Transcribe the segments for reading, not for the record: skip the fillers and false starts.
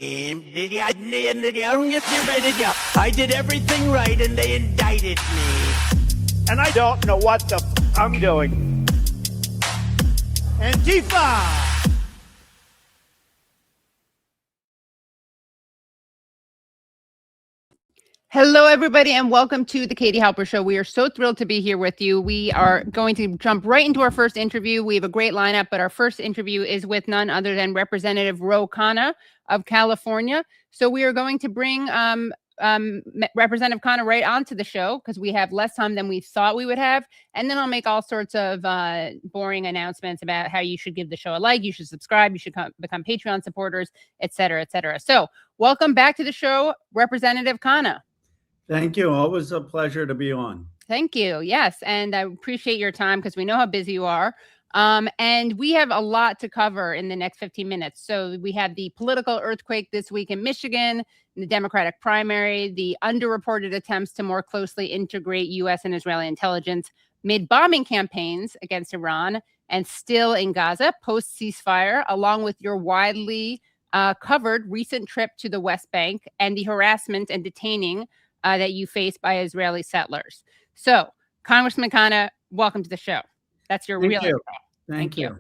I did everything right and they indicted me. And I don't know what the I'm doing. Antifa! Hello, everybody, and welcome to the Katie Halper Show. We are so thrilled to be here with you. We are going to jump right into our first interview. We have a great lineup, but our first interview is with none other than Representative Ro Khanna of California. So we are going to bring Representative Khanna right onto the show because we have less time than we thought we would have. And then I'll make all sorts of boring announcements about how you should give the show a like, you should subscribe, you should become Patreon supporters, et cetera, et cetera. So welcome back to the show, Representative Khanna. Thank you. Always a pleasure to be on. Thank you. Yes. And I appreciate your time because we know how busy you are. And we have a lot to cover in the next 15 minutes. So we had the political earthquake this week in Michigan, the Democratic primary, the underreported attempts to more closely integrate U.S. and Israeli intelligence, mid-bombing campaigns against Iran, and still in Gaza post-ceasefire, along with your widely covered recent trip to the West Bank and the harassment and detaining that you face by Israeli settlers. So, Congressman Khanna, welcome to the show. That's your real intro. Thank you.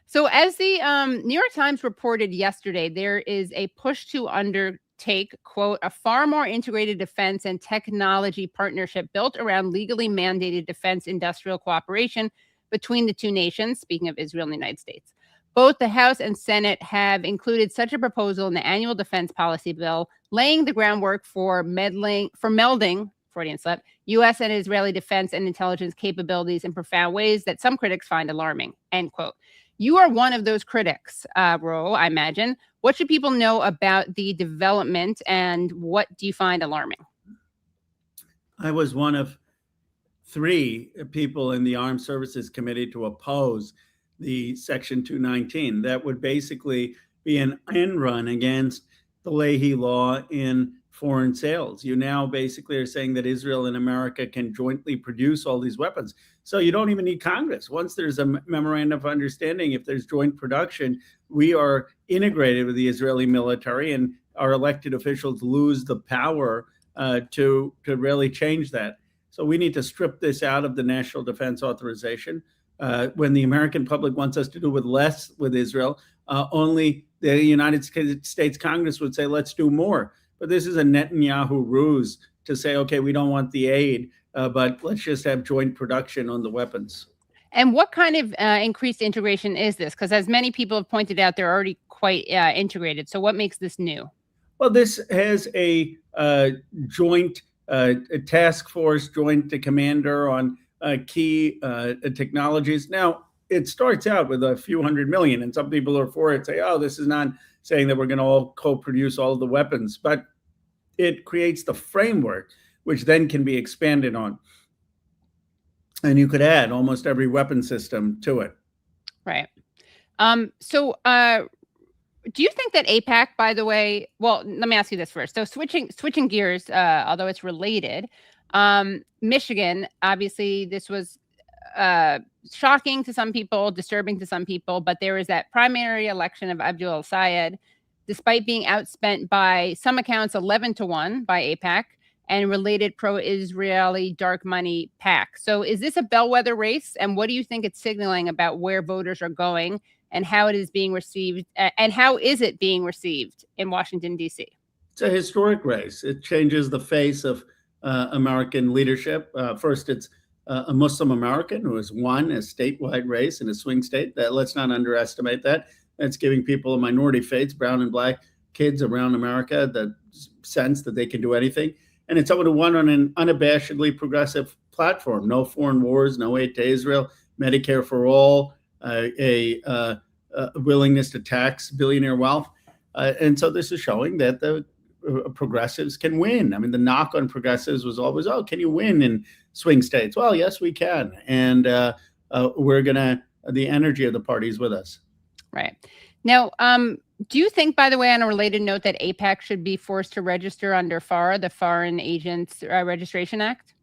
So, as the New York Times reported yesterday, there is a push to undertake, quote, a far more integrated defense and technology partnership built around legally mandated defense industrial cooperation between the two nations, speaking of Israel and the United States. Both the House and Senate have included such a proposal in the annual defense policy bill, laying the groundwork for melding, Freudian slip, U.S. and Israeli defense and intelligence capabilities in profound ways that some critics find alarming, end quote. You are one of those critics, Ro, I imagine. What should people know about the development and what do you find alarming? I was one of 3 people in the Armed Services Committee to oppose the Section 219. That would basically be an end run against the Leahy Law in foreign sales. You now basically are saying that Israel and America can jointly produce all these weapons. So you don't even need Congress. Once there's a memorandum of understanding, if there's joint production, we are integrated with the Israeli military, and our elected officials lose the power to really change that. So we need to strip this out of the National Defense Authorization. When the American public wants us to do with less with Israel, only the United States Congress would say, let's do more. But this is a Netanyahu ruse to say, okay, we don't want the aid, but let's just have joint production on the weapons. And what kind of increased integration is this? Because as many people have pointed out, they're already quite integrated. So what makes this new? Well, this has a joint task force, joint commander on key technologies. Now, it starts out with a few $100 million, and some people are for it, say, oh, this is not saying that we're going to all co-produce all of the weapons, but it creates the framework, which then can be expanded on. And you could add almost every weapon system to it. Right. So do you think that AIPAC, by the way, well, let me ask you this first. So switching gears, although it's related, Michigan, obviously this was shocking to some people, disturbing to some people, but there was that primary election of Abdul El Sayed, despite being outspent by some accounts 11-1 by AIPAC and related pro-Israeli dark money PAC. So is this a bellwether race? And what do you think it's signaling about where voters are going and how it is being received? And how is it being received in Washington, D.C.? It's a historic race. It changes the face of American leadership. First, it's a Muslim American who has won a statewide race in a swing state. Let's not underestimate that. It's giving people of minority faiths, brown and black kids around America, the sense that they can do anything. And it's someone who won on an unabashedly progressive platform. No foreign wars, no aid to Israel, Medicare for all, a willingness to tax billionaire wealth. And so this is showing that the progressives can win. I mean, the knock on progressives was always, oh, can you win in swing states? Well, yes, we can. And the energy of the party is with us. Right. Now, do you think, by the way, on a related note, that AIPAC should be forced to register under FARA, the Foreign Agents Registration Act?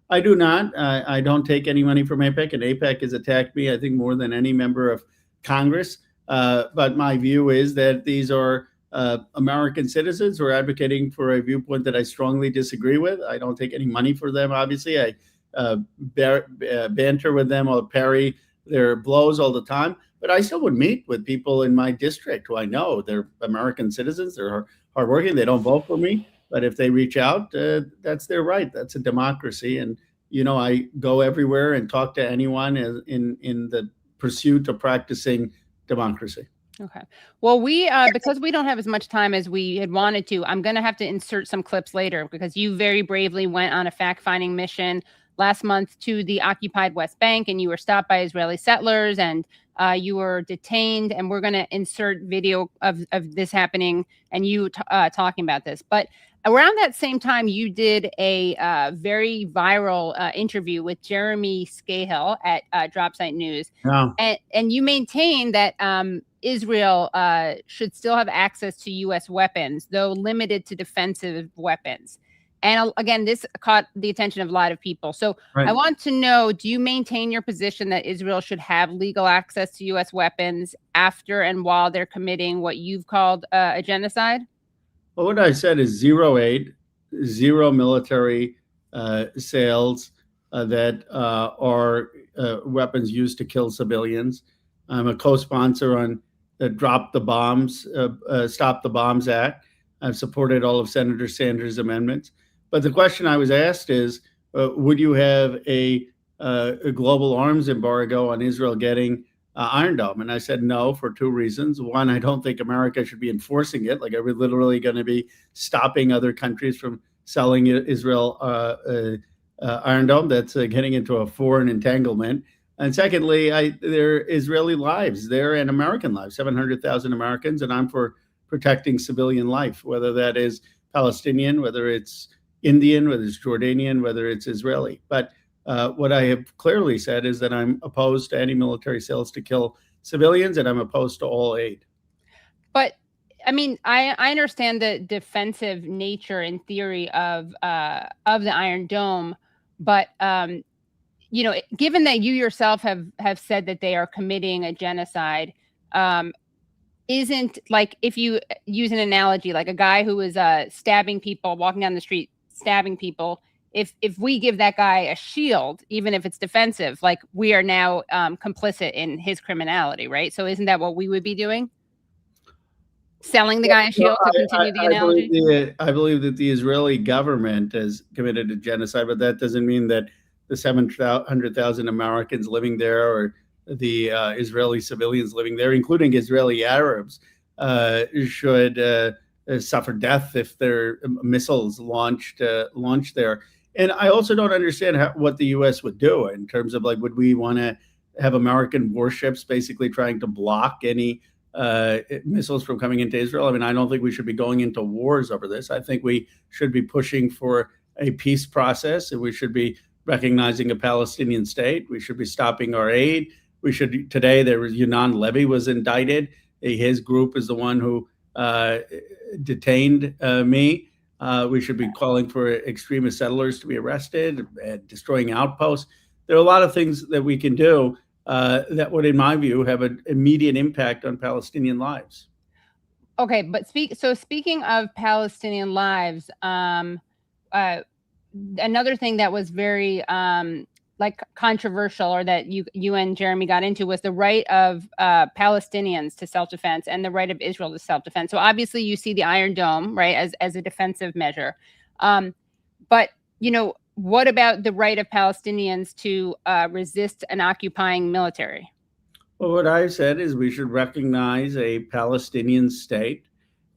I do not. I don't take any money from AIPAC, and AIPAC has attacked me, I think, more than any member of Congress. But my view is that these are American citizens who are advocating for a viewpoint that I strongly disagree with. I don't take any money for them, obviously. I banter with them or parry their blows all the time. But I still would meet with people in my district who I know they're American citizens. They're hardworking. They don't vote for me. But if they reach out, that's their right. That's a democracy. And, I go everywhere and talk to anyone in the pursuit of practicing democracy. Okay. Well, because we don't have as much time as we had wanted to, I'm going to have to insert some clips later because you very bravely went on a fact-finding mission last month to the occupied West Bank, and you were stopped by Israeli settlers, and you were detained. And we're going to insert video of this happening and you talking about this. But around that same time, you did a very viral interview with Jeremy Scahill at Dropsite News. Wow. And you maintain that Israel should still have access to U.S. weapons, though limited to defensive weapons. And again, this caught the attention of a lot of people. So right. I want to know, do you maintain your position that Israel should have legal access to U.S. weapons after and while they're committing what you've called a genocide? Well, what I said is zero aid, zero military sales that are weapons used to kill civilians. I'm a co-sponsor on the Stop the Bombs Act. I've supported all of Senator Sanders' amendments. But the question I was asked is, would you have a global arms embargo on Israel getting Iron Dome? And I said no for two reasons. One, I don't think America should be enforcing it. Like, are we literally going to be stopping other countries from selling Israel Iron Dome? That's getting into a foreign entanglement. And secondly, there are Israeli lives there and American lives, 700,000 Americans, and I'm for protecting civilian life, whether that is Palestinian, whether it's Indian, whether it's Jordanian, whether it's Israeli. But what I have clearly said is that I'm opposed to any military sales to kill civilians, and I'm opposed to all aid. But I mean, I understand the defensive nature in theory of the Iron Dome, but given that you yourself have said that they are committing a genocide, isn't, like, if you use an analogy, like a guy who is stabbing people, walking down the street, stabbing people, if we give that guy a shield, even if it's defensive, like, we are now complicit in his criminality, right? So isn't that what we would be doing? Selling the guy a shield to continue the analogy? I believe that the Israeli government has committed a genocide, but that doesn't mean that the 700,000 Americans living there or the Israeli civilians living there, including Israeli Arabs, should suffer death if their missiles launched there. And I also don't understand what the U.S. would do in terms of, like, would we want to have American warships basically trying to block any missiles from coming into Israel? I mean, I don't think we should be going into wars over this. I think we should be pushing for a peace process, and we should be recognizing a Palestinian state. We should be stopping our aid. Today, Yonah Levy was indicted. His group is the one who detained me. We should be calling for extremist settlers to be arrested, destroying outposts. There are a lot of things that we can do that would, in my view, have an immediate impact on Palestinian lives. Okay, but speaking of Palestinian lives, another thing that was very controversial, or that you and Jeremy got into, was the right of Palestinians to self-defense and the right of Israel to self-defense. So obviously you see the Iron Dome, right, as a defensive measure. But, what about the right of Palestinians to resist an occupying military? Well, what I've said is we should recognize a Palestinian state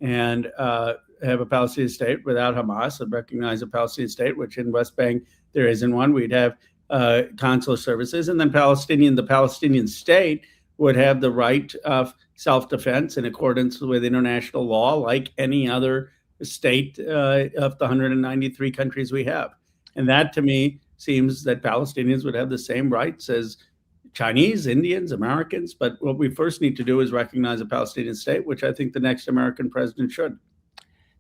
and have a Palestinian state without Hamas, and recognize a Palestinian state, which in West Bank there isn't one. We'd have consular services, and then the Palestinian state would have the right of self-defense in accordance with international law, like any other state of the 193 countries we have. And that, to me, seems that Palestinians would have the same rights as Chinese, Indians, Americans. But what we first need to do is recognize a Palestinian state, which I think the next American president should.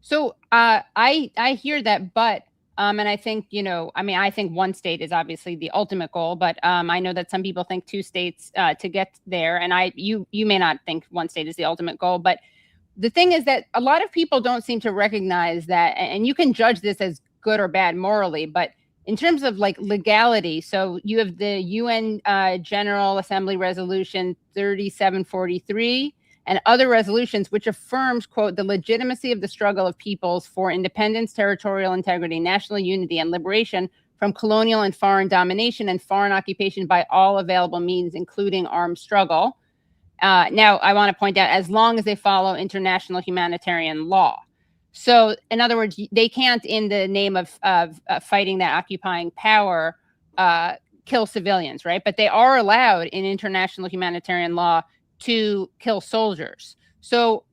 So I hear that, but and I think, I think one state is obviously the ultimate goal, but I know that some people think two states to get there. And you may not think one state is the ultimate goal, but the thing is that a lot of people don't seem to recognize that, and you can judge this as good or bad morally, but in terms of like legality, so you have the UN General Assembly Resolution 3743 and other resolutions which affirms, quote, the legitimacy of the struggle of peoples for independence, territorial integrity, national unity, and liberation from colonial and foreign domination and foreign occupation by all available means, including armed struggle. Now, I want to point out, as long as they follow international humanitarian law. So, in other words, they can't, in the name of fighting that occupying power, kill civilians, right? But they are allowed in international humanitarian law to kill soldiers. So,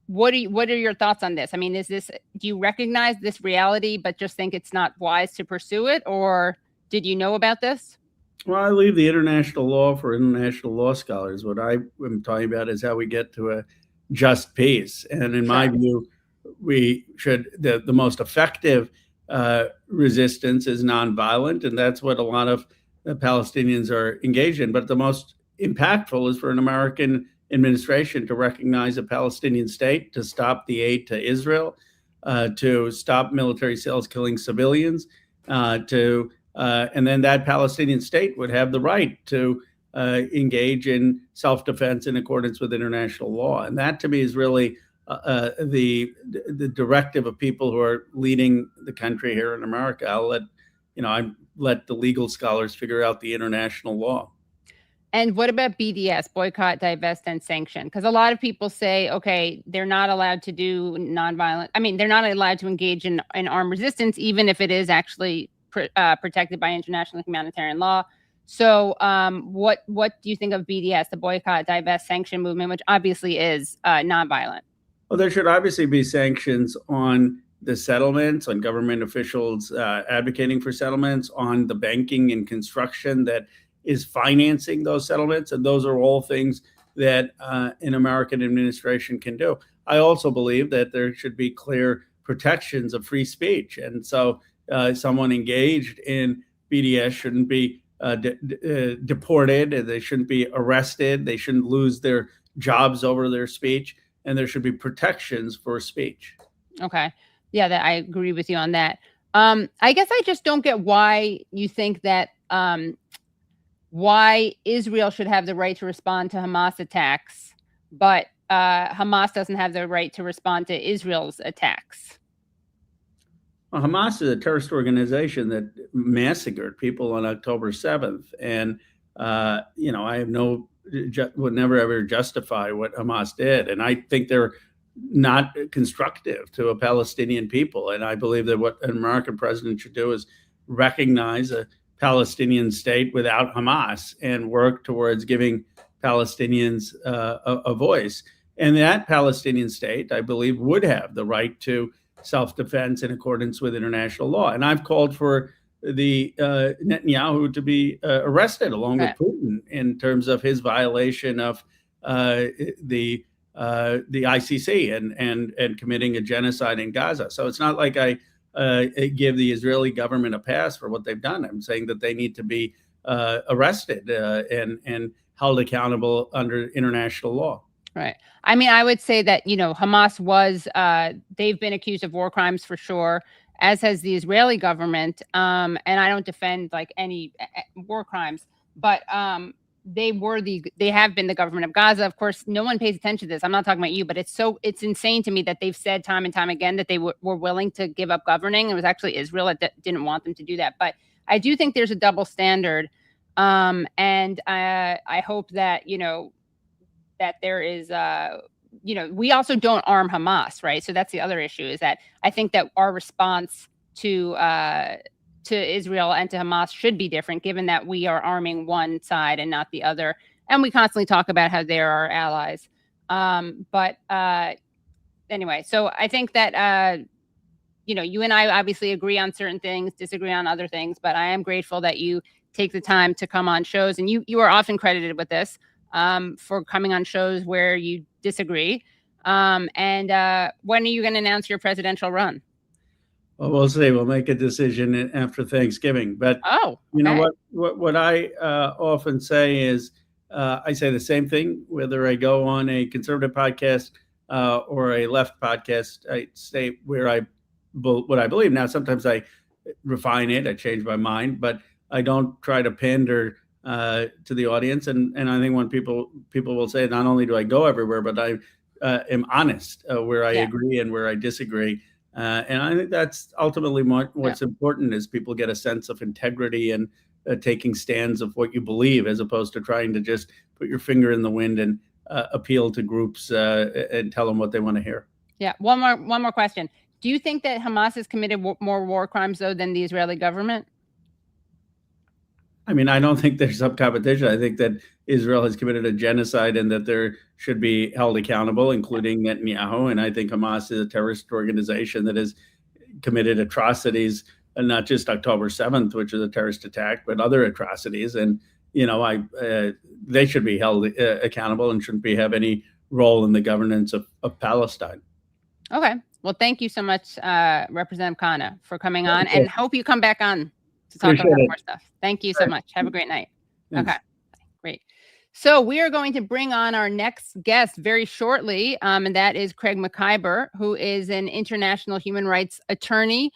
what are your thoughts on this? I mean, do you recognize this reality, but just think it's not wise to pursue it, or did you know about this? Well, I leave the international law for international law scholars. What I am talking about is how we get to a just peace. And in my view, we should, the most effective resistance is nonviolent, and that's what a lot of the Palestinians are engaged in. But the most impactful is for an American administration to recognize a Palestinian state, to stop the aid to Israel, to stop military cells killing civilians, and then that Palestinian state would have the right to engage in self-defense in accordance with international law. And that, to me, is really the directive of people who are leading the country here in America. I let the legal scholars figure out the international law. And what about BDS, boycott, divest, and sanction? Because a lot of people say, okay, they're not allowed to do nonviolent. I mean, they're not allowed to engage in armed resistance, even if it is actually protected by international humanitarian law. So what do you think of BDS, the boycott, divest, sanction movement, which obviously is nonviolent? Well, there should obviously be sanctions on the settlements, on government officials advocating for settlements, on the banking and construction that is financing those settlements. And those are all things that an American administration can do. I also believe that there should be clear protections of free speech. And so someone engaged in BDS shouldn't be deported, they shouldn't be arrested, they shouldn't lose their jobs over their speech, and there should be protections for speech. Okay. Yeah, I agree with you on that. I guess I just don't get why you think that why Israel should have the right to respond to Hamas attacks, but Hamas doesn't have the right to respond to Israel's attacks. Well, Hamas is a terrorist organization that massacred people on October 7th. And, I have would never ever justify what Hamas did. And I think they're not constructive to a Palestinian people. And I believe that what an American president should do is recognize a Palestinian state without Hamas and work towards giving Palestinians a voice. And that Palestinian state, I believe, would have the right to self-defense in accordance with international law. And I've called for the Netanyahu to be arrested along with Putin in terms of his violation of the ICC and committing a genocide in Gaza. So it's not like I give the Israeli government a pass for what they've done. I'm saying that they need to be arrested and held accountable under international law. Right. I mean, I would say that, Hamas was, they've been accused of war crimes for sure, as has the Israeli government. And I don't defend like any war crimes, but they have been the government of Gaza. Of course, no one pays attention to this. I'm not talking about you, but it's insane to me that they've said time and time again that they were willing to give up governing. It was actually Israel that didn't want them to do that. But I do think there's a double standard. And I hope that, that there is, we also don't arm Hamas, right? So that's the other issue, is that I think that our response to Israel and to Hamas should be different, given that we are arming one side and not the other. And we constantly talk about how they're our allies. Anyway, so I think that, you and I obviously agree on certain things, disagree on other things, but I am grateful that you take the time to come on shows. And you are often credited with this. For coming on shows where you disagree. And when are you going to announce your presidential run? Well, we'll see. We'll make a decision after Thanksgiving. But you know what I often say is I say the same thing, whether I go on a conservative podcast or a left podcast, I state what I believe. Now, sometimes I refine it, I change my mind, but I don't try to pander to the audience. And I think when people will say, not only do I go everywhere, but I am honest where I agree and where I disagree. And I think that's ultimately what's important, is people get a sense of integrity and taking stands of what you believe, as opposed to trying to just put your finger in the wind and appeal to groups and tell them what they want to hear. Yeah. One more question. Do you think that Hamas has committed more war crimes, though, than the Israeli government? I mean, I don't think there's some competition. I think that Israel has committed a genocide and that there should be held accountable, including Netanyahu. And I think Hamas is a terrorist organization that has committed atrocities, and not just October 7th, which is a terrorist attack, but other atrocities. And, they should be held accountable and shouldn't have any role in the governance of Palestine. Okay. Well, thank you so much, Representative Khanna, for coming on, and hope you come back on to talk about more stuff. Thank you so much. Have a great night. Thanks. Okay, great. So we are going to bring on our next guest very shortly, and that is Craig Mokhiber, who is an international human rights attorney.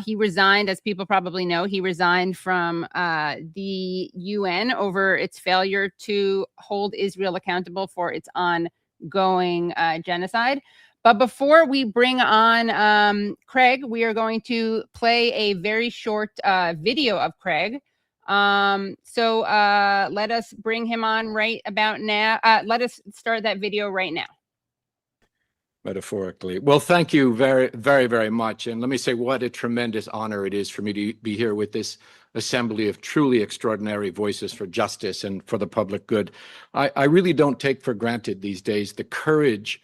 He resigned, as people probably know, he resigned from the UN over its failure to hold Israel accountable for its ongoing genocide. But before we bring on Craig, we are going to play a very short video of Craig. So let us bring him on right about now. Let us start that video right now. Metaphorically. Well, thank you very, very, very much. And let me say what a tremendous honor it is for me to be here with this assembly of truly extraordinary voices for justice and for the public good. I really don't take for granted these days the courage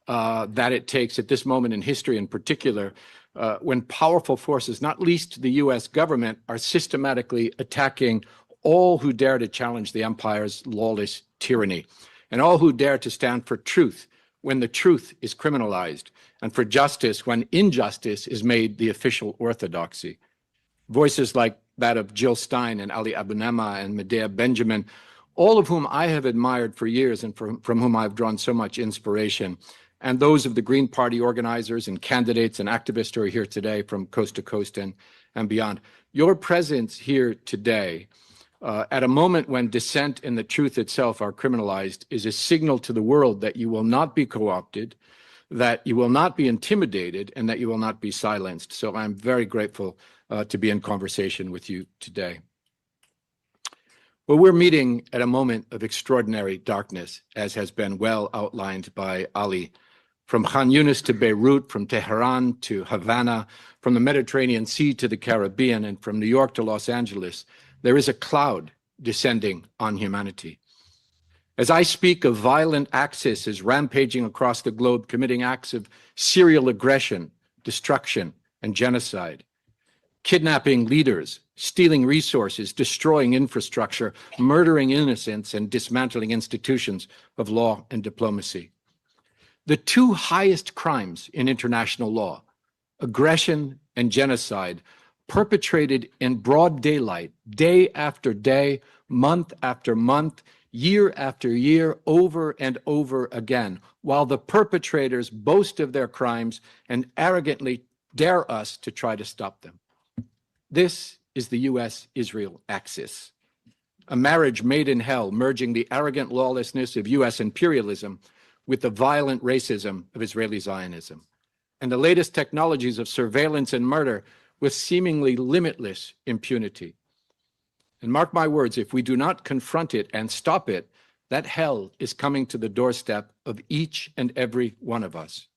that it takes at this moment in history in particular, when powerful forces, not least the US government, are systematically attacking all who dare to challenge the empire's lawless tyranny, and all who dare to stand for truth when the truth is criminalized, and for justice when injustice is made the official orthodoxy. Voices like that of Jill Stein and Ali Abunimah and Medea Benjamin, all of whom I have admired for years and from whom I've drawn so much inspiration, and those of the Green Party organizers and candidates and activists who are here today from coast to coast and beyond. Your presence here today, at a moment when dissent and the truth itself are criminalized, is a signal to the world that you will not be co-opted, that you will not be intimidated, and that you will not be silenced. So I'm very grateful to be in conversation with you today. Well, we're meeting at a moment of extraordinary darkness, as has been well outlined by Ali. From Khan Yunis to Beirut, from Tehran to Havana, from the Mediterranean Sea to the Caribbean, and from New York to Los Angeles, there is a cloud descending on humanity. As I speak, a violent axis is rampaging across the globe, committing acts of serial aggression, destruction, and genocide, kidnapping leaders, stealing resources, destroying infrastructure, murdering innocents, and dismantling institutions of law and diplomacy. The two highest crimes in international law, aggression and genocide, perpetrated in broad daylight, day after day, month after month, year after year, over and over again, while the perpetrators boast of their crimes and arrogantly dare us to try to stop them. This is the US-Israel axis, a marriage made in hell, merging the arrogant lawlessness of US imperialism with the violent racism of Israeli Zionism, and the latest technologies of surveillance and murder with seemingly limitless impunity. And mark my words, if we do not confront it and stop it, that hell is coming to the doorstep of each and every one of us.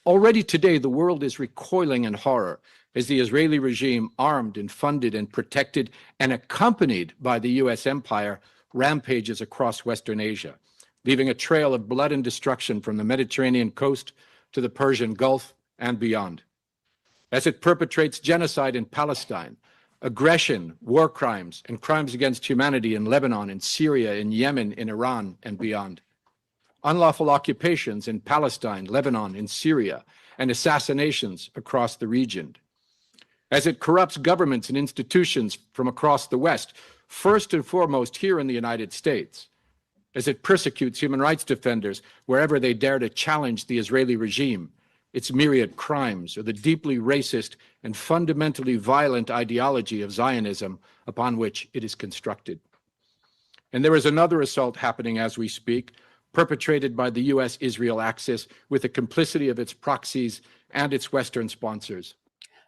Already today, the world is recoiling in horror as the Israeli regime, armed and funded and protected and accompanied by the US empire, rampages across Western Asia, leaving a trail of blood and destruction from the Mediterranean coast to the Persian Gulf and beyond. As it perpetrates genocide in Palestine, aggression, war crimes, and crimes against humanity in Lebanon, in Syria, in Yemen, in Iran, and beyond. Unlawful occupations in Palestine, Lebanon, in Syria, and assassinations across the region. As it corrupts governments and institutions from across the West, first and foremost here in the United States, as it persecutes human rights defenders wherever they dare to challenge the Israeli regime, its myriad crimes, or the deeply racist and fundamentally violent ideology of Zionism upon which it is constructed. And there is another assault happening as we speak, perpetrated by the U.S.-Israel axis with the complicity of its proxies and its Western sponsors.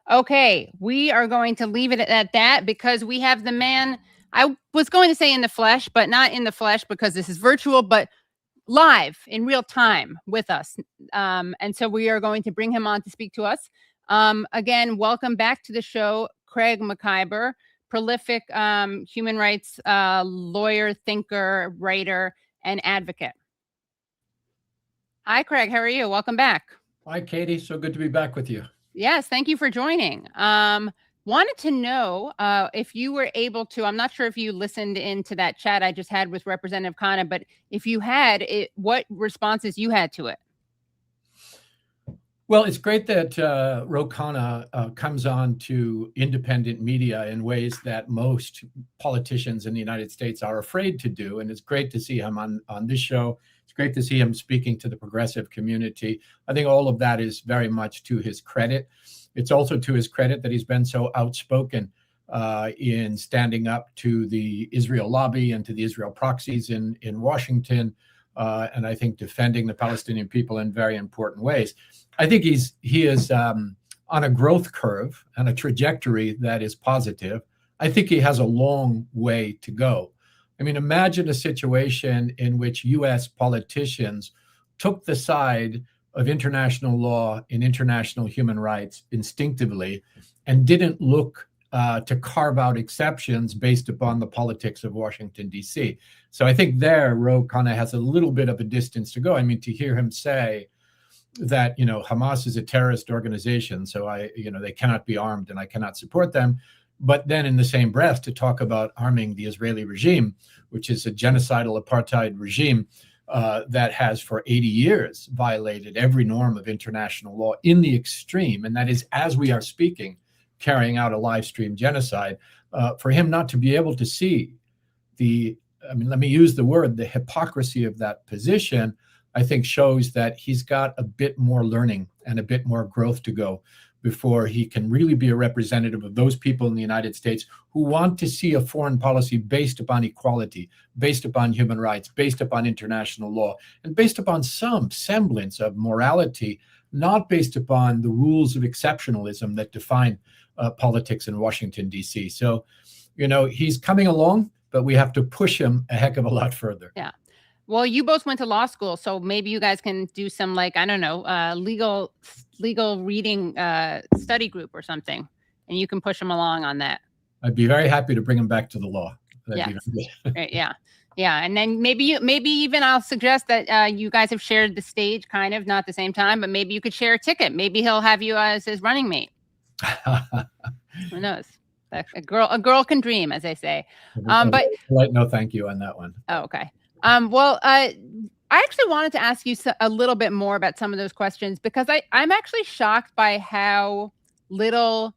Okay, we are going to leave it at that because we have the man, I was going to say in the flesh, but not in the flesh because this is virtual, but live in real time with us. And so we are going to bring him on to speak to us. Again, welcome back to the show, Craig Mokhiber, prolific human rights lawyer, thinker, writer, and advocate. Hi, Craig. How are you? Welcome back. Hi, Katie. So good to be back with you. Yes, thank you for joining. Wanted to know if you were able to, I'm not sure if you listened into that chat I just had with Representative Khanna, but if you had, what responses you had to it? Well, it's great that Ro Khanna comes on to independent media in ways that most politicians in the United States are afraid to do. And it's great to see him on this show. It's great to see him speaking to the progressive community. I think all of that is very much to his credit. It's also to his credit that he's been so outspoken in standing up to the Israel lobby and to the Israel proxies in Washington, and I think defending the Palestinian people in very important ways. I think he is on a growth curve and a trajectory that is positive. I think he has a long way to go. I mean, imagine a situation in which U.S. politicians took the side of international law and international human rights instinctively and didn't look to carve out exceptions based upon the politics of Washington, D.C. So I think there, Ro Khanna has a little bit of a distance to go. I mean, to hear him say that, Hamas is a terrorist organization, so they cannot be armed and I cannot support them. But then in the same breath to talk about arming the Israeli regime, which is a genocidal apartheid regime that has for 80 years violated every norm of international law in the extreme. And that is, as we are speaking, carrying out a live stream genocide. For him not to be able to see let me use the word, the hypocrisy of that position, I think shows that he's got a bit more learning and a bit more growth to go before he can really be a representative of those people in the United States who want to see a foreign policy based upon equality, based upon human rights, based upon international law, and based upon some semblance of morality, not based upon the rules of exceptionalism that define politics in Washington, D.C. So, he's coming along, but we have to push him a heck of a lot further. Yeah. Well, you both went to law school, so maybe you guys can do some, legal reading study group or something, and you can push him along on that. I'd be very happy to bring him back to the law. Yeah. Right, yeah. Yeah. And then maybe even I'll suggest that you guys have shared the stage, kind of, not at the same time, but maybe you could share a ticket. Maybe he'll have you as his running mate. Who knows? A girl can dream, as they say. But no, thank you on that one. Oh, okay. I actually wanted to ask you a little bit more about some of those questions because I'm actually shocked by how little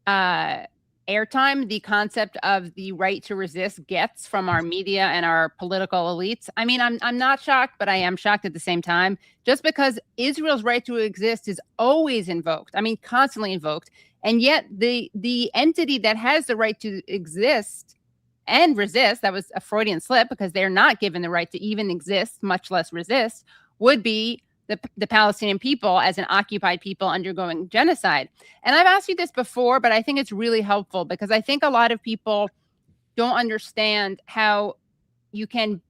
airtime the concept of the right to resist gets from our media and our political elites. I mean, I'm not shocked, but I am shocked at the same time, just because Israel's right to exist is always invoked. I mean, constantly invoked. And yet the entity that has the right to exist and resist, that was a Freudian slip because they're not given the right to even exist, much less resist, would be the Palestinian people as an occupied people undergoing genocide. And I've asked you this before, but I think it's really helpful because I think a lot of people don't understand how you can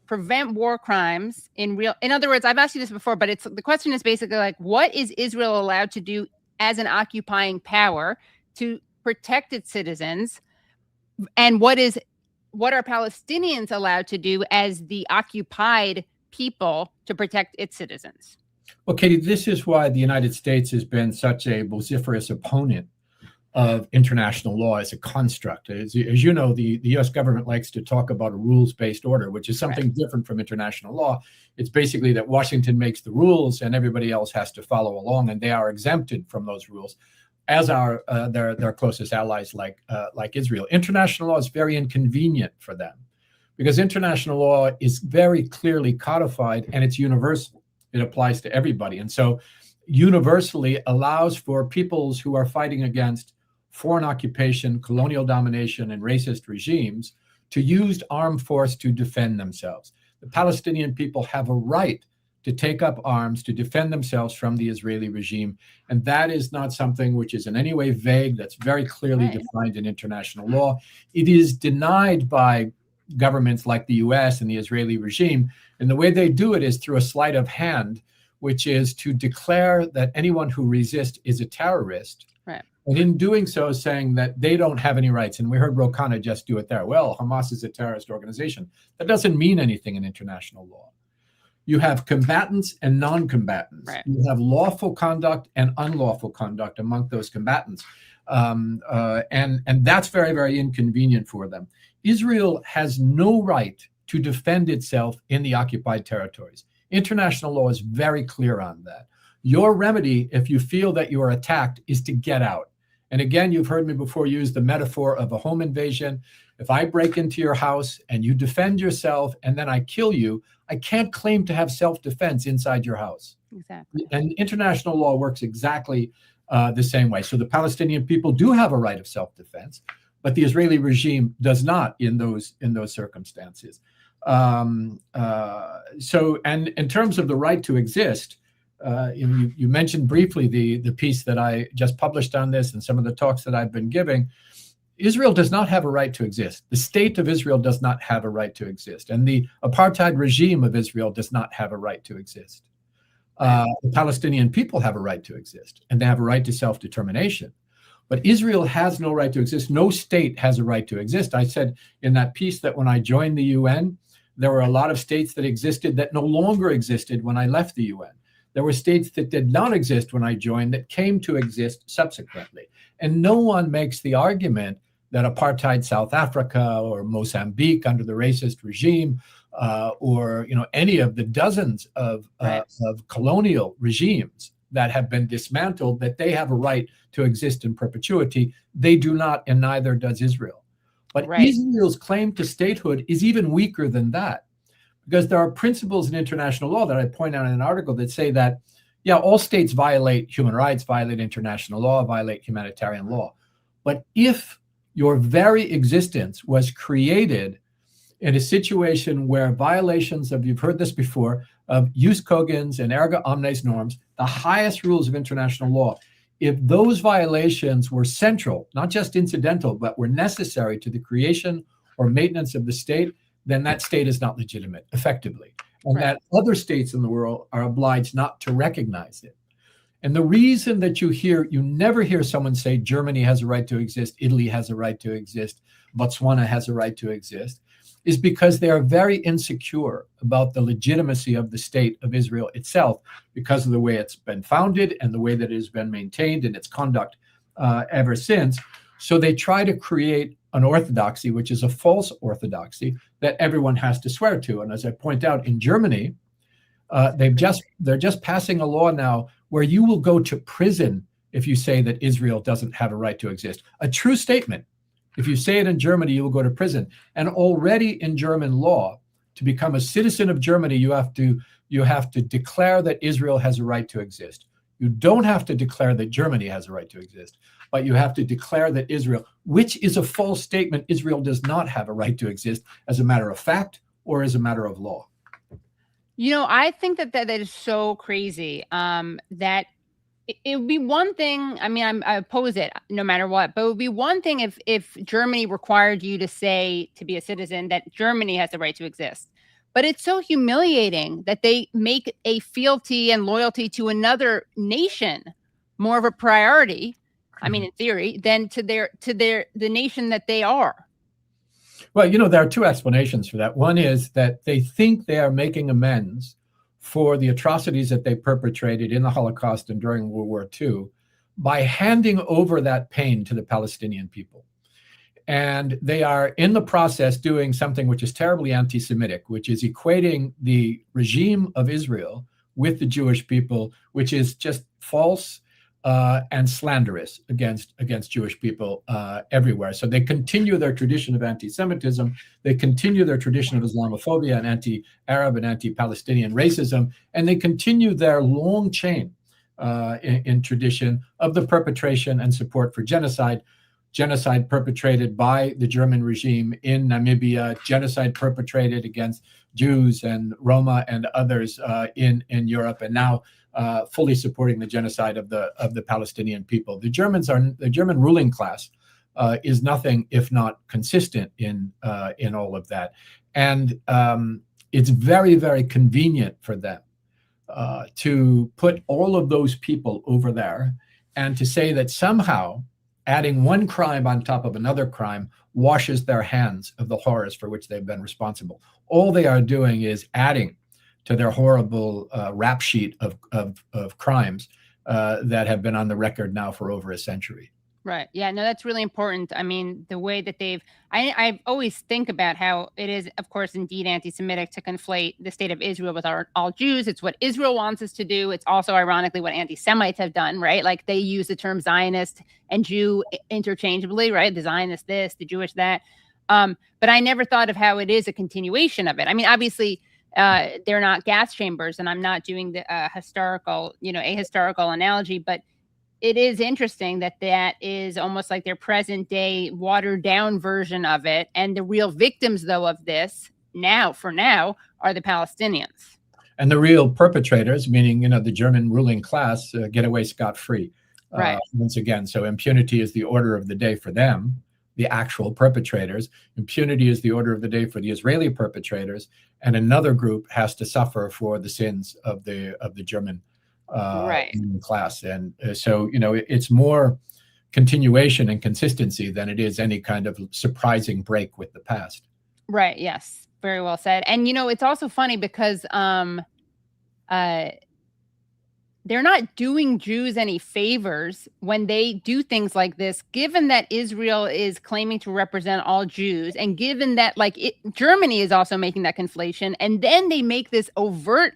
prevent war crimes in other words, I've asked you this before, but the question is basically what is Israel allowed to do as an occupying power to protect its citizens? And what are Palestinians allowed to do as the occupied people to protect its citizens? Well, Katie, this is why the United States has been such a vociferous opponent of international law as a construct. As you know, the U.S. government likes to talk about a rules-based order, which is something different from international law. It's basically that Washington makes the rules and everybody else has to follow along, and they are exempted from those rules, as are their closest allies like Israel. International law is very inconvenient for them because international law is very clearly codified and it's universal. It applies to everybody. And so universally allows for peoples who are fighting against foreign occupation, colonial domination, and racist regimes to use armed force to defend themselves. The Palestinian people have a right to take up arms to defend themselves from the Israeli regime. And that is not something which is in any way vague. That's very clearly defined in international law. It is denied by governments like the US and the Israeli regime. And the way they do it is through a sleight of hand, which is to declare that anyone who resists is a terrorist. Right. And in doing so, saying that they don't have any rights. And we heard Ro Khanna just do it there. Well, Hamas is a terrorist organization. That doesn't mean anything in international law. You have combatants and non-combatants. Right. You have lawful conduct and unlawful conduct among those combatants. And that's very, very inconvenient for them. Israel has no right to defend itself in the occupied territories. International law is very clear on that. Your remedy, if you feel that you are attacked, is to get out. And again, you've heard me before use the metaphor of a home invasion. If I break into your house and you defend yourself and then I kill you, I can't claim to have self-defense inside your house. Exactly. And international law works exactly the same way. So the Palestinian people do have a right of self-defense, but the Israeli regime does not in those circumstances. So, and in terms of the right to exist, you mentioned briefly the piece that I just published on this and some of the talks that I've been giving. Israel does not have a right to exist. The state of Israel does not have a right to exist. And the apartheid regime of Israel does not have a right to exist. The Palestinian people have a right to exist, and they have a right to self-determination. But Israel has no right to exist. No state has a right to exist. I said in that piece that when I joined the UN, there were a lot of states that existed that no longer existed when I left the UN. There were states that did not exist when I joined that came to exist subsequently. And no one makes the argument that apartheid South Africa or Mozambique under the racist regime or any of the dozens of colonial regimes that have been dismantled, that they have a right to exist in perpetuity. They do not, and neither does Israel. But Israel's claim to statehood is even weaker than that, because there are principles in international law that I point out in an article that say that, all states violate human rights, violate international law, violate humanitarian law. But if your very existence was created in a situation where violations of, you've heard this before, of jus cogens and erga omnes norms, the highest rules of international law, if those violations were central, not just incidental, but were necessary to the creation or maintenance of the state, then that state is not legitimate, effectively. And that other states in the world are obliged not to recognize it. And the reason that you never hear someone say Germany has a right to exist, Italy has a right to exist, Botswana has a right to exist, is because they are very insecure about the legitimacy of the state of Israel itself because of the way it's been founded and the way that it has been maintained in its conduct ever since. So they try to create an orthodoxy, which is a false orthodoxy that everyone has to swear to. And as I point out, in Germany, they're just passing a law now where you will go to prison if you say that Israel doesn't have a right to exist. A true statement. If you say it in Germany, you will go to prison. And already in German law, to become a citizen of Germany, you have to declare that Israel has a right to exist. You don't have to declare that Germany has a right to exist, but you have to declare that Israel, which is a false statement, Israel does not have a right to exist as a matter of fact or as a matter of law. I think that is so crazy that it would be one thing. I mean, I oppose it no matter what, but it would be one thing if Germany required you to say, to be a citizen, that Germany has the right to exist. But it's so humiliating that they make a fealty and loyalty to another nation more of a priority, I mean, in theory, than to the nation that they are. Well, there are two explanations for that. One is that they think they are making amends for the atrocities that they perpetrated in the Holocaust and during World War II by handing over that pain to the Palestinian people. And they are in the process doing something which is terribly anti-Semitic, which is equating the regime of Israel with the Jewish people, which is just false, and slanderous against Jewish people everywhere. So they continue their tradition of anti-Semitism. They continue their tradition of Islamophobia and anti-Arab and anti-Palestinian racism, and they continue their long chain in tradition of the perpetration and support for genocide perpetrated by the German regime in Namibia, genocide perpetrated against Jews and Roma and others in Europe, and now fully supporting the genocide of the Palestinian people. The German ruling class is nothing if not consistent in all of that, and it's very, very convenient for them to put all of those people over there and to say that somehow adding one crime on top of another crime washes their hands of the horrors for which they've been responsible. All they are doing is adding to their horrible rap sheet of crimes that have been on the record now for over a century. Right. Yeah, no, that's really important. I mean, the way that I always think about how it is, of course, indeed anti-Semitic to conflate the state of Israel with all Jews. It's what Israel wants us to do. It's also ironically what anti-Semites have done, right? Like they use the term Zionist and Jew interchangeably, right? The Zionist this, the Jewish that. But I never thought of how it is a continuation of it. I mean, obviously, they're not gas chambers, and I'm not doing the ahistorical analogy, but it is interesting that is almost like their present day watered down version of it. And the real victims, though, of this for now are the Palestinians. And the real perpetrators, meaning, the German ruling class, get away scot-free. Right. Once again, so impunity is the order of the day for them, the actual perpetrators. Impunity is the order of the day for the Israeli perpetrators. And another group has to suffer for the sins of the German class. And so, it's more continuation and consistency than it is any kind of surprising break with the past. Right. Yes. Very well said. And, it's also funny because they're not doing Jews any favors when they do things like this, given that Israel is claiming to represent all Jews, and given that Germany is also making that conflation, and then they make this overt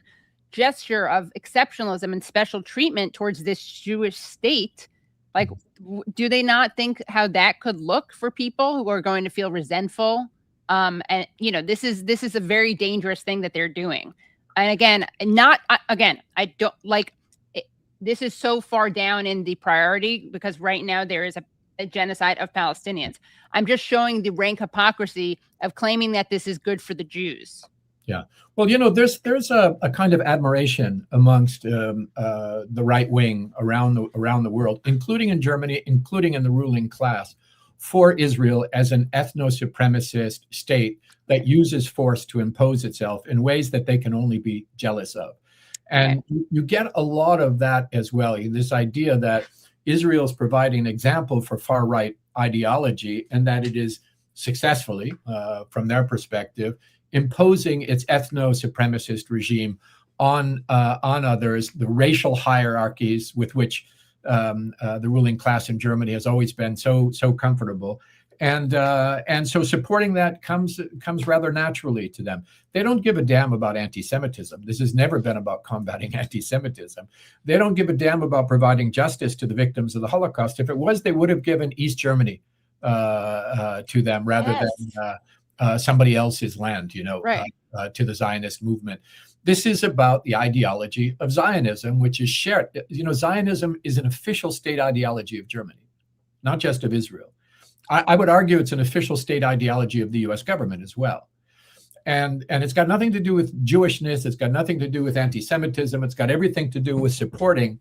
gesture of exceptionalism and special treatment towards this Jewish state. Like, do they not think how that could look for people who are going to feel resentful? And this is a very dangerous thing that they're doing. And again, I don't like it. This is so far down in the priority because right now there is a genocide of Palestinians. I'm just showing the rank hypocrisy of claiming that this is good for the Jews. Yeah. Well, there's a kind of admiration amongst the right wing around the world, including in Germany, including in the ruling class, for Israel as an ethno-supremacist state that uses force to impose itself in ways that they can only be jealous of. And you get a lot of that as well. This idea that Israel is providing an example for far-right ideology, and that it is successfully, from their perspective, imposing its ethno-supremacist regime on others, the racial hierarchies with which the ruling class in Germany has always been so comfortable, and so supporting that comes rather naturally to them. They don't give a damn about anti-Semitism. This has never been about combating anti-Semitism. They don't give a damn about providing justice to the victims of the Holocaust. If it was, they would have given East Germany to them rather than somebody else's land, to the Zionist movement. This is about the ideology of Zionism, which is shared. Zionism is an official state ideology of Germany, not just of Israel. I would argue it's an official state ideology of the US government as well. And it's got nothing to do with Jewishness. It's got nothing to do with anti-Semitism. It's got everything to do with supporting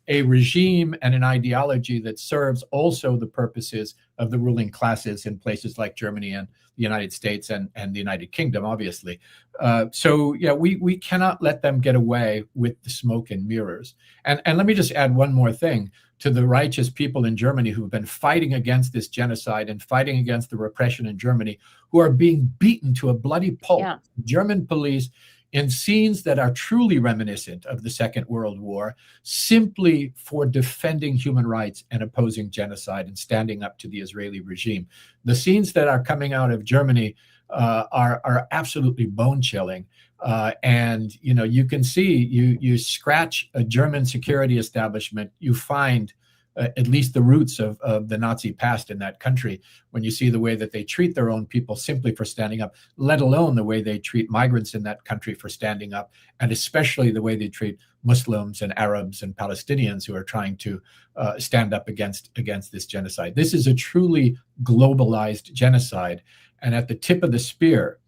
a regime and an ideology that serves also the purposes of the ruling classes in places like Germany and the United States and the United Kingdom, obviously. We cannot let them get away with the smoke and mirrors. And let me just add one more thing to the righteous people in Germany who have been fighting against this genocide and fighting against the repression in Germany, who are being beaten to a bloody pulp. Yeah. German police in scenes that are truly reminiscent of the Second World War, simply for defending human rights and opposing genocide and standing up to the Israeli regime. The scenes that are coming out of Germany are absolutely bone-chilling. And you can see, you scratch a German security establishment, you find at least the roots of the Nazi past in that country, when you see the way that they treat their own people simply for standing up, let alone the way they treat migrants in that country for standing up, and especially the way they treat Muslims and Arabs and Palestinians who are trying to stand up against this genocide. This is a truly globalized genocide. And at the tip of the spear,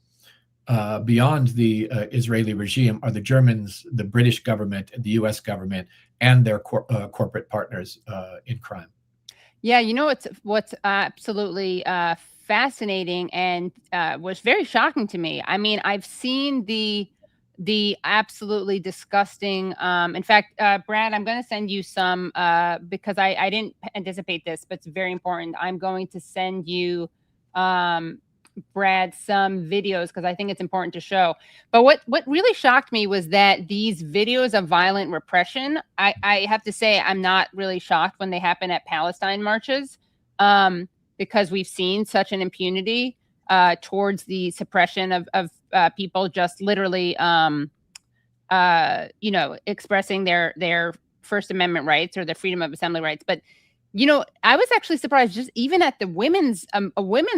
beyond the Israeli regime, are the Germans, the British government, the US government, and their corporate partners in crime. Yeah, what's absolutely fascinating and was very shocking to me. I mean, I've seen the absolutely disgusting. In fact, Brad, I'm going to send you some because I didn't anticipate this, but it's very important. I'm going to send you, Brad, some videos because I think it's important to show. But what really shocked me was that these videos of violent repression, I have to say, I'm not really shocked when they happen at Palestine marches, because we've seen such an impunity towards the suppression of people just literally, expressing their First Amendment rights or their freedom of assembly rights. But I was actually surprised, just even at the women's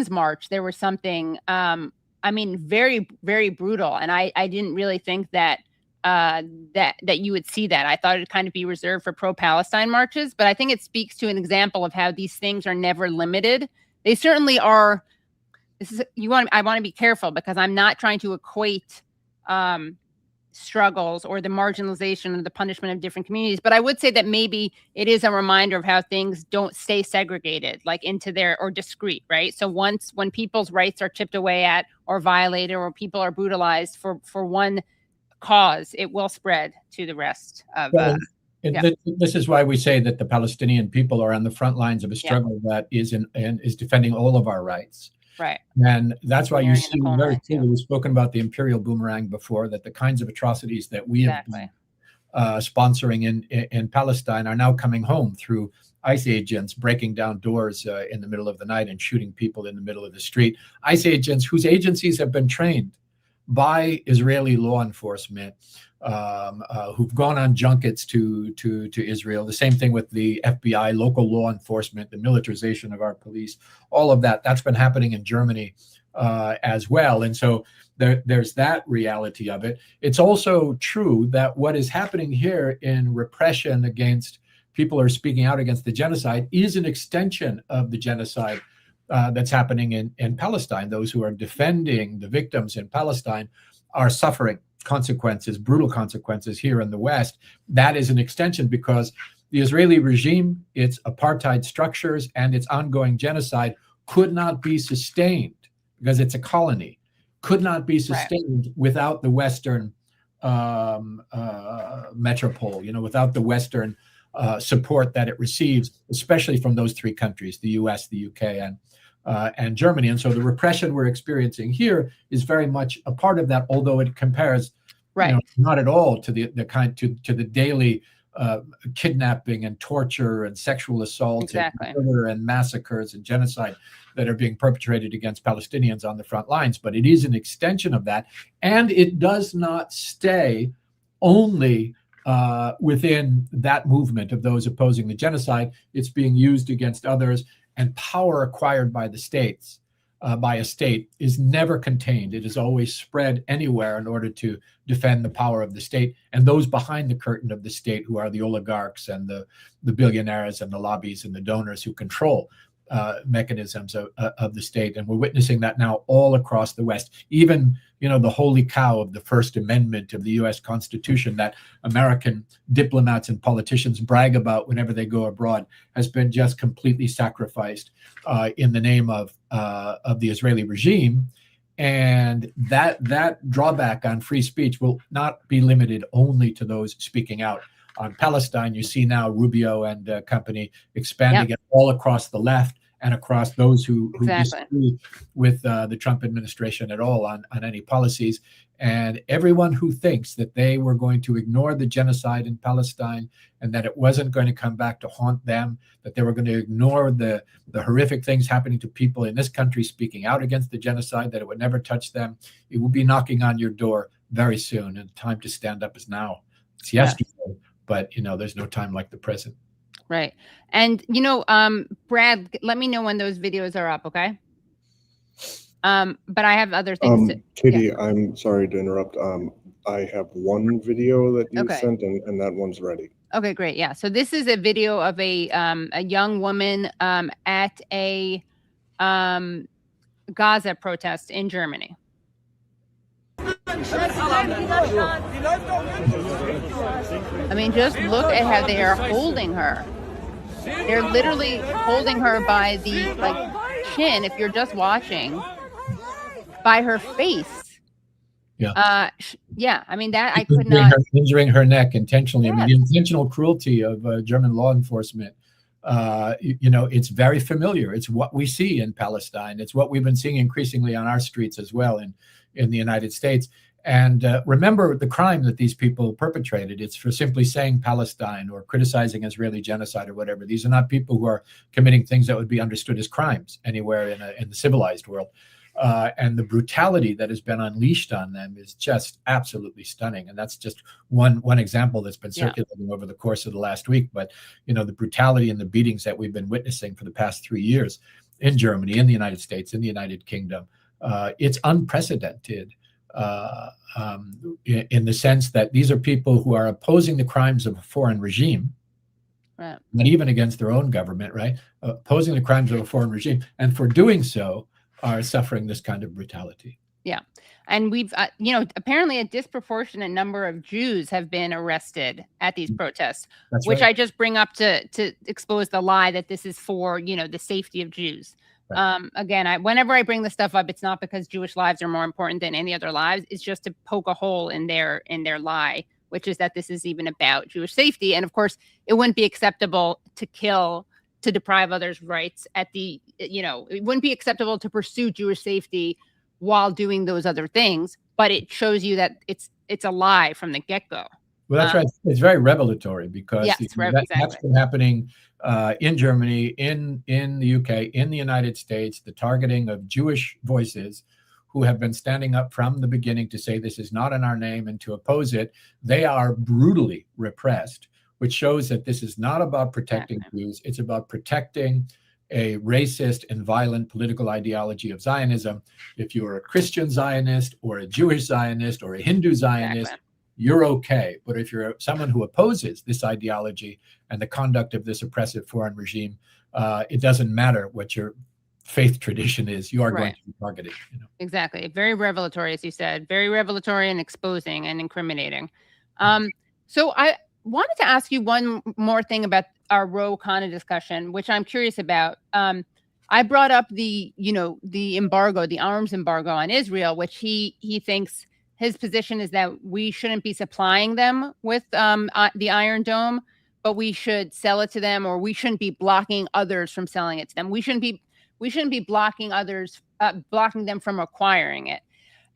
march, there was something, very, very brutal. And I didn't really think that you would see that. I thought it'd kind of be reserved for pro-Palestine marches, but I think it speaks to an example of how these things are never limited. They certainly are. I want to be careful because I'm not trying to equate, struggles or the marginalization and the punishment of different communities. But I would say that maybe it is a reminder of how things don't stay segregated, like or discrete, right? So when people's rights are chipped away at or violated, or people are brutalized for one cause, it will spread to the rest of. This is why we say that the Palestinian people are on the front lines of a struggle that is defending all of our rights. Right. And that's why you see very clearly, we've spoken about the imperial boomerang before, that the kinds of atrocities that we have been sponsoring in Palestine are now coming home through ICE agents breaking down doors in the middle of the night and shooting people in the middle of the street. ICE agents whose agencies have been trained by Israeli law enforcement, who've gone on junkets to Israel. The same thing with the FBI, local law enforcement, the militarization of our police, all of that's been happening in Germany as well. And so there's that reality of it. It's also true that what is happening here in repression against people who are speaking out against the genocide is an extension of the genocide that's happening in Palestine. Those who are defending the victims in Palestine are suffering consequences, brutal consequences here in the West. That is an extension because the Israeli regime, its apartheid structures, and its ongoing genocide could not be sustained because it's a colony, could not be sustained without the Western metropole, without the Western support that it receives, especially from those three countries, the US, the UK, and Germany. And so the repression we're experiencing here is very much a part of that, although it compares not at all to the daily kidnapping and torture and sexual assault and murder and massacres and genocide that are being perpetrated against Palestinians on the front lines. But it is an extension of that. And it does not stay only within that movement of those opposing the genocide. It's being used against others. And power acquired by the states, by a state, is never contained. It is always spread anywhere in order to defend the power of the state and those behind the curtain of the state, who are the oligarchs and the billionaires and the lobbies and the donors who control mechanisms of the state. And we're witnessing that now all across the West. Even, the holy cow of the First Amendment of the U.S. Constitution that American diplomats and politicians brag about whenever they go abroad has been just completely sacrificed in the name of the Israeli regime. And that drawback on free speech will not be limited only to those speaking out on Palestine. You see now Rubio and company expanding it all across the left and across those who disagree with the Trump administration at all on any policies. And everyone who thinks that they were going to ignore the genocide in Palestine and that it wasn't going to come back to haunt them, that they were going to ignore the horrific things happening to people in this country speaking out against the genocide, that it would never touch them, it will be knocking on your door very soon, and time to stand up is now. It's Yeah. yesterday, but there's no time like the present. Right. And Brad, let me know when those videos are up, okay? But I have other things Katie, yeah. I'm sorry to interrupt. I have one video that you Okay. sent, and that one's ready. Okay, great. Yeah. So this is a video of a young woman at a Gaza protest in Germany. I mean, just look at how they are holding her. They're literally holding her by the chin, if you're just watching, by her face. Yeah. Yeah. I mean, that I could not. Injuring her neck intentionally. Yes. I mean, the intentional cruelty of German law enforcement, it's very familiar. It's what we see in Palestine. It's what we've been seeing increasingly on our streets as well in the United States. And remember the crime that these people perpetrated. It's for simply saying Palestine or criticizing Israeli genocide or whatever. These are not people who are committing things that would be understood as crimes anywhere in the civilized world. And the brutality that has been unleashed on them is just absolutely stunning. And that's just one example that's been circulating over the course of the last week. But, the brutality and the beatings that we've been witnessing for the past 3 years in Germany, in the United States, in the United Kingdom, it's unprecedented in the sense that these are people who are opposing the crimes of a foreign regime, Right. not even against their own government, right? Opposing the crimes of a foreign regime. And for doing so, are suffering this kind of brutality. Yeah. And we've, apparently a disproportionate number of Jews have been arrested at these protests, That's which right. I just bring up to expose the lie that this is for, the safety of Jews. Right. Again, whenever I bring this stuff up, it's not because Jewish lives are more important than any other lives. It's just to poke a hole in their lie, which is that this is even about Jewish safety. And of course, it wouldn't be acceptable to kill, to deprive others' rights it wouldn't be acceptable to pursue Jewish safety while doing those other things, but it shows you that it's a lie from the get-go. Well, that's right. It's very revelatory because that's been happening in Germany, in the UK, in the United States, the targeting of Jewish voices who have been standing up from the beginning to say this is not in our name and to oppose it. They are brutally repressed, which shows that this is not about protecting Jews. It's about protecting a racist and violent political ideology of Zionism. If you're a Christian Zionist or a Jewish Zionist or a Hindu Zionist, you're okay. But if you're someone who opposes this ideology and the conduct of this oppressive foreign regime, it doesn't matter what your faith tradition is, you are going to be targeted. Exactly. Very revelatory, as you said, very revelatory and exposing and incriminating. So I wanted to ask you one more thing about our Khanna discussion, which I'm curious about. I brought up the embargo, the arms embargo on Israel, which he thinks his position is that we shouldn't be supplying them with the Iron Dome, but we should sell it to them, or we shouldn't be blocking others from selling it to them. We shouldn't be blocking others, blocking them from acquiring it.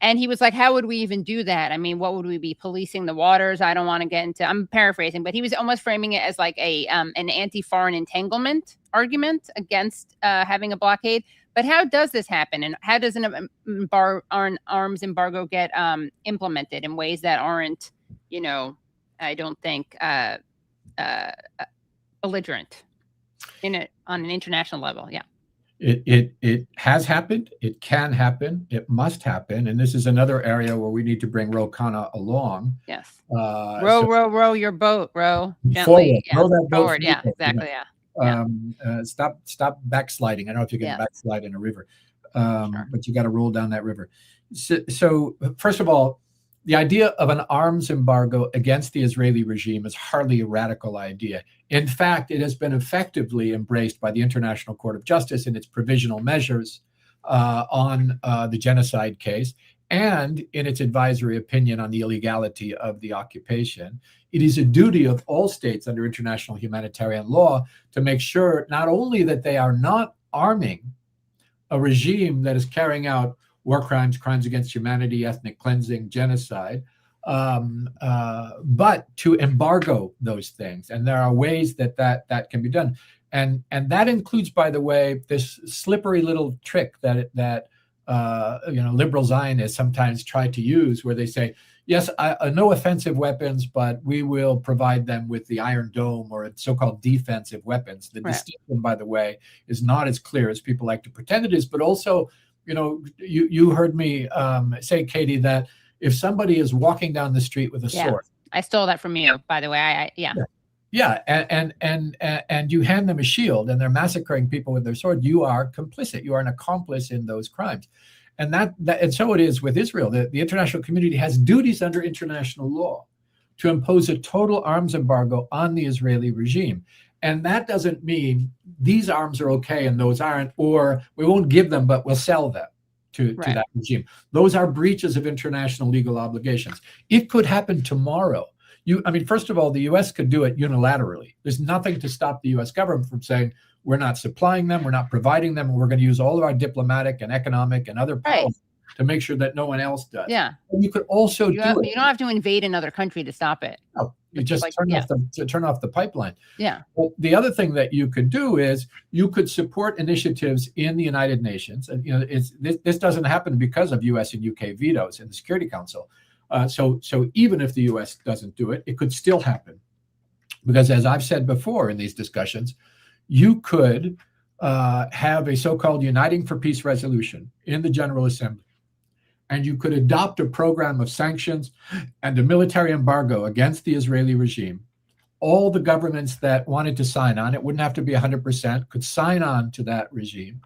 And he was like, how would we even do that? I mean, what would we be policing the waters? I don't want to get into, I'm paraphrasing, but he was almost framing it as like an anti-foreign entanglement argument against having a blockade. But how does this happen? And how does an arms embargo get implemented in ways that aren't, I don't think, belligerent on an international level? Yeah. It has happened. It can happen. It must happen. And this is another area where we need to bring Khanna along. Yes. Row your boat. Row gently. Forward. Row that boat forward. Yeah, exactly. Yeah. Stop backsliding. I don't know if you can backslide in a river, Sure. but you got to roll down that river. So first of all, the idea of an arms embargo against the Israeli regime is hardly a radical idea. In fact, it has been effectively embraced by the International Court of Justice in its provisional measures on the genocide case and in its advisory opinion on the illegality of the occupation. It is a duty of all states under international humanitarian law to make sure not only that they are not arming a regime that is carrying out war crimes, crimes against humanity, ethnic cleansing, genocide, but to embargo those things. And there are ways that can be done. And that includes, by the way, this slippery little trick that liberal Zionists sometimes try to use, where they say, yes, no offensive weapons, but we will provide them with the Iron Dome or so-called defensive weapons. The distinction, by the way, is not as clear as people like to pretend it is. But also, you heard me say, Katie, that if somebody is walking down the street with a sword, I stole that from you, by the way. And you hand them a shield and they're massacring people with their sword, you are complicit. You are an accomplice in those crimes. And and so it is with Israel. The international community has duties under international law to impose a total arms embargo on the Israeli regime. And that doesn't mean these arms are okay and those aren't, or we won't give them, but we'll sell them to that regime. Those are breaches of international legal obligations. It could happen tomorrow. First of all, the U.S. could do it unilaterally. There's nothing to stop the U.S. government from saying, we're not supplying them, we're not providing them, and we're going to use all of our diplomatic and economic and other powers to make sure that no one else does. Yeah. And you could also you don't have to invade another country to stop it. No, you just turn off the pipeline. Yeah. Well, the other thing that you could do is you could support initiatives in the United Nations. And this doesn't happen because of U.S. and UK vetoes in the Security Council. So even if the U.S. doesn't do it, it could still happen. Because as I've said before in these discussions, you could have a so-called Uniting for Peace resolution in the General Assembly, and you could adopt a program of sanctions and a military embargo against the Israeli regime. All the governments that wanted to sign on, it wouldn't have to be 100%, could sign on to that regime.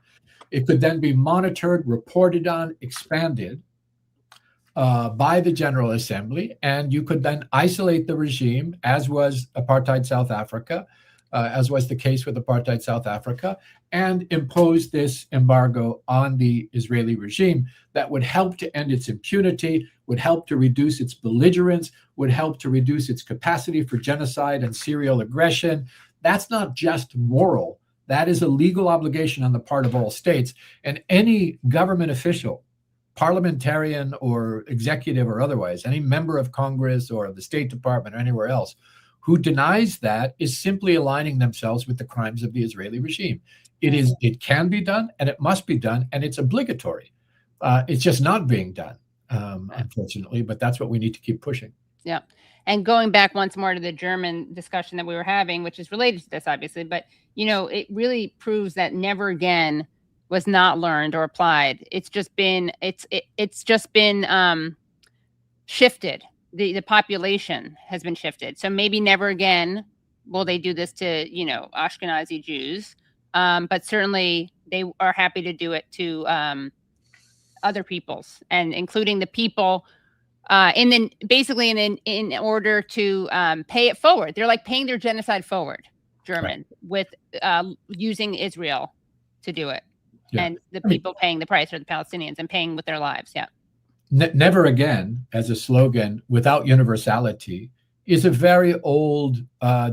It could then be monitored, reported on, expanded by the General Assembly, and you could then isolate the regime, as was apartheid South Africa, as was the case with apartheid South Africa, and impose this embargo on the Israeli regime that would help to end its impunity, would help to reduce its belligerence, would help to reduce its capacity for genocide and serial aggression. That's not just moral. That is a legal obligation on the part of all states. And any government official, parliamentarian or executive or otherwise, any member of Congress or of the State Department or anywhere else, who denies that is simply aligning themselves with the crimes of the Israeli regime. It can be done, and it must be done, and it's obligatory. It's just not being done, unfortunately, but that's what we need to keep pushing. Yeah. And going back once more to the German discussion that we were having, which is related to this, obviously, but, it really proves that never again was not learned or applied. It's just been, shifted. The population has been shifted. So maybe never again will they do this to, Ashkenazi Jews. But certainly they are happy to do it to other peoples, and including the people in order to pay it forward. They're like paying their genocide forward, German, with using Israel to do it. Yeah. And the people paying the price are the Palestinians, and paying with their lives. Yeah. Never again, as a slogan, without universality, is a very old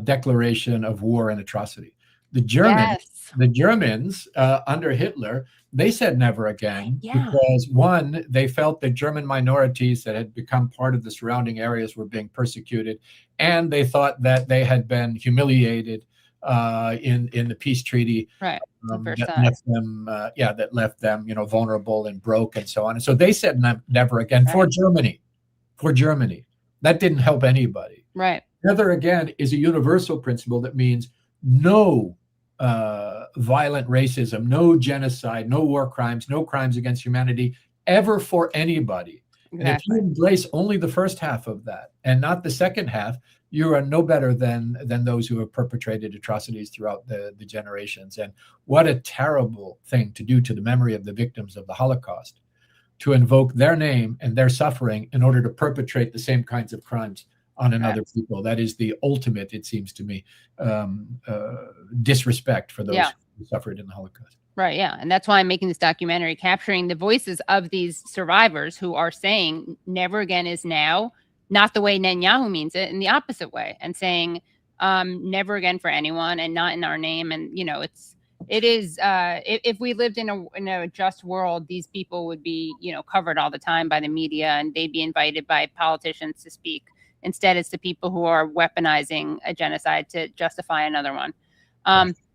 declaration of war and atrocity. The Germans under Hitler, they said never again because, one, they felt that German minorities that had become part of the surrounding areas were being persecuted, and they thought that they had been humiliated in the peace treaty, that left them, vulnerable and broke and so on. And so they said never again for Germany. That didn't help anybody. Right. Never again is a universal principle that means no violent racism, no genocide, no war crimes, no crimes against humanity ever for anybody. Exactly. And if you embrace only the first half of that and not the second half, you are no better than those who have perpetrated atrocities throughout the generations. And what a terrible thing to do to the memory of the victims of the Holocaust, to invoke their name and their suffering in order to perpetrate the same kinds of crimes on another people. That is the ultimate, it seems to me, disrespect for those who suffered in the Holocaust. Right, yeah. And that's why I'm making this documentary, capturing the voices of these survivors who are saying never again is now, not the way Netanyahu means it, in the opposite way, and saying never again for anyone and not in our name. And, if we lived in a just world, these people would be, covered all the time by the media, and they'd be invited by politicians to speak. Instead, it's the people who are weaponizing a genocide to justify another one.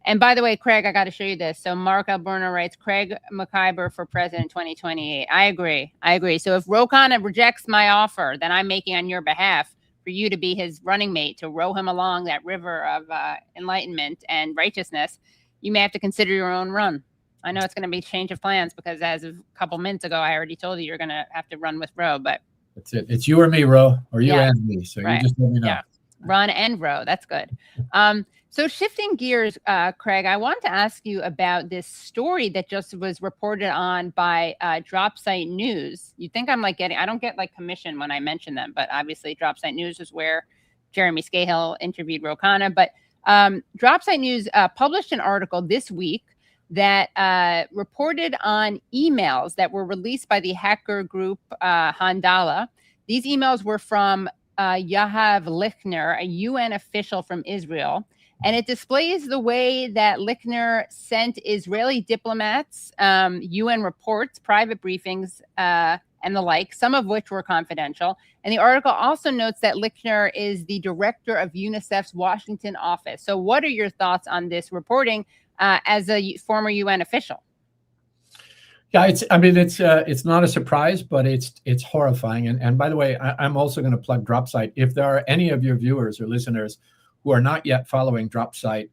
And by the way, Craig, I got to show you this. So Mark Alberno writes, Craig Mokhiber for president 2028. I agree. So if Ro Khanna rejects my offer that I'm making on your behalf for you to be his running mate, to row him along that river of enlightenment and righteousness, you may have to consider your own run. I know it's going to be change of plans because as of a couple minutes ago, I already told you you're going to have to run with Ro, but that's it. It's you or me, Ro, or you and me. So right. You just let me know. Yeah. Run and row. That's good. So shifting gears, Craig, I want to ask you about this story that just was reported on by Dropsite News. You think I'm like I don't get like commission when I mention them, but obviously Dropsite News is where Jeremy Scahill interviewed Ro Khanna. But Dropsite News published an article this week that reported on emails that were released by the hacker group Handala. These emails were from Yahav Lichtner, a UN official from Israel. And it displays the way that Lichtner sent Israeli diplomats, UN reports, private briefings, and the like, some of which were confidential. And the article also notes that Lichtner is the director of UNICEF's Washington office. So what are your thoughts on this reporting as a former UN official? Yeah, it's not a surprise, but it's horrifying. And by the way, I'm also going to plug Dropsite. If there are any of your viewers or listeners who are not yet following Dropsite,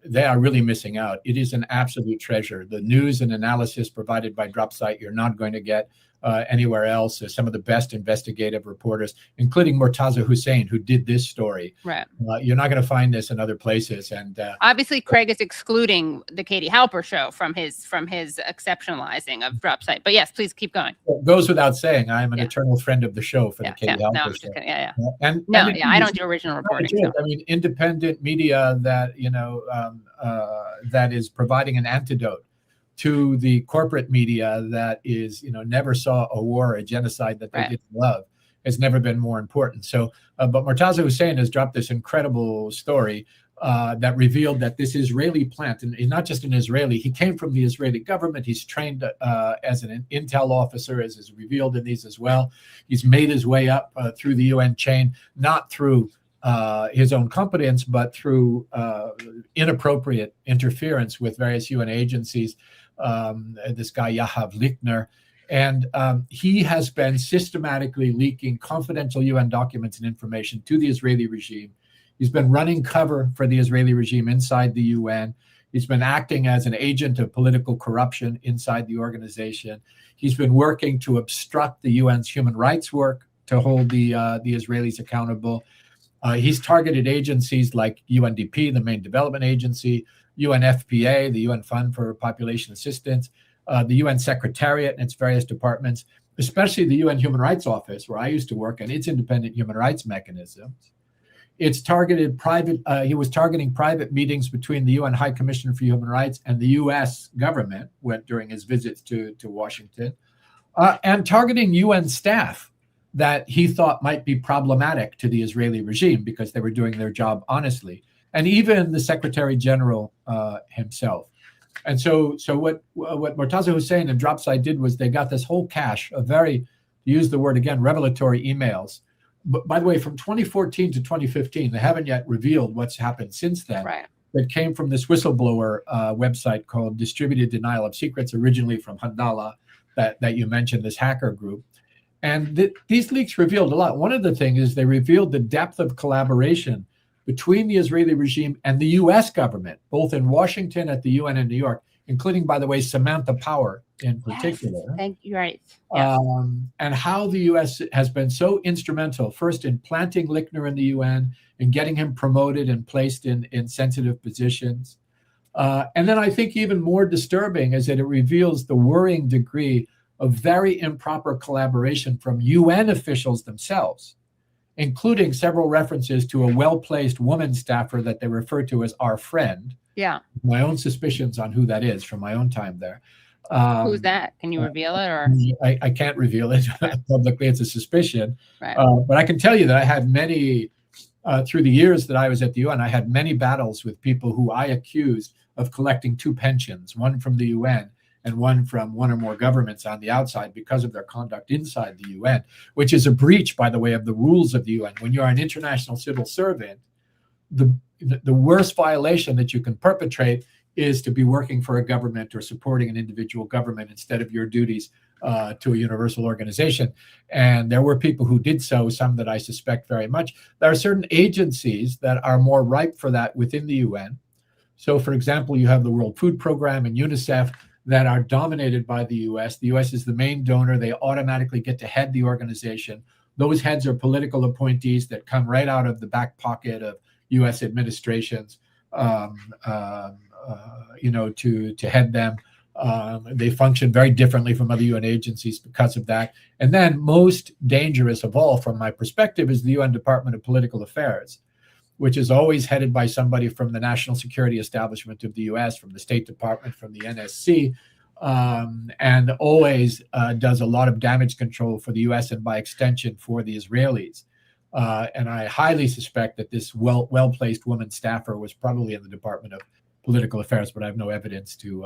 they are really missing out. It is an absolute treasure. The news and analysis provided by Dropsite, you're not going to get anywhere else. Some of the best investigative reporters, including Murtaza Hussein, who did this story. Right. You're not going to find this in other places. And obviously, Craig is excluding the Katie Halper show from his exceptionalizing of Dropsite. But yes, please keep going. It goes without saying, I'm an eternal friend of the show for the Katie Halper no, I'm just show. kidding. Yeah. I don't do original reporting. So. I mean, independent media that that is providing an antidote to the corporate media that is, never saw a war, a genocide that they didn't love, has never been more important. So, but Murtaza Hussein has dropped this incredible story that revealed that this Israeli plant, and he's not just an Israeli, he came from the Israeli government. He's trained as an intel officer, as is revealed in these as well. He's made his way up through the UN chain, not through his own competence, but through inappropriate interference with various UN agencies. This guy, Yahav Lichtner, and he has been systematically leaking confidential UN documents and information to the Israeli regime. He's been running cover for the Israeli regime inside the UN. He's been acting as an agent of political corruption inside the organization. He's been working to obstruct the UN's human rights work to hold the Israelis accountable. He's targeted agencies like UNDP, the main development agency, UNFPA, the UN Fund for Population Assistance, the UN Secretariat and its various departments, especially the UN Human Rights Office, where I used to work, and its independent human rights mechanisms. It's targeted he was targeting private meetings between the UN High Commissioner for Human Rights and the US government during his visits to Washington, and targeting UN staff that he thought might be problematic to the Israeli regime because they were doing their job honestly. And even the Secretary General himself. And so what Murtaza Hussein and Dropsite did was they got this whole cache of very, to use the word again, revelatory emails. But by the way, from 2014 to 2015, they haven't yet revealed what's happened since then. Right. That came from this whistleblower website called Distributed Denial of Secrets, originally from Handala, that you mentioned, this hacker group. And these leaks revealed a lot. One of the things is they revealed the depth of collaboration between the Israeli regime and the U.S. government, both in Washington, at the UN in New York, including, by the way, Samantha Power in particular. Yes, thank you. Right. Yes. And how the U.S. has been so instrumental, first in planting Lichtner in the UN and getting him promoted and placed in sensitive positions. And then I think even more disturbing is that it reveals the worrying degree of very improper collaboration from UN officials themselves, including several references to a well-placed woman staffer that they refer to as our friend. Yeah. My own suspicions on who that is from my own time there. Who's that? Can you reveal it? Or I can't reveal it publicly. It's a suspicion. Right. But I can tell you that I had many, through the years that I was at the UN, I had many battles with people who I accused of collecting two pensions, one from the UN and one from one or more governments on the outside because of their conduct inside the UN, which is a breach, by the way, of the rules of the UN. When you are an international civil servant, the worst violation that you can perpetrate is to be working for a government or supporting an individual government instead of your duties to a universal organization. And there were people who did so, some that I suspect very much. There are certain agencies that are more ripe for that within the UN. So, for example, you have the World Food Program and UNICEF that are dominated by the US. The US is the main donor. They automatically get to head the organization. Those heads are political appointees that come right out of the back pocket of US administrations, to head them. They function very differently from other UN agencies because of that. And then most dangerous of all, from my perspective, is the UN Department of Political Affairs, which is always headed by somebody from the national security establishment of the US, from the State Department, from the NSC, and always does a lot of damage control for the US and by extension for the Israelis. And I highly suspect that this well-placed woman staffer was probably in the Department of Political Affairs, but I have no evidence to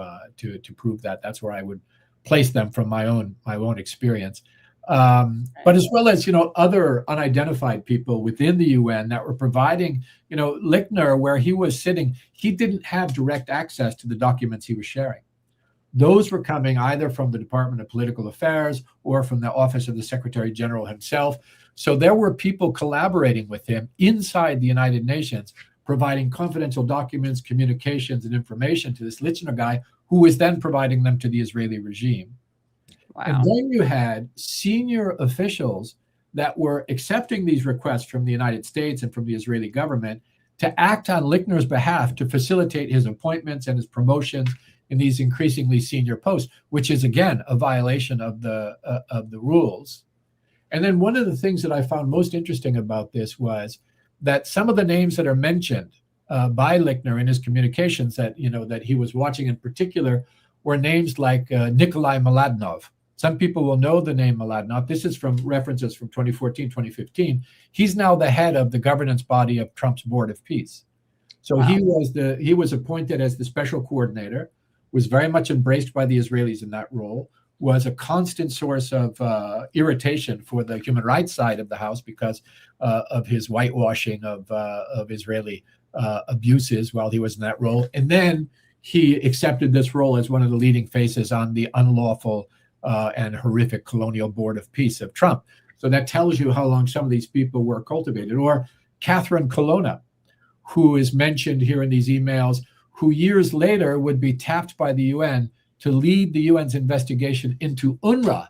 prove that. That's where I would place them from my own experience. But as well as, other unidentified people within the UN that were providing, Lichtner, where he was sitting, he didn't have direct access to the documents he was sharing. Those were coming either from the Department of Political Affairs or from the Office of the Secretary General himself. So there were people collaborating with him inside the United Nations, providing confidential documents, communications, and information to this Lichtner guy, who was then providing them to the Israeli regime. Wow. And then you had senior officials that were accepting these requests from the United States and from the Israeli government to act on Lichtner's behalf to facilitate his appointments and his promotions in these increasingly senior posts, which is, again, a violation of the rules. And then one of the things that I found most interesting about this was that some of the names that are mentioned by Lichtner in his communications that he was watching in particular were names like Nikolai Mladinov. Some people will know the name Mladinov. This is from references from 2014, 2015. He's now the head of the governance body of Trump's Board of Peace. So wow. He was appointed as the special coordinator, was very much embraced by the Israelis in that role, was a constant source of irritation for the human rights side of the House because of his whitewashing of Israeli abuses while he was in that role. And then he accepted this role as one of the leading faces on the unlawful and horrific Colonial Board of Peace of Trump. So that tells you how long some of these people were cultivated. Or Catherine Colonna, who is mentioned here in these emails, who years later would be tapped by the UN to lead the UN's investigation into UNRWA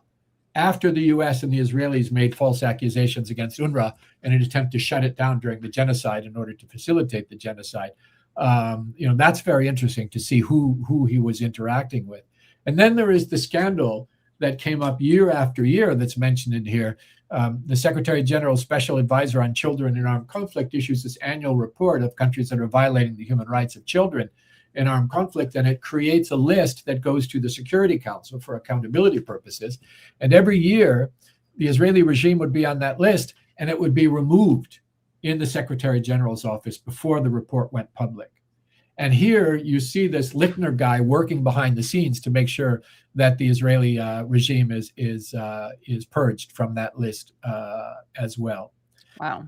after the US and the Israelis made false accusations against UNRWA in an attempt to shut it down during the genocide in order to facilitate the genocide. That's very interesting to see who he was interacting with. And then there is the scandal that came up year after year that's mentioned in here. The Secretary General's Special Advisor on Children in Armed Conflict issues this annual report of countries that are violating the human rights of children in armed conflict, and it creates a list that goes to the Security Council for accountability purposes. And every year, the Israeli regime would be on that list, and it would be removed in the Secretary General's office before the report went public. And here you see this Lichtner guy working behind the scenes to make sure that the Israeli regime is purged from that list as well. Wow.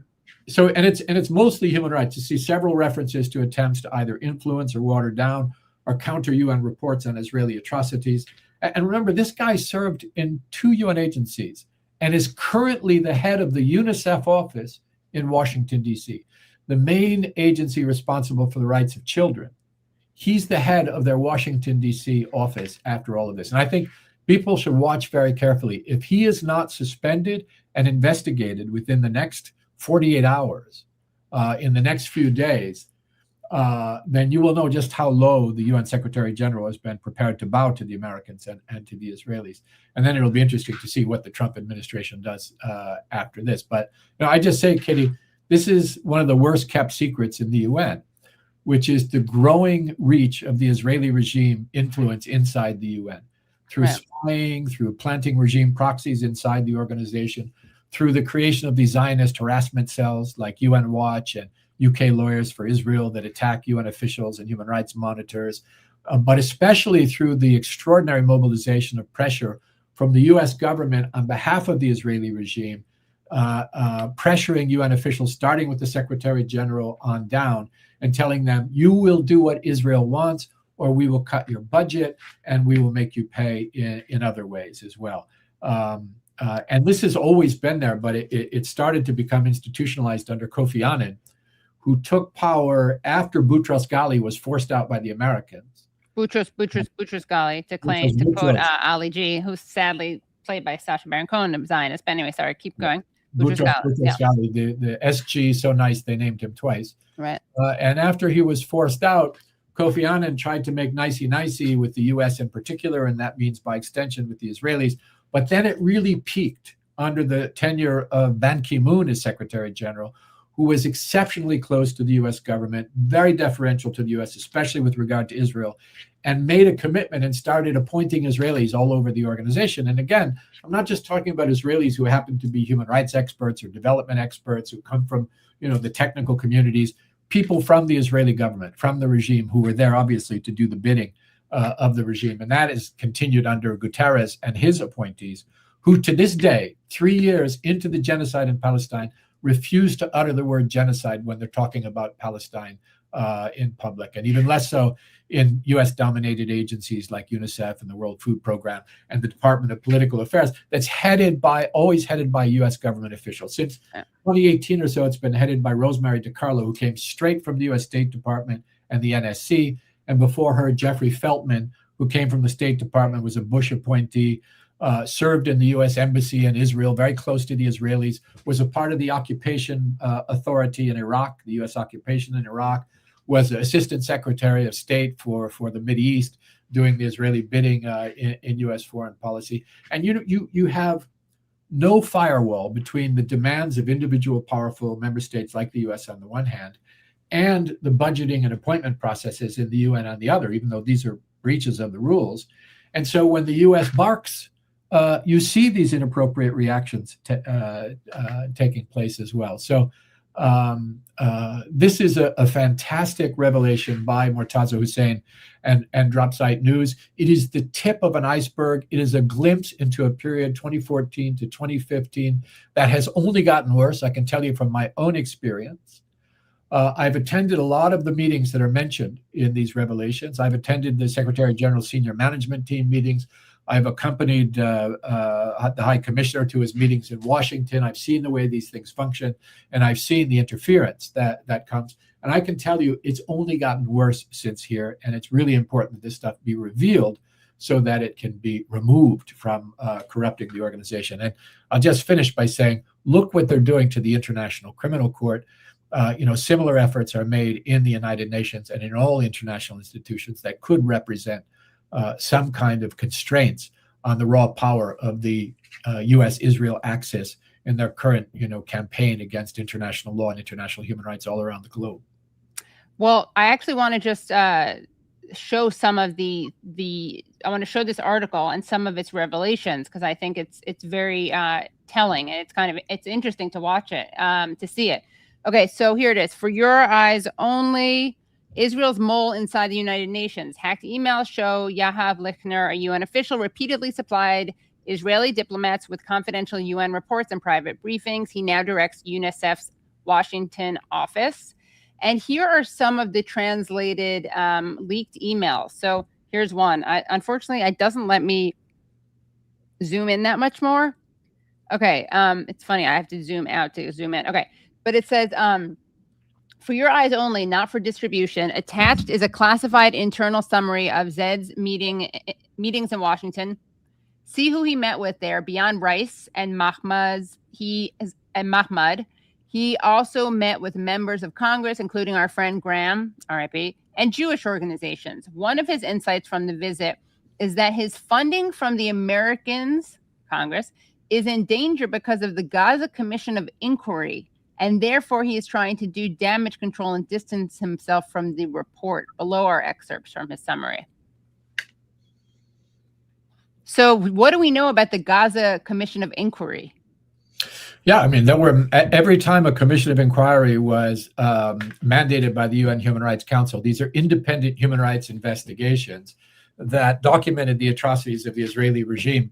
So, and it's mostly human rights. You see several references to attempts to either influence or water down or counter UN reports on Israeli atrocities. And remember, this guy served in 2 UN agencies and is currently the head of the UNICEF office in Washington, D.C., the main agency responsible for the rights of children. He's the head of their Washington, D.C. office after all of this. And I think people should watch very carefully. If he is not suspended and investigated within the next 48 hours, in the next few days, then you will know just how low the UN Secretary General has been prepared to bow to the Americans and to the Israelis. And then it'll be interesting to see what the Trump administration does after this. But I just say, Kitty, this is one of the worst kept secrets in the UN, which is the growing reach of the Israeli regime influence inside the UN through spying, through planting regime proxies inside the organization, through the creation of these Zionist harassment cells like UN Watch and UK Lawyers for Israel that attack UN officials and human rights monitors, but especially through the extraordinary mobilization of pressure from the US government on behalf of the Israeli regime pressuring UN officials, starting with the Secretary General on down, and telling them, you will do what Israel wants, or we will cut your budget and we will make you pay in other ways as well. And this has always been there, but it started to become institutionalized under Kofi Annan, who took power after Boutros Ghali was forced out by the Americans. Boutros Ghali, to quote Ali G, who's sadly played by Sacha Baron Cohen, a Zionist. But anyway, sorry, keep going. Boutros Ghali, the SG, so nice they named him twice. Right. And after he was forced out, Kofi Annan tried to make nicey-nicey with the U.S. in particular, and that means by extension with the Israelis. But then it really peaked under the tenure of Ban Ki-moon as Secretary General, who was exceptionally close to the U.S. government, very deferential to the U.S., especially with regard to Israel, and made a commitment and started appointing Israelis all over the organization. And again, I'm not just talking about Israelis who happen to be human rights experts or development experts who come from, the technical communities, people from the Israeli government, from the regime, who were there obviously to do the bidding of the regime. And that is continued under Guterres and his appointees, who to this day, 3 years into the genocide in Palestine, refuse to utter the word genocide when they're talking about Palestine in public, and even less so in U.S.-dominated agencies like UNICEF and the World Food Program and the Department of Political Affairs, that's always headed by U.S. government officials. Since 2018 or so, it's been headed by Rosemary DiCarlo, who came straight from the U.S. State Department and the NSC, and before her, Jeffrey Feltman, who came from the State Department, was a Bush appointee, served in the U.S. Embassy in Israel, very close to the Israelis, was a part of the occupation authority in Iraq, the U.S. occupation in Iraq, was Assistant Secretary of State for the Mideast, doing the Israeli bidding in U.S. foreign policy. And you have no firewall between the demands of individual powerful member states like the U.S. on the one hand, and the budgeting and appointment processes in the UN on the other, even though these are breaches of the rules. And so when the U.S. barks, you see these inappropriate reactions taking place as well. So this is a fantastic revelation by Mortaza Hussein and Dropsite News. It is the tip of an iceberg. It is a glimpse into a period 2014 to 2015 that has only gotten worse. I can tell you from my own experience. I've attended a lot of the meetings that are mentioned in these revelations. I've attended the Secretary General Senior Management Team meetings. I've accompanied the High Commissioner to his meetings in Washington. I've seen the way these things function, and I've seen the interference that comes. And I can tell you it's only gotten worse since here, and it's really important that this stuff be revealed so that it can be removed from corrupting the organization. And I'll just finish by saying, look what they're doing to the International Criminal Court. Similar efforts are made in the United Nations and in all international institutions that could represent some kind of constraints on the raw power of the U.S.-Israel axis in their current, campaign against international law and international human rights all around the globe. Well, I actually want to just show some of I want to show this article and some of its revelations, because I think it's very telling, and it's interesting to watch it, to see it. Okay, so here it is. For your eyes only, Israel's mole inside the United Nations. Hacked emails show Yahav Lichner, a UN official, repeatedly supplied Israeli diplomats with confidential UN reports and private briefings. He now directs UNICEF's Washington office. And here are some of the translated leaked emails. So here's one. Unfortunately, it doesn't let me zoom in that much more. Okay, it's funny. I have to zoom out to zoom in. Okay, but it says, for your eyes only, not for distribution, attached is a classified internal summary of Zed's meetings in Washington. See who he met with there beyond Rice and Mahmoud. He also met with members of Congress, including our friend Graham, RIP, and Jewish organizations. One of his insights from the visit is that his funding from the Americans, Congress, is in danger because of the Gaza Commission of Inquiry, and therefore he is trying to do damage control and distance himself from the report. Below are excerpts from his summary. So what do we know about the Gaza Commission of Inquiry? Yeah, I mean, there were, every time a commission of inquiry was mandated by the UN Human Rights Council, these are independent human rights investigations that documented the atrocities of the Israeli regime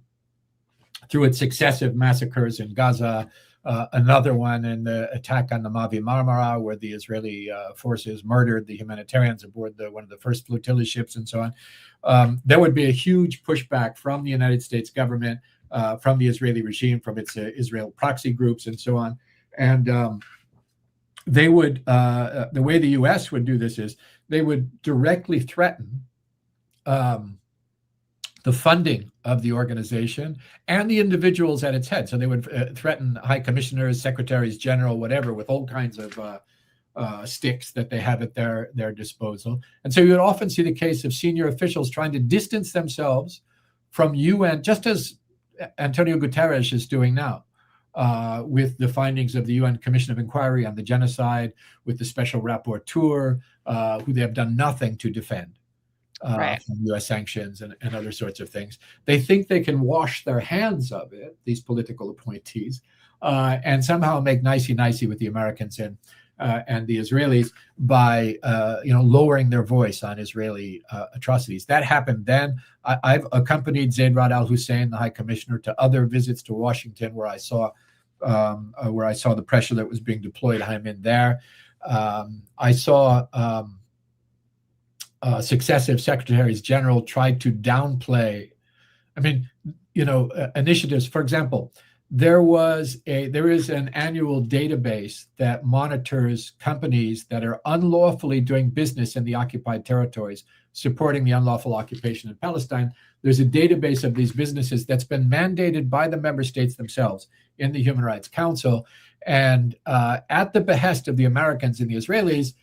through its successive massacres in Gaza, Another one in the attack on the Mavi Marmara, where the Israeli forces murdered the humanitarians aboard one of the first flotilla ships and so on. There would be a huge pushback from the United States government, from the Israeli regime, from its Israel proxy groups and so on. And they would, the way the U.S. would do this is they would directly threaten the funding of the organization and the individuals at its head. So they would threaten high commissioners, secretaries general, whatever, with all kinds of sticks that they have at their disposal. And so you would often see the case of senior officials trying to distance themselves from UN, just as Antonio Guterres is doing now, with the findings of the UN Commission of Inquiry on the genocide, with the special rapporteur, who they have done nothing to defend. From U.S. sanctions and other sorts of things. They think they can wash their hands of it, these political appointees, and somehow make nicey-nicey with the Americans and the Israelis by lowering their voice on Israeli atrocities. That happened then. I've accompanied Zaid Rad Al Hussein, the High Commissioner, to other visits to Washington where I saw the pressure that was being deployed. I'm in there. I saw successive secretaries general tried to downplay. Initiatives. For example, there is an annual database that monitors companies that are unlawfully doing business in the occupied territories, supporting the unlawful occupation in Palestine. There's a database of these businesses that's been mandated by the member states themselves in the Human Rights Council, and at the behest of the Americans and the Israelis,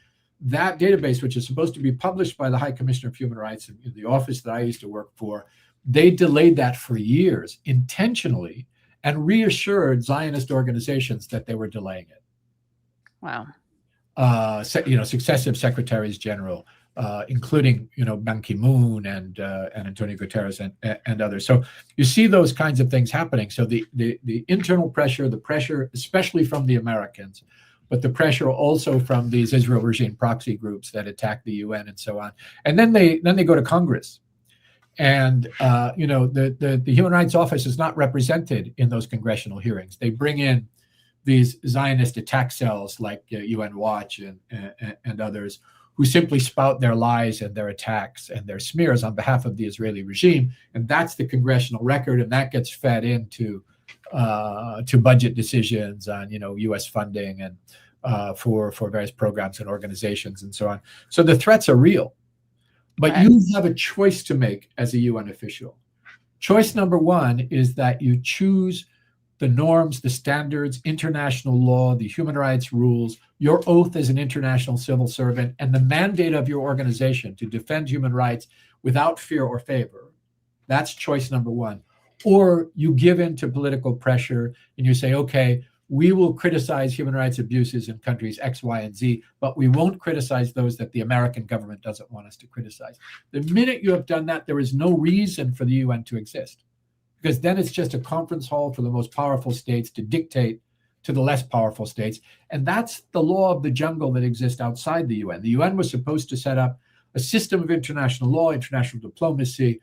that database, which is supposed to be published by the High Commissioner of Human Rights in the office that I used to work for, they delayed that for years intentionally and reassured Zionist organizations that they were delaying it. Wow. Successive secretaries general, including Ban Ki-moon and Antonio Guterres and others. So you see those kinds of things happening. So the internal pressure, the pressure, especially from the Americans, but the pressure also from these Israel regime proxy groups that attack the UN and so on. And then they go to Congress. And the Human Rights Office is not represented in those congressional hearings. They bring in these Zionist attack cells like UN Watch and others, who simply spout their lies and their attacks and their smears on behalf of the Israeli regime. And that's the congressional record, and that gets fed into to budget decisions on U.S. funding and for various programs and organizations and so on. So the threats are real, but you have a choice to make as a UN official. Choice number one is that you choose the norms, the standards, international law, the human rights rules, your oath as an international civil servant, and the mandate of your organization to defend human rights without fear or favor. That's choice number one. Or you give in to political pressure and you say, okay, we will criticize human rights abuses in countries X, Y, and Z, but we won't criticize those that the American government doesn't want us to criticize. The minute you have done that, there is no reason for the UN to exist, because then it's just a conference hall for the most powerful states to dictate to the less powerful states. And that's the law of the jungle that exists outside the UN. The UN was supposed to set up a system of international law, international diplomacy,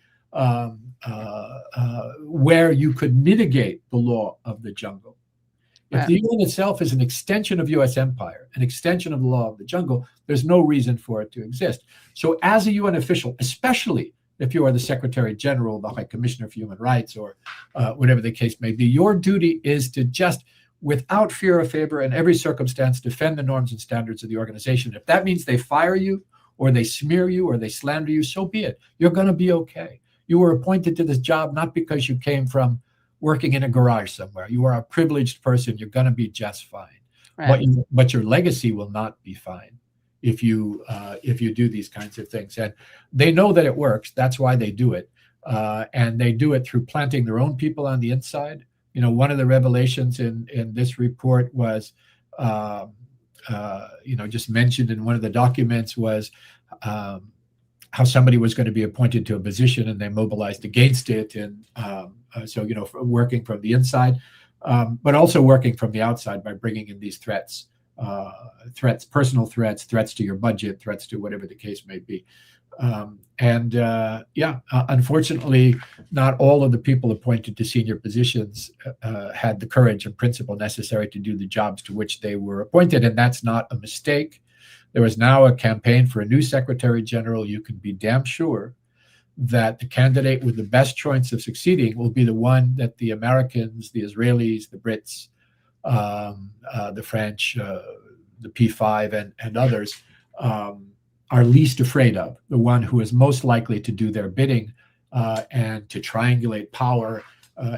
where you could mitigate the law of the jungle. If the UN itself is an extension of US empire, an extension of the law of the jungle, there's no reason for it to exist. So as a UN official, especially if you are the Secretary General, the High Commissioner for Human Rights, or whatever the case may be, your duty is to just, without fear or favor, in every circumstance, defend the norms and standards of the organization. If that means they fire you, or they smear you, or they slander you, so be it. You're going to be okay. You were appointed to this job not because you came from working in a garage somewhere. You are a privileged person. You're going to be just fine. Right. But your legacy will not be fine if you do these kinds of things. And they know that it works. That's why they do it. And they do it through planting their own people on the inside. One of the revelations in this report was, just mentioned in one of the documents was how somebody was going to be appointed to a position and they mobilized against it. And working from the inside, but also working from the outside by bringing in these threats threats, personal threats, threats to your budget, threats to whatever the case may be. Unfortunately, not all of the people appointed to senior positions had the courage and principle necessary to do the jobs to which they were appointed, and that's not a mistake. There is now a campaign for a new Secretary General. You can be damn sure that the candidate with the best chance of succeeding will be the one that the Americans, the Israelis, the Brits, the French, the P5 and others are least afraid of, the one who is most likely to do their bidding and to triangulate power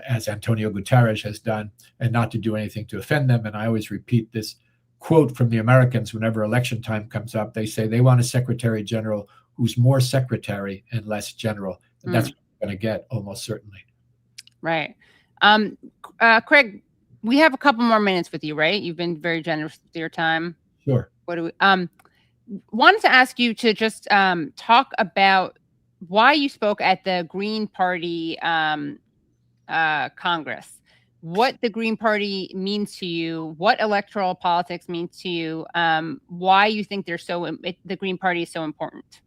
as Antonio Guterres has done, and not to do anything to offend them. And I always repeat this quote from the Americans whenever election time comes up. They say they want a Secretary General who's more secretary and less general. And that's what we're going to get, almost certainly. Right. Craig, we have a couple more minutes with you, right? You've been very generous with your time. Sure. What do we wanted to ask you to just talk about why you spoke at the Green Party Congress, what the Green Party means to you, what electoral politics means to you, why you think the Green Party is so important.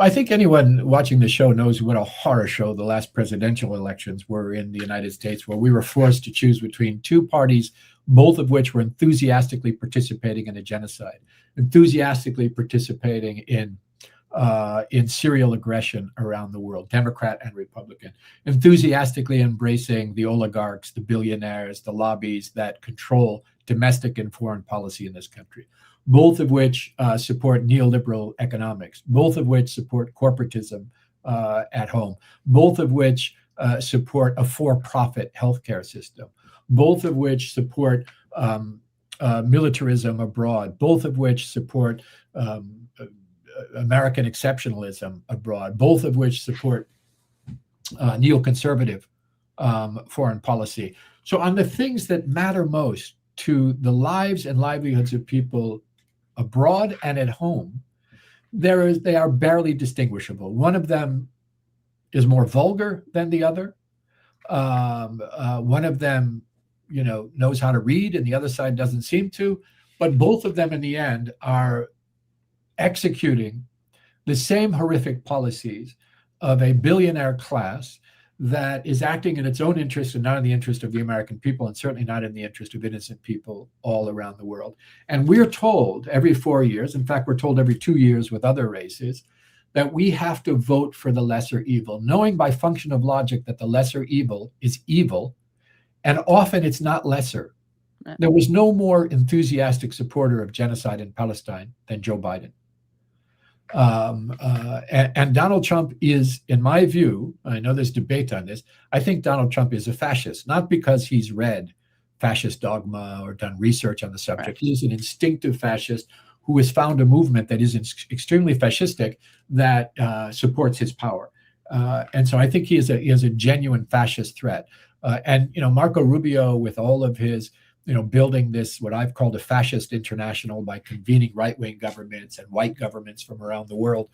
I think anyone watching the show knows what a horror show the last presidential elections were in the United States, where we were forced to choose between two parties, both of which were enthusiastically participating in a genocide, enthusiastically participating in serial aggression around the world, Democrat and Republican, enthusiastically embracing the oligarchs, the billionaires, the lobbies that control domestic and foreign policy in this country, both of which support neoliberal economics, both of which support corporatism at home, both of which support a for-profit healthcare system, both of which support militarism abroad, both of which support American exceptionalism abroad, both of which support neoconservative foreign policy. So on the things that matter most to the lives and livelihoods of people abroad and at home, they are barely distinguishable. One of them is more vulgar than the other. One of them, knows how to read, and the other side doesn't seem to. But both of them, in the end, are executing the same horrific policies of a billionaire class that is acting in its own interest and not in the interest of the American people, and certainly not in the interest of innocent people all around the world. And we're told every 4 years, in fact, we're told every 2 years with other races, that we have to vote for the lesser evil, knowing by function of logic that the lesser evil is evil, and often it's not lesser. There was no more enthusiastic supporter of genocide in Palestine than Joe Biden. And Donald Trump is, in my view, I know there's debate on this, I think Donald Trump is a fascist, not because he's read fascist dogma or done research on the subject. Right. He's an instinctive fascist who has found a movement that is extremely fascistic that supports his power. And so I think he is a genuine fascist threat. And Marco Rubio, with all of his building this, what I've called a fascist international by convening right-wing governments and white governments from around the world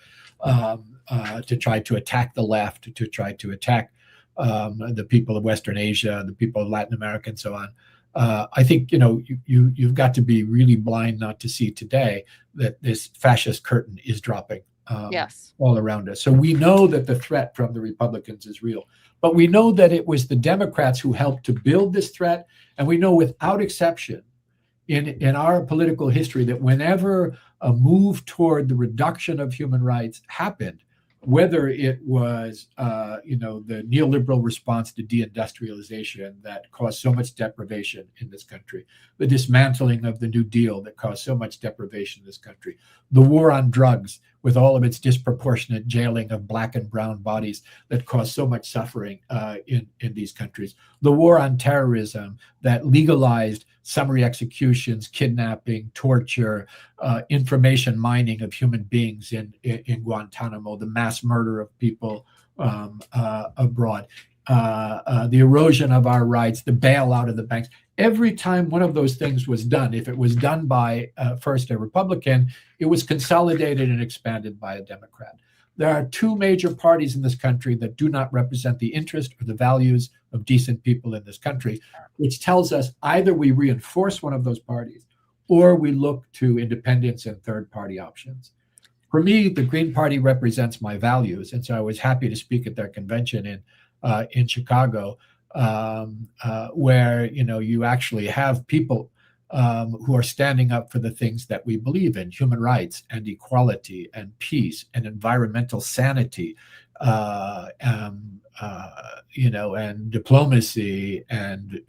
to try to attack the left, to try to attack the people of Western Asia, the people of Latin America, and so on. I think, you've got to be really blind not to see today that this fascist curtain is dropping all around us. So we know that the threat from the Republicans is real. But we know that it was the Democrats who helped to build this threat. And we know without exception in our political history that whenever a move toward the reduction of human rights happened, whether it was, the neoliberal response to deindustrialization that caused so much deprivation in this country, the dismantling of the New Deal that caused so much deprivation in this country, the war on drugs with all of its disproportionate jailing of Black and brown bodies that caused so much suffering in these countries, the war on terrorism that legalized summary executions, kidnapping, torture, information mining of human beings in Guantanamo, the mass murder of people abroad, the erosion of our rights, the bailout of the banks. Every time one of those things was done, if it was done by first a Republican, it was consolidated and expanded by a Democrat. There are two major parties in this country that do not represent the interest or the values of decent people in this country, which tells us either we reinforce one of those parties or we look to independence and third-party options. For me, the Green Party represents my values, and so I was happy to speak at their convention in Chicago, where you actually have people who are standing up for the things that we believe in: human rights and equality and peace and environmental sanity, and diplomacy, and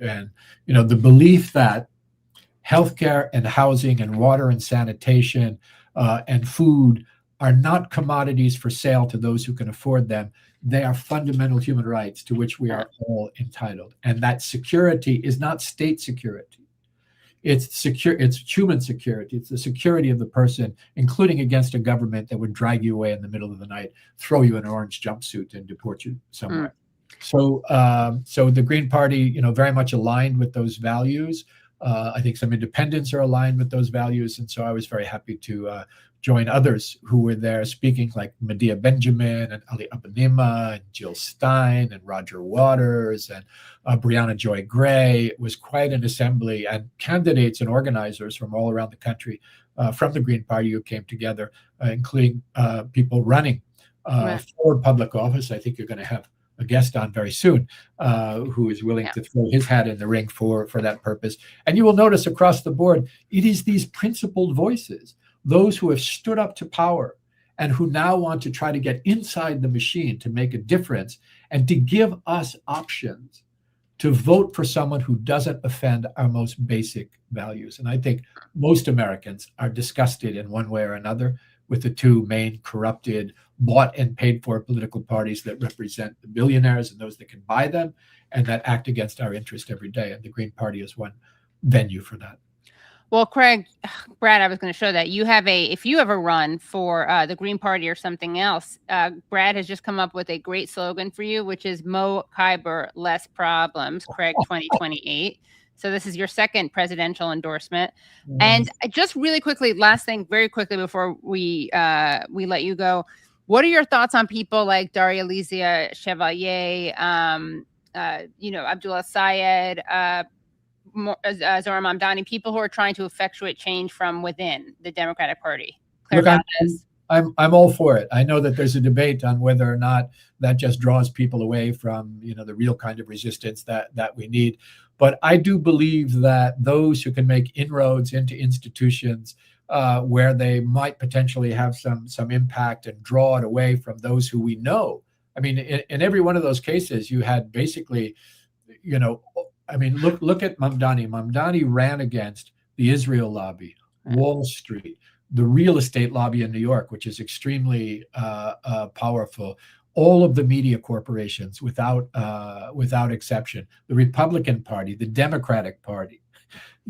the belief that healthcare and housing and water and sanitation and food are not commodities for sale to those who can afford them. They are fundamental human rights to which we are all entitled. And that security is not state security. It's human security. It's the security of the person, including against a government that would drag you away in the middle of the night, throw you in an orange jumpsuit, and deport you somewhere. So the Green Party, very much aligned with those values. I think some independents are aligned with those values. And so I was very happy to join others who were there speaking, like Medea Benjamin and Ali Abanima and Jill Stein and Roger Waters and Brianna Joy Gray. It was quite an assembly, and candidates and organizers from all around the country from the Green Party who came together, including people running for public office. I think you're going to have a guest on very soon who is willing to throw his hat in the ring for that purpose. And you will notice across the board, it is these principled voices, those who have stood up to power and who now want to try to get inside the machine to make a difference and to give us options to vote for someone who doesn't offend our most basic values. And I think most Americans are disgusted in one way or another with the two main corrupted, bought and paid for political parties that represent the billionaires and those that can buy them and that act against our interest every day. And the Green Party is one venue for that. Well, Craig, Brad, I was going to show that you have if you ever run for the Green Party or something else, Brad has just come up with a great slogan for you, which is Mokhiber, less problems, Craig 2028. So this is your second presidential endorsement. And just really quickly, last thing, very quickly before we let you go, what are your thoughts on people like Daria Lizia Chevalier, Abdul El Sayed, Zohar Mamdani, people who are trying to effectuate change from within the Democratic Party? Look, I'm all for it. I know that there's a debate on whether or not that just draws people away from the real kind of resistance that we need. But I do believe that those who can make inroads into institutions where they might potentially have some impact and draw it away from those who we know. I mean, in every one of those cases, you had basically, look at Mamdani. Mamdani ran against the Israel lobby, Wall Street, the real estate lobby in New York, which is extremely powerful, all of the media corporations without exception, the Republican Party, the Democratic Party,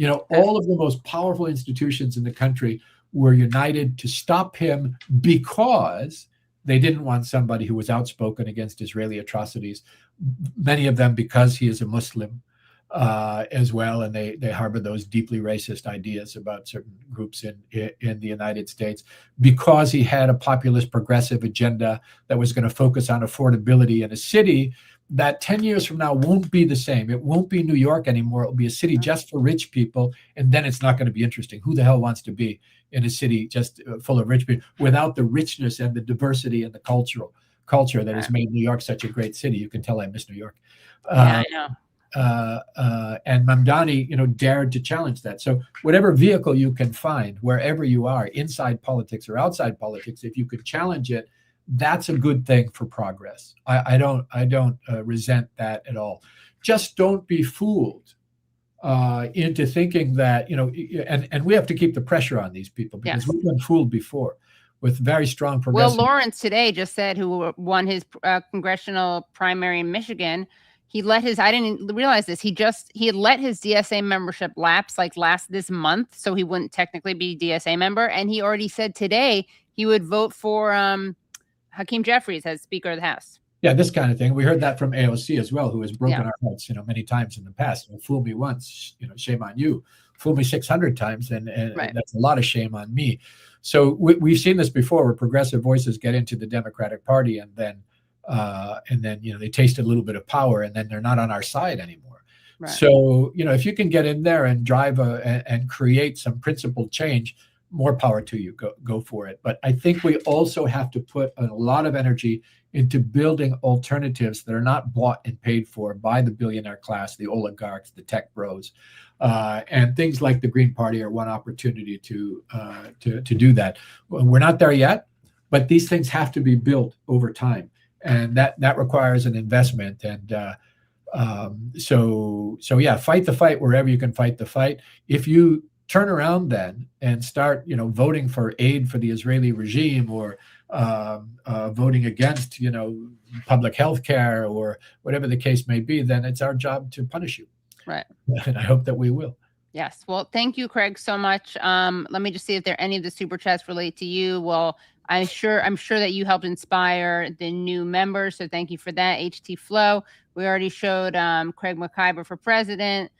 all of the most powerful institutions in the country were united to stop him because they didn't want somebody who was outspoken against Israeli atrocities, many of them because he is a Muslim as well, and they harbor those deeply racist ideas about certain groups in the United States, because he had a populist progressive agenda that was going to focus on affordability in a city that 10 years from now won't be the same. It won't be New York anymore. It'll be a city just for rich people, and then it's not going to be interesting. Who the hell wants to be in a city just full of rich people without the richness and the diversity and the culture that has made New York such a great city? You can tell I miss New York. I know. And Mamdani, dared to challenge that. So whatever vehicle you can find, wherever you are, inside politics or outside politics, if you could challenge it, that's a good thing for progress. I don't resent that at all. Just don't be fooled into thinking that, and we have to keep the pressure on these people because we've been fooled before with very strong progressive. Will Lawrence today just said, who won his congressional primary in Michigan, he let his, I didn't realize this, he had let his DSA membership lapse this month, so he wouldn't technically be DSA member. And he already said today he would vote for Hakeem Jeffries as Speaker of the House. Yeah, this kind of thing. We heard that from AOC as well, who has broken our hearts, many times in the past. Fool me once, shame on you. Fool me 600 times, and that's a lot of shame on me. So we've seen this before, where progressive voices get into the Democratic Party, and then they taste a little bit of power, and then they're not on our side anymore. Right. So, if you can get in there and drive and create some principled change, more power to you. Go for it. But I think we also have to put a lot of energy into building alternatives that are not bought and paid for by the billionaire class, the oligarchs, the tech bros, and things like the Green Party are one opportunity to do that. We're not there yet, but these things have to be built over time, and that requires an investment. And so yeah, fight the fight wherever you can fight the fight. If you turn around then and start, voting for aid for the Israeli regime, or voting against, public health care, or whatever the case may be, then it's our job to punish you. Right. And I hope that we will. Yes. Well, thank you, Craig, so much. Let me just see if there any of the super chats relate to you. Well, I'm sure that you helped inspire the new members, so thank you for that. HT Flow. We already showed Craig Mokhiber for president.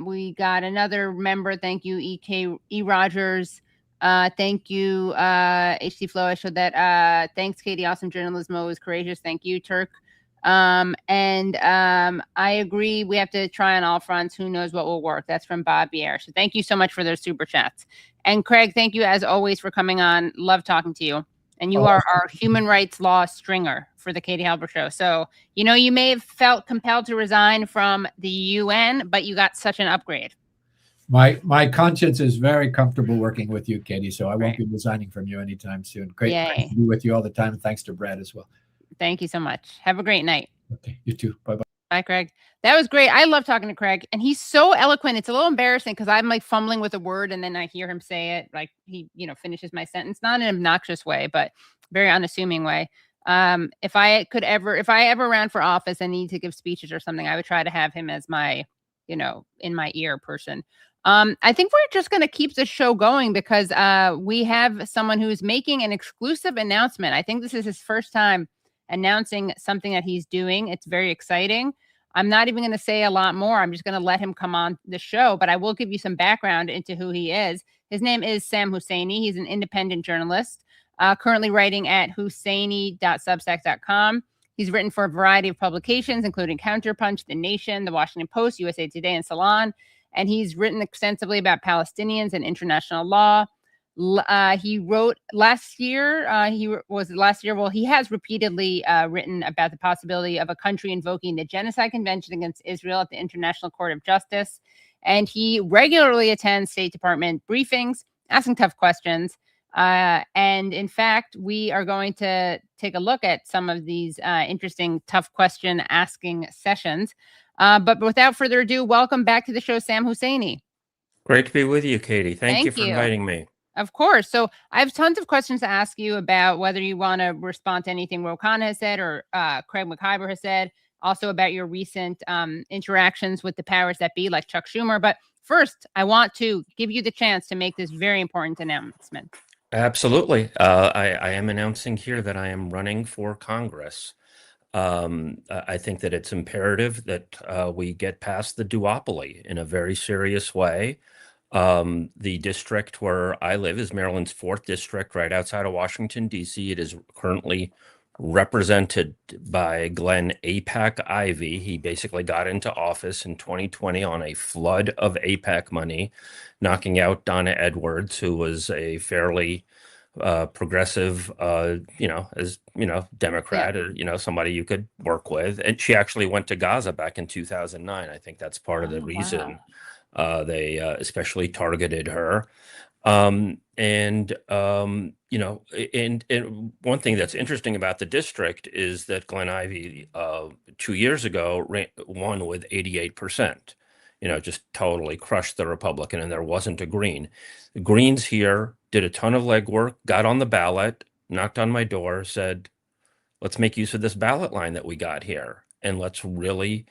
We got another member. Thank you, E. Rogers. Thank you, HT Flow. I showed that. Thanks, Katie. Awesome journalism, always courageous. Thank you, Turk. I agree. We have to try on all fronts. Who knows what will work? That's from Bob Bier. So thank you so much for those super chats. And Craig, thank you as always for coming on. Love talking to you. And you are our human rights law stringer for the Katie Halper Show. So, you may have felt compelled to resign from the UN, but you got such an upgrade. My conscience is very comfortable working with you, Katie, so I won't be resigning from you anytime soon. Great to be with you all the time. Thanks to Brad as well. Thank you so much. Have a great night. Okay, you too. Bye-bye. Bye, Craig. That was great. I love talking to Craig, and he's so eloquent. It's a little embarrassing because I'm like fumbling with a word, and then I hear him say it, like he, finishes my sentence, not in an obnoxious way, but very unassuming way. If I ever ran for office and need to give speeches or something, I would try to have him as my, in my ear person. I think we're just going to keep the show going because we have someone who's making an exclusive announcement. I think this is his first time announcing something that he's doing. It's very exciting. I'm not even going to say a lot more. I'm just going to let him come on the show, but I will give you some background into who he is. His name is Sam Husseini. He's an independent journalist, currently writing at husseini.substack.com. He's written for a variety of publications, including Counterpunch, The Nation, The Washington Post, USA Today, and Salon. And he's written extensively about Palestinians and international law. He wrote last year. Well, he has repeatedly written about the possibility of a country invoking the Genocide Convention against Israel at the International Court of Justice. And he regularly attends State Department briefings, asking tough questions. And in fact, we are going to take a look at some of these interesting, tough question asking sessions. But without further ado, welcome back to the show, Sam Husseini. Great to be with you, Katie. Thank you for inviting me. Of course. So I have tons of questions to ask you about whether you want to respond to anything Khanna has said or Craig Mokhiber has said, also about your recent interactions with the powers that be, like Chuck Schumer. But first, I want to give you the chance to make this very important announcement. Absolutely. I am announcing here that I am running for Congress. I think that it's imperative that we get past the duopoly in a very serious way. The district where I live is Maryland's 4th district, right outside of Washington, D.C. It is currently represented by Glenn AIPAC Ivey. He basically got into office in 2020 on a flood of AIPAC money, knocking out Donna Edwards, who was a fairly progressive, Democrat, or, somebody you could work with. And she actually went to Gaza back in 2009. I think that's part of the reason they especially targeted her. And one thing that's interesting about the district is that Glenn Ivey 2 years ago won with 88%. Just totally crushed the Republican, and there wasn't a Green. The Greens here did a ton of legwork, got on the ballot, knocked on my door, said, let's make use of this ballot line that we got here, and let's really,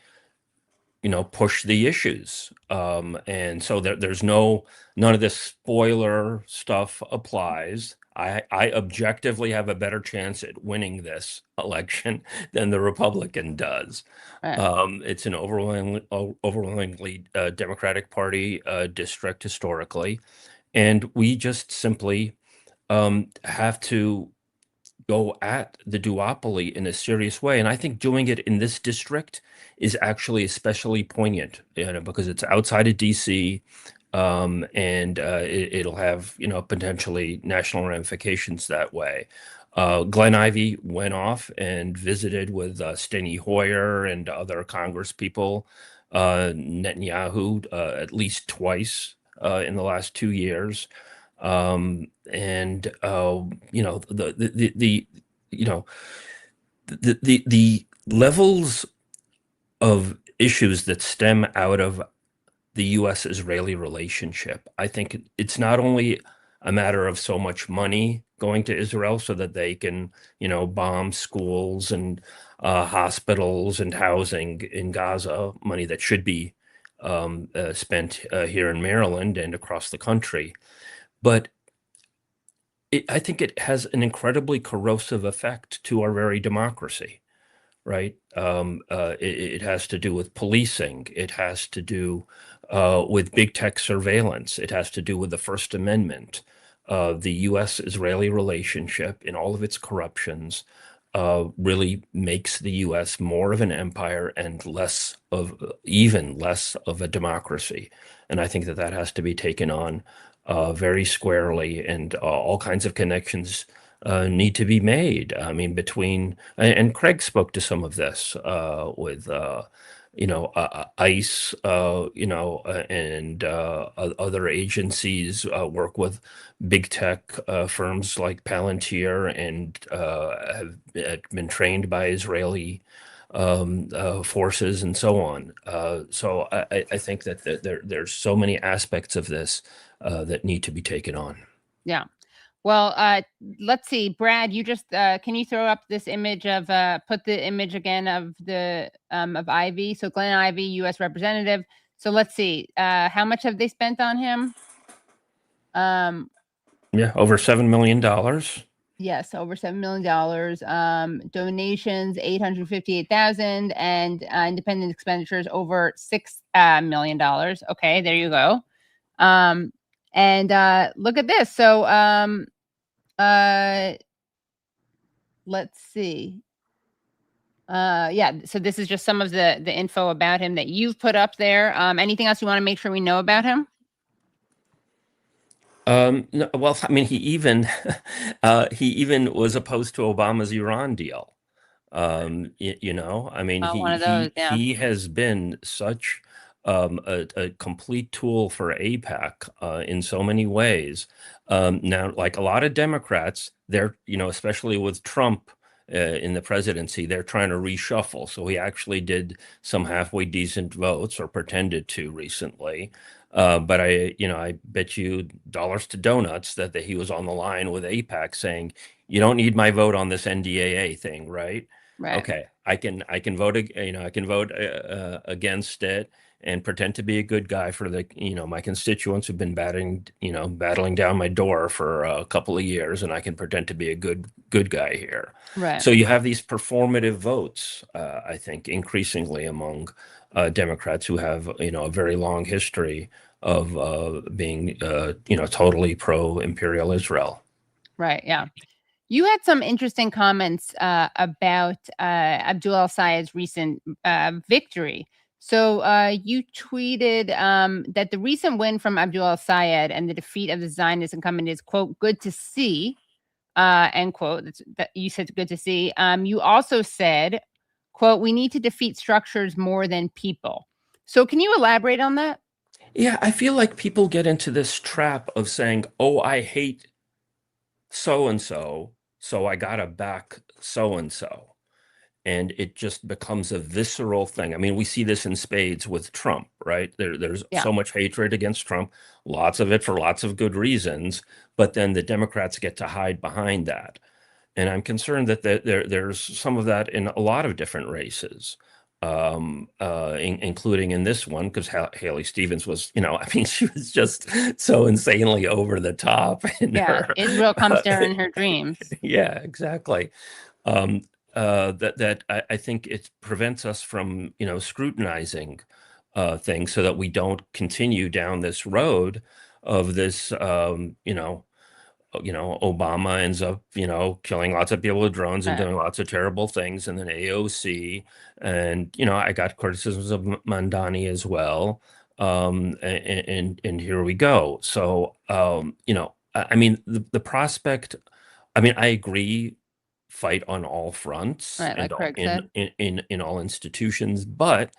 push the issues. And so there's none of this spoiler stuff applies. I objectively have a better chance at winning this election than the Republican does. Right. It's an overwhelmingly Democratic Party district historically. And we just simply have to go at the duopoly in a serious way. And I think doing it in this district is actually especially poignant, because it's outside of DC, and it'll have, potentially national ramifications that way. Glenn Ivey went off and visited with Steny Hoyer and other Congress people, Netanyahu, at least twice in the last 2 years. And the levels of issues that stem out of the U.S.-Israeli relationship, I think it's not only a matter of so much money going to Israel so that they can, bomb schools and hospitals and housing in Gaza, money that should be spent here in Maryland and across the country. But I think it has an incredibly corrosive effect to our very democracy, right? It has to do with policing. It has to do with big tech surveillance. It has to do with the First Amendment. The U.S.-Israeli relationship, in all of its corruptions, really makes the U.S. more of an empire and even less of a democracy. And I think that has to be taken on very squarely, and all kinds of connections need to be made. I mean, and Craig spoke to some of this with ICE, and other agencies work with big tech firms like Palantir, and have been trained by Israeli forces and so on. So I think that there's so many aspects of this that need to be taken on. Yeah. Well, let's see, Brad, you just can you throw up this image of put the image again of the of Ivey? So Glenn Ivey, U.S. representative. So let's see, how much have they spent on him? Yeah, over $7 million. Yes, over $7 million. Donations 858,000, and independent expenditures over $6 million. Okay, there you go. And look at this. So let's see. Yeah, so this is just some of the info about him that you've put up there. Anything else you want to make sure we know about him? No, well, I mean, he even was opposed to Obama's Iran deal. I mean, One of those, yeah. he has been such a complete tool for AIPAC in so many ways. Now, like a lot of Democrats, they're, especially with Trump in the presidency, they're trying to reshuffle. So he actually did some halfway decent votes, or pretended to recently. But I bet you dollars to donuts that he was on the line with AIPAC saying, you don't need my vote on this NDAA thing, right? Right. Okay, I can vote, I can vote against it and pretend to be a good guy for my constituents who've been battling down my door for a couple of years, and I can pretend to be a good guy here. Right. So you have these performative votes, I think, increasingly among Democrats who have, a very long history of being, totally pro-imperial Israel. Right. Yeah. You had some interesting comments about Abdul El Sayed's recent victory. So you tweeted that the recent win from Abdul El Sayed and the defeat of the Zionist incumbent is, quote, good to see, end quote. You said good to see. You also said, quote, we need to defeat structures more than people. So can you elaborate on that? Yeah, I feel like people get into this trap of saying, oh, I hate so-and-so, so I gotta back so-and-so. And it just becomes a visceral thing. I mean, we see this in spades with Trump, right? There's so much hatred against Trump, lots of it for lots of good reasons, but then the Democrats get to hide behind that. And I'm concerned that there's some of that in a lot of different races, including in this one, because Haley Stevens was, she was just so insanely over the top. Israel comes to her in her dreams. Yeah, exactly. That I think it prevents us from, scrutinizing things so that we don't continue down this road of this, Obama ends up, killing lots of people with drones and Right. doing lots of terrible things. And then AOC, and, I got criticisms of Mandani as well. And here we go. So, I mean, the prospect, I mean, I agree, fight on all fronts Right, like and Craig said. in all institutions. But,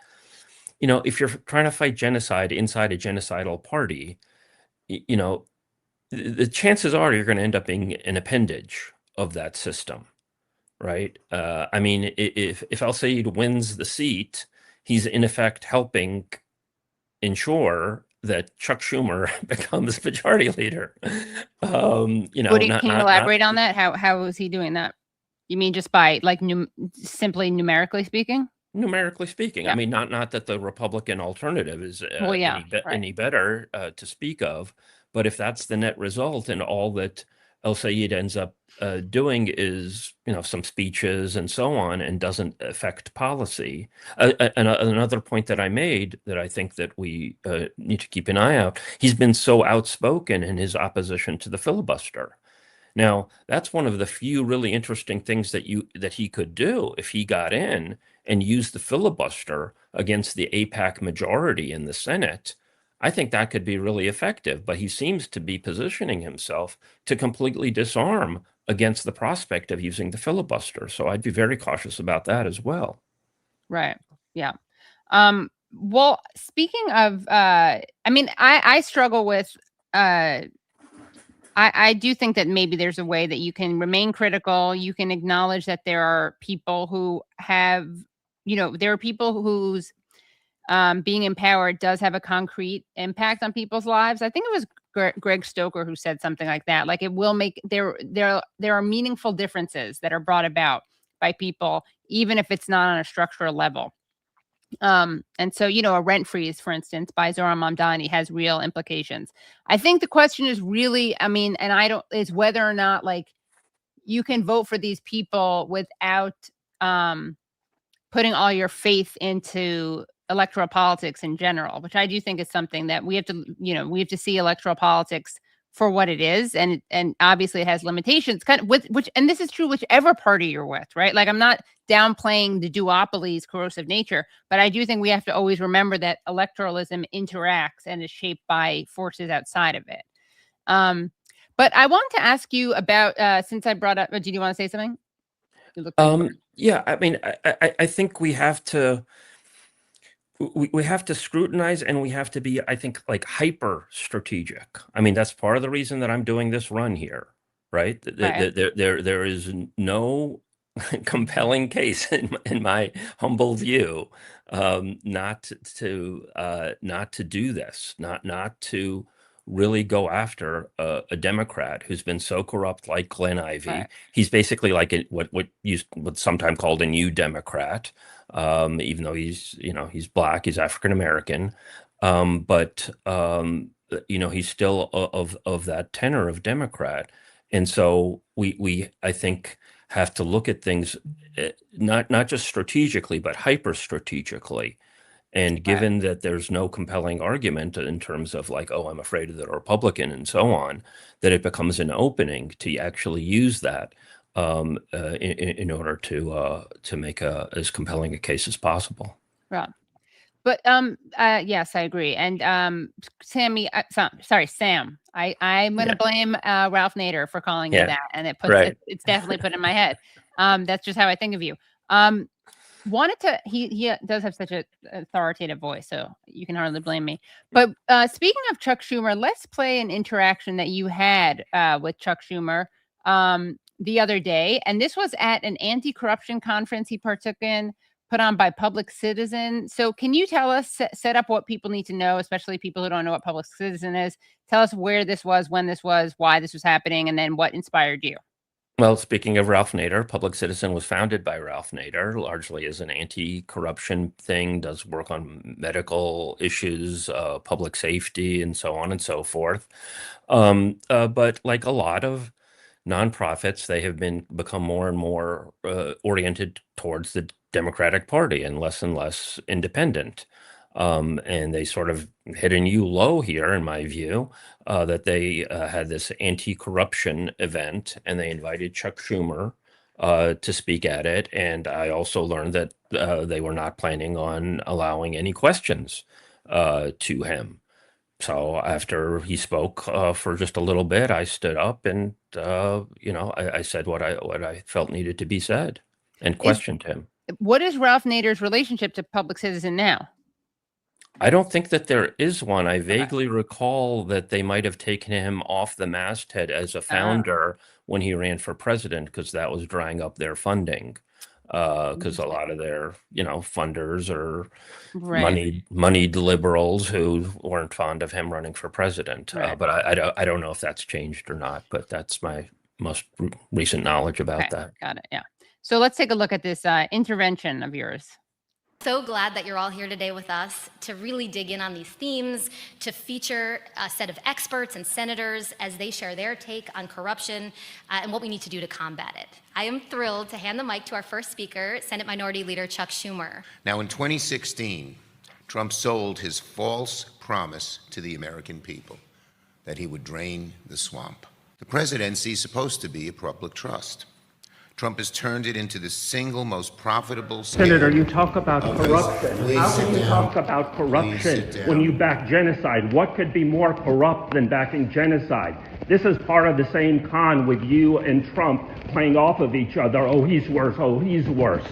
if you're trying to fight genocide inside a genocidal party, the chances are you're going to end up being an appendage of that system, right? I mean, if El Sayed wins the seat, he's in effect helping ensure that Chuck Schumer becomes majority leader. Can you elaborate on that? How is he doing that? You mean just by like simply numerically speaking? Numerically speaking, Yeah. I mean, not that the Republican alternative is Right. any better to speak of, but if that's the net result, and all that El Sayed ends up doing is, some speeches and so on, and doesn't affect policy. Another point that I made that I think that we need to keep an eye out, he's been so outspoken in his opposition to the filibuster. Now, that's one of the few really interesting things that he could do if he got in and used the filibuster against the AIPAC majority in the Senate. I think that could be really effective, but he seems to be positioning himself to completely disarm against the prospect of using the filibuster. So I'd be very cautious about that as well. Right. Yeah. Well, speaking of, I mean, I struggle with, I do think that maybe there's a way that you can remain critical. You can acknowledge that there are people who have, there are people whose being empowered does have a concrete impact on people's lives. I think it was Greg Stoker who said something like that. Like, it will make there are meaningful differences that are brought about by people, even if it's not on a structural level. And so, a rent freeze, for instance, by Zohran Mamdani has real implications. I think the question is really, is whether or not, like, you can vote for these people without putting all your faith into electoral politics in general, which I do think is something that we have to see electoral politics for what it is, and obviously it has limitations. Kind of and this is true whichever party you're with, right? Like, I'm not downplaying the duopoly's corrosive nature, but I do think we have to always remember that electoralism interacts and is shaped by forces outside of it. But I want to ask you about since I brought up. Did you want to say something? Yeah, I mean, I think we have to. We have to scrutinize, and we have to be, I think, like, hyper strategic. I mean, that's part of the reason that I'm doing this run here, right? There is no compelling case in my humble view, not to do this, not to really go after a Democrat who's been so corrupt, like Glenn Ivey. Right. He's basically like what's sometimes called a new Democrat. Even though he's black, he's African American, but he's still of that tenor of Democrat, and so we I think have to look at things not just strategically, but hyper strategically. And given that there's no compelling argument in terms of, like, oh, I'm afraid of the Republican and so on, that it becomes an opening to actually use that in order to make as compelling a case as possible. Right. But yes, I agree. And Sam. I'm going to blame Ralph Nader for calling you that, and it's definitely put in my head. That's just how I think of you. He does have such an authoritative voice, so you can hardly blame me. But speaking of Chuck Schumer, let's play an interaction that you had with Chuck Schumer the other day. And this was at an anti-corruption conference he partook in, put on by Public Citizen. So can you tell us, set up what people need to know, especially people who don't know what Public Citizen is? Tell us where this was, when this was, why this was happening, and then what inspired you. Well, speaking of Ralph Nader, Public Citizen was founded by Ralph Nader, largely as an anti-corruption thing, does work on medical issues, public safety, and so on and so forth. But like a lot of nonprofits, they have become more and more oriented towards the Democratic Party and less independent. And they sort of hit a new low here, in my view, that they had this anti-corruption event, and they invited Chuck Schumer to speak at it. And I also learned that they were not planning on allowing any questions to him. So after he spoke for just a little bit, I stood up and I said what I felt needed to be said and questioned him. What is Ralph Nader's relationship to Public Citizen now? I don't think that there is one. I vaguely recall that they might have taken him off the masthead as a founder when he ran for president, because that was drying up their funding. Because a lot of their, funders are moneyed liberals who weren't fond of him running for president. But I don't know if that's changed or not. But that's my most recent knowledge about that. Got it. Yeah. So let's take a look at this intervention of yours. So glad that you're all here today with us to really dig in on these themes, to feature a set of experts and senators as they share their take on corruption and what we need to do to combat it. I am thrilled to hand the mic to our first speaker, Senate Minority Leader Chuck Schumer. Now, in 2016, Trump sold his false promise to the American people that he would drain the swamp. The presidency is supposed to be a public trust. Trump has turned it into the single most profitable. Senator, you talk about corruption. How can you talk about corruption when you back genocide? What could be more corrupt than backing genocide? This is part of the same con with you and Trump playing off of each other. Oh, he's worse. Oh, he's worse.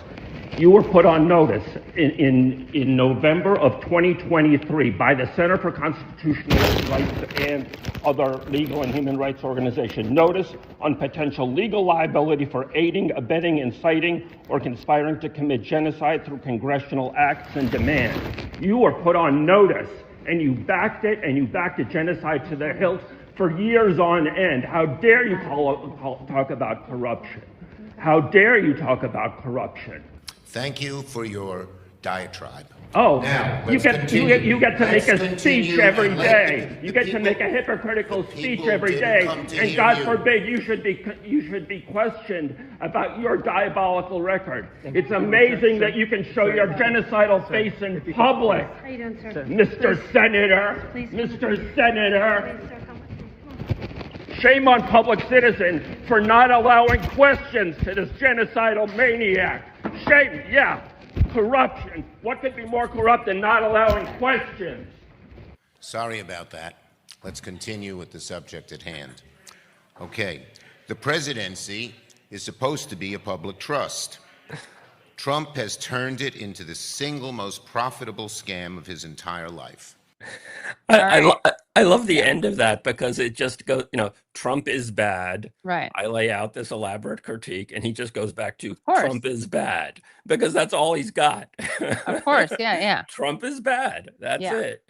You were put on notice in November of 2023 by the Center for Constitutional Rights and other legal and human rights organizations. Notice on potential legal liability for aiding, abetting, inciting, or conspiring to commit genocide through congressional acts and demands. You were put on notice, and you backed it, and you backed the genocide to the hilt for years on end. How dare you talk about corruption? How dare you talk about corruption? Thank you for your diatribe. Oh, now, you get to make a speech every day. You get to make a hypocritical speech every day, and God forbid you should be questioned about your diabolical record. It's amazing that you can show your genocidal face in public, Mr. Senator. Mr. Senator. Shame on Public Citizen for not allowing questions to this genocidal maniac. Shame, yeah. Corruption. What could be more corrupt than not allowing questions? Sorry about that. Let's continue with the subject at hand. Okay, the presidency is supposed to be a public trust. Trump has turned it into the single most profitable scam of his entire life. I love the end of that, because it just goes, Trump is bad. Right. I lay out this elaborate critique, and he just goes back to Trump is bad, because that's all he's got. Of course. Yeah. Trump is bad. That's it.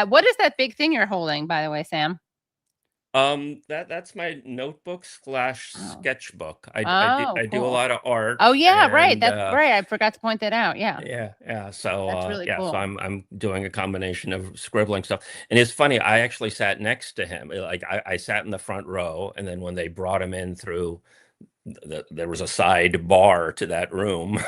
What is that big thing you're holding, by the way, Sam? That's my notebook / sketchbook. I do a lot of art. Oh yeah, right. That's right. I forgot to point that out. Yeah. Yeah. So that's really cool. So I'm doing a combination of scribbling stuff, and it's funny. I actually sat next to him. Like I sat in the front row, and then when they brought him in through, there was a side bar to that room.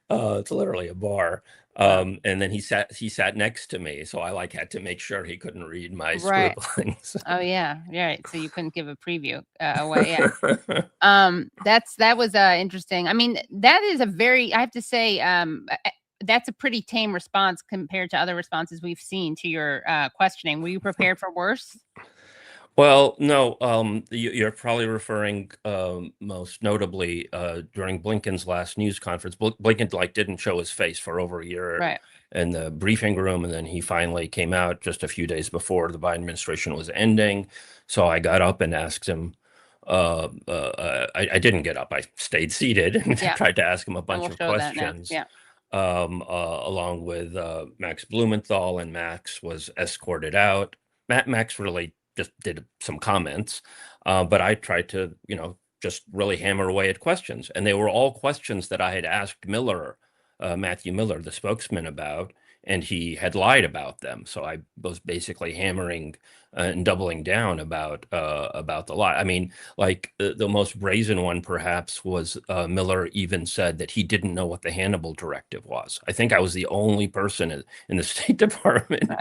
It's literally a bar. And then he sat next to me, so I had to make sure he couldn't read my scribblings. Oh yeah, right. So you couldn't give a preview away. Yeah. That was interesting. I mean, that is I have to say, that's a pretty tame response compared to other responses we've seen to your questioning. Were you prepared for worse? Well, no, you're probably referring most notably during Blinken's last news conference. Blinken didn't show his face for over a year in the briefing room, and then he finally came out just a few days before the Biden administration was ending. So I got up and asked him. I didn't get up. I stayed seated and tried to ask him a bunch of questions. Along with Max Blumenthal, and Max was escorted out. Max really just did some comments, but I tried to, just really hammer away at questions. And they were all questions that I had asked Matthew Miller, the spokesman, about. and he had lied about them. So I was basically hammering and doubling down about the lie. I mean, like the most brazen one perhaps was Miller even said that he didn't know what the Hannibal Directive was. I think I was the only person in the State Department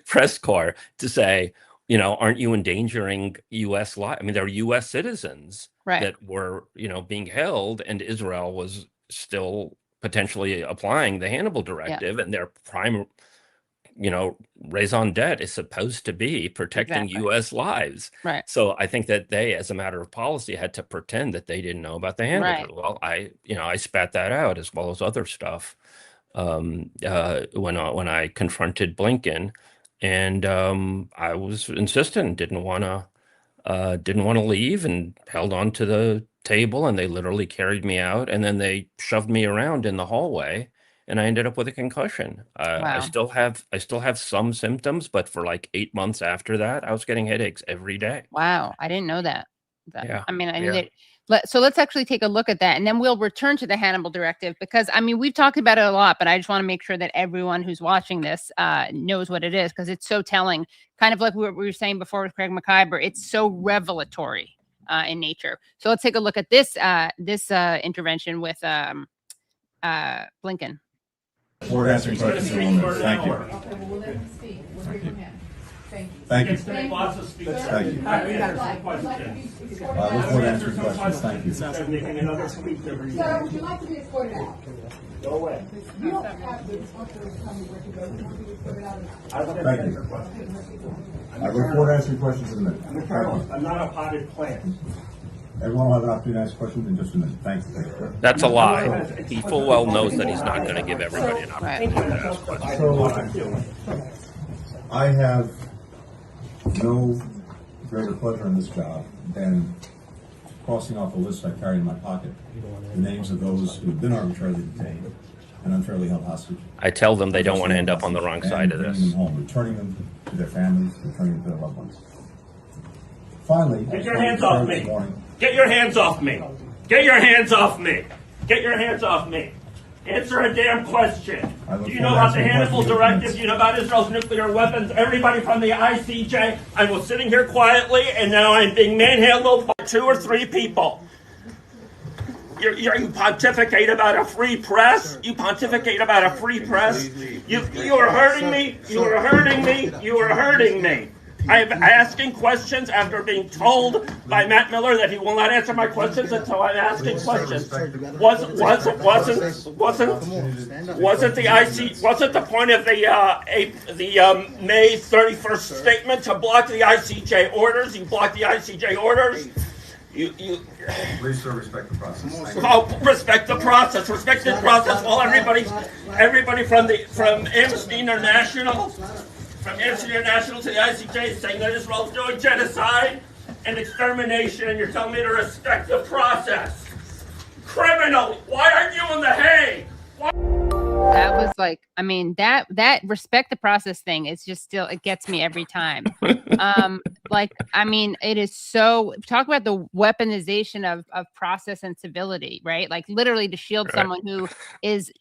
press corps to say, you know, aren't you endangering U.S. life? I mean, they're U.S. citizens that were, you know, being held, and Israel was still potentially applying the Hannibal Directive, and their prime, you know, raison d'etre is supposed to be protecting U.S. lives. So I think that they, as a matter of policy, had to pretend that they didn't know about the Hannibal. Well, I spat that out as well as other stuff when I confronted Blinken. And I was insistent, didn't want to leave, and held on to the table, and they literally carried me out, and then they shoved me around in the hallway, and I ended up with a concussion. I still have some symptoms, but for like 8 months after that, I was getting headaches every day. Wow, I didn't know that. Yeah. I mean, I knew that. So let's actually take a look at that, and then we'll return to the Hannibal Directive, because I mean, we've talked about it a lot, but I just want to make sure that everyone who's watching this knows what it is, because it's so telling. Kind of like what we were saying before with Craig Mokhiber, it's so revelatory in nature. So let's take a look at this intervention with Blinken. We're answering questions. Thank you. Thank you. Thank you. Thank you. Look forward to answering questions. Thank you. Sir, would you like to be escorted out? Go away. You don't have the responsibility to tell me where to go. You want to be escorted out or not? Thank you. I look forward to answering questions in a minute. I'm a colonel. I'm not a potted plant. Everyone will have an opportunity to ask questions in just a minute. Thanks. That's a lie. He full well knows that he's not going to give everybody an opportunity to ask questions. So, I have no greater pleasure in this job than crossing off a list I carry in my pocket the names of those who have been arbitrarily detained and unfairly held hostage. I tell them they don't want to end up on the wrong side of this. Bringing them home, returning them to their families, returning them to their loved ones. Finally, get your hands off me. Get your hands off me. Get your hands off me. Get your hands off me. Answer a damn question. Do you know about the Hannibal Directive? Do you know about Israel's nuclear weapons? Everybody from the ICJ. I was sitting here quietly, and now I'm being manhandled by 2 or 3 people. You pontificate about a free press. You pontificate about a free press. You are hurting me. You are hurting me. You are hurting me. I'm asking questions after being told by Matt Miller that he will not answer my questions until I'm asking questions. Wasn't the point of the May 31st statement to block the ICJ orders? You blocked the ICJ orders. Please, sir, respect the process. Oh, respect the process. Respect the process. Well, everybody from Amnesty International. From Amnesty International to the ICJ saying that Israel is doing genocide and extermination, and you're telling me to respect the process. Criminal! Why aren't you in The Hague? That was like, I mean, that respect the process thing is just still, it gets me every time. Like, I mean, it is so, talk about the weaponization of process and civility, right? Like literally to shield someone who is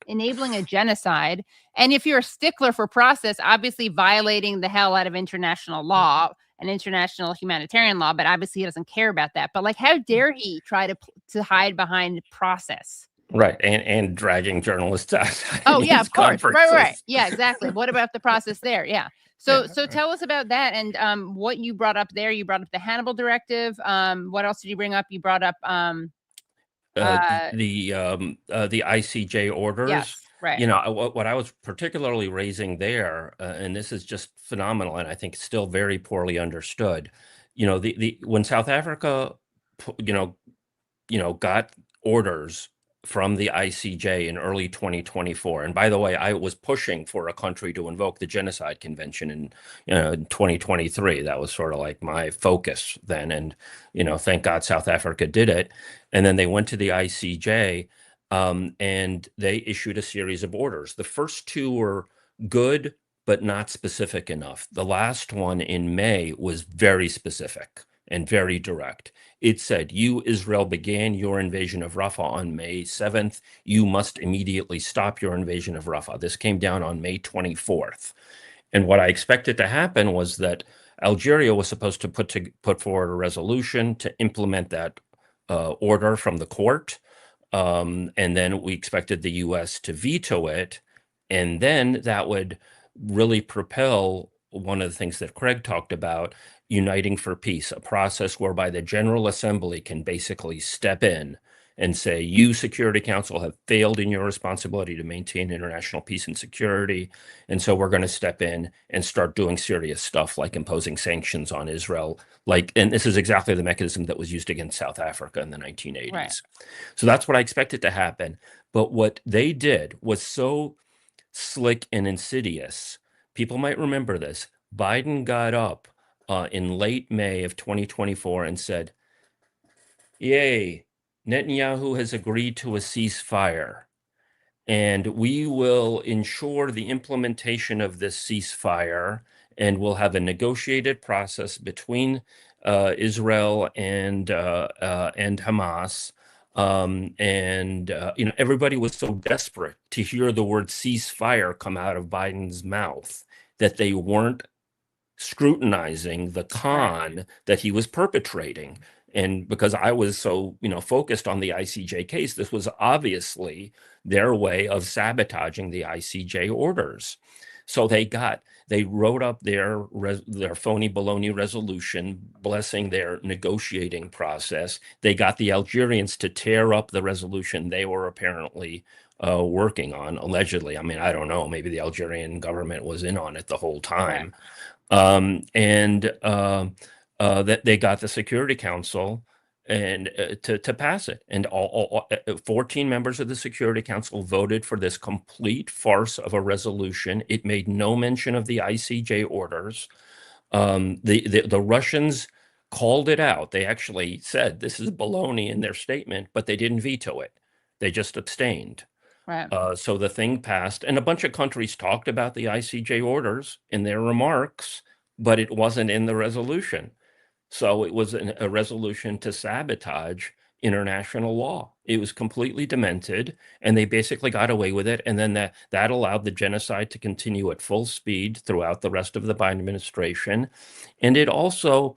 enabling a genocide. And if you're a stickler for process, obviously violating the hell out of international law and international humanitarian law, but obviously he doesn't care about that. But like, how dare he try to hide behind process? Right, and dragging journalists out. Oh yeah, of course. Right. Yeah, exactly. What about the process there? Yeah. So tell us about that and what you brought up there. You brought up the Hannibal Directive. What else did you bring up? You brought up the ICJ orders. Yes, right. You know, what I was particularly raising there, and this is just phenomenal, and I think still very poorly understood. You know, when South Africa, got orders from the ICJ in early 2024, and by the way, I was pushing for a country to invoke the Genocide Convention in 2023. That was sort of like my focus then, and thank God South Africa did it. And then they went to the ICJ, and they issued a series of orders. The first 2 were good, but not specific enough. The last one in May was very specific. and very direct. It said, you, Israel, began your invasion of Rafah on May 7th. You must immediately stop your invasion of Rafah. This came down on May 24th. And what I expected to happen was that Algeria was supposed to put forward a resolution to implement that order from the court. And then we expected the US to veto it. And then that would really propel one of the things that Craig talked about, uniting for peace, a process whereby the General Assembly can basically step in and say, you, Security Council, have failed in your responsibility to maintain international peace and security. And so we're going to step in and start doing serious stuff like imposing sanctions on Israel. And this is exactly the mechanism that was used against South Africa in the 1980s. Right. So that's what I expected to happen. But what they did was so slick and insidious. People might remember this. Biden got up in late May of 2024 and said, yay, Netanyahu has agreed to a ceasefire, and we will ensure the implementation of this ceasefire, and we'll have a negotiated process between Israel and Hamas. Everybody was so desperate to hear the word ceasefire come out of Biden's mouth that they weren't scrutinizing the con that he was perpetrating. And because I was so, focused on the ICJ case, this was obviously their way of sabotaging the ICJ orders. So they wrote up their phony baloney resolution, blessing their negotiating process. They got the Algerians to tear up the resolution they were apparently working on, allegedly. I mean, I don't know, maybe the Algerian government was in on it the whole time. That they got the Security Council and to pass it, and all 14 members of the Security Council voted for this complete farce of a resolution. It made no mention of the ICJ orders. The Russians called it out. They actually said this is baloney in their statement, but they didn't veto it. They just abstained. Right. So the thing passed, and a bunch of countries talked about the ICJ orders in their remarks, but it wasn't in the resolution. So it was a resolution to sabotage international law. It was completely demented, and they basically got away with it. And then that allowed the genocide to continue at full speed throughout the rest of the Biden administration. And it also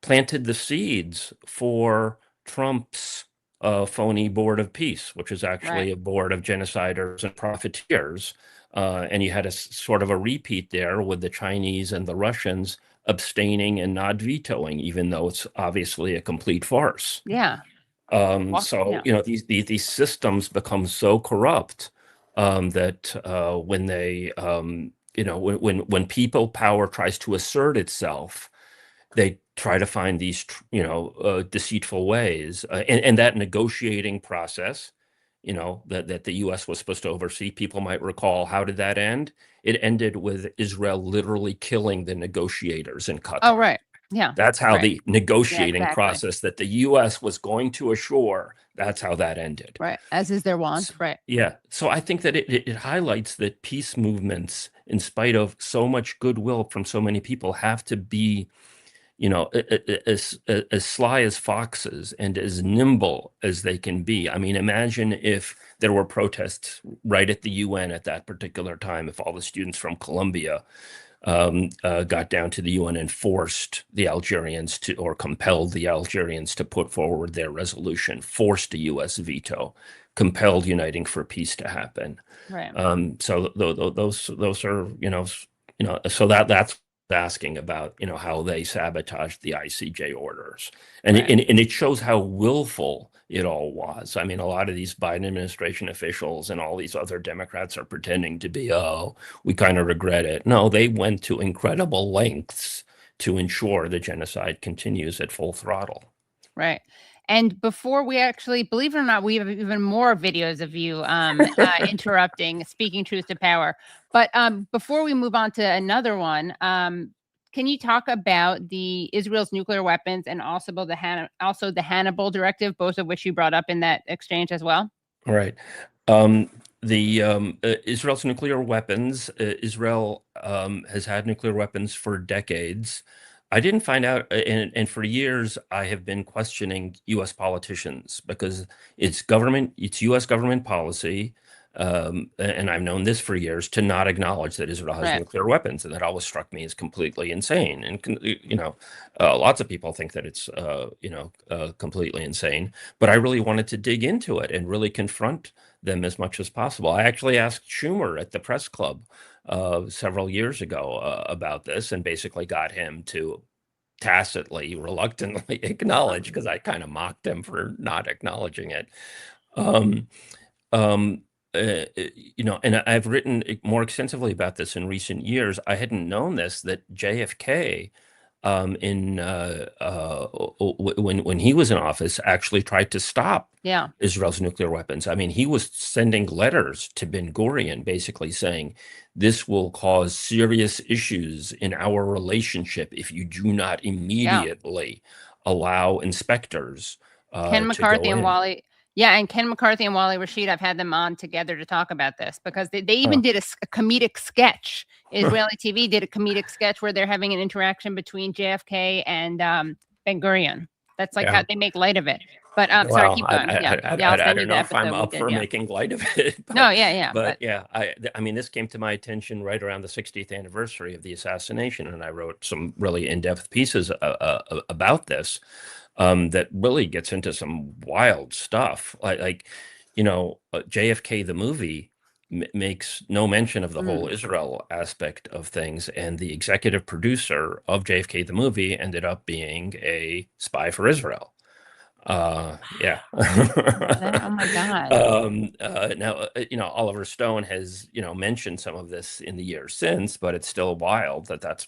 planted the seeds for Trump's phony board of peace, which is actually a board of genociders and profiteers. And you had a sort of a repeat there with the Chinese and the Russians abstaining and not vetoing, even though it's obviously a complete farce. Yeah. These systems become so corrupt that when they, when people power tries to assert itself, they try to find these, deceitful ways, and that negotiating process, that the U.S. was supposed to oversee. People might recall, how did that end? It ended with Israel literally killing the negotiators in Qatar. Oh, right. Yeah. That's how the negotiating process that the U.S. was going to assure, that's how that ended. Right. As is their want. Right. Yeah. So I think that it highlights that peace movements, in spite of so much goodwill from so many people, have to be as sly as foxes and as nimble as they can be. I mean, imagine if there were protests right at the UN at that particular time, if all the students from Colombia got down to the UN and forced the Algerians to, or compelled the Algerians to put forward their resolution, forced a US veto, compelled Uniting for Peace to happen. Right. So those are, so that's asking about, how they sabotaged the ICJ orders. And, and it shows how willful it all was. I mean, a lot of these Biden administration officials and all these other Democrats are pretending to be, oh, we kind of regret it. No, they went to incredible lengths to ensure the genocide continues at full throttle. Right. And before we actually, believe it or not, we have even more videos of you interrupting, speaking truth to power. But before we move on to another one, can you talk about the Israel's nuclear weapons and also the Hannibal Directive, both of which you brought up in that exchange as well? Right. Israel's nuclear weapons. Israel has had nuclear weapons for decades. I didn't find out, and for years I have been questioning U.S. politicians because it's U.S. government policy, and I've known this for years, to not acknowledge that Israel has Right. nuclear weapons, and that always struck me as completely insane. And lots of people think that it's completely insane, but I really wanted to dig into it and really confront them as much as possible. I actually asked Schumer at the press club several years ago about this, and basically got him to tacitly, reluctantly acknowledge, because I kind of mocked him for not acknowledging it. Um, um, and I've written more extensively about this in recent years. I hadn't known this, that JFK, when he was in office, actually tried to stop Yeah. Israel's nuclear weapons. I mean, he was sending letters to Ben Gurion, basically saying, this will cause serious issues in our relationship if you do not immediately allow inspectors Ken to McCarthy go and in. Wally. Yeah, and Ken McCarthy and Wally Rashid, I've had them on together to talk about this because they even did a comedic sketch. Israeli TV did a comedic sketch where they're having an interaction between JFK and Ben Gurion. That's like how they make light of it. But sorry, Well, keep going. I don't know if I'm up for making light of it. But, no, yeah. But yeah, I mean, this came to my attention right around the 60th anniversary of the assassination, and I wrote some really in-depth pieces about this. That really gets into some wild stuff. JFK the movie makes no mention of the whole Israel aspect of things, and the executive producer of JFK the movie ended up being a spy for Israel. Yeah. Oh my God. Now, Oliver Stone has, mentioned some of this in the years since, but it's still wild that that's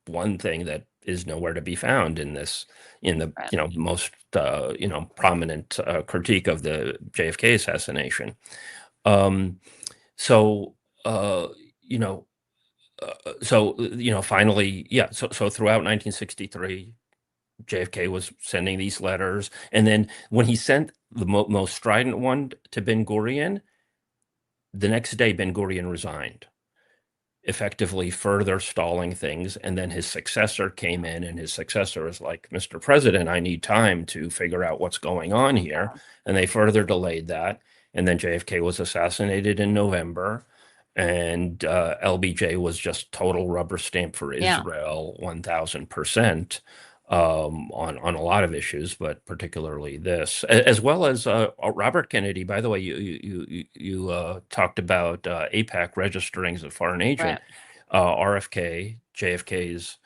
one thing that is nowhere to be found in the most prominent critique of the JFK assassination. Finally, so throughout 1963, JFK was sending these letters, and then when he sent the most strident one to Ben Gurion, the next day Ben Gurion resigned, effectively further stalling things. And then his successor came in, and his successor is like, Mr. President, I need time to figure out what's going on here. And they further delayed that. And then JFK was assassinated in November, and LBJ was just total rubber stamp for Israel, 1000%. On a lot of issues, but particularly this, as well as Robert Kennedy. By the way, you talked about AIPAC registering as a foreign agent. RFK, JFK's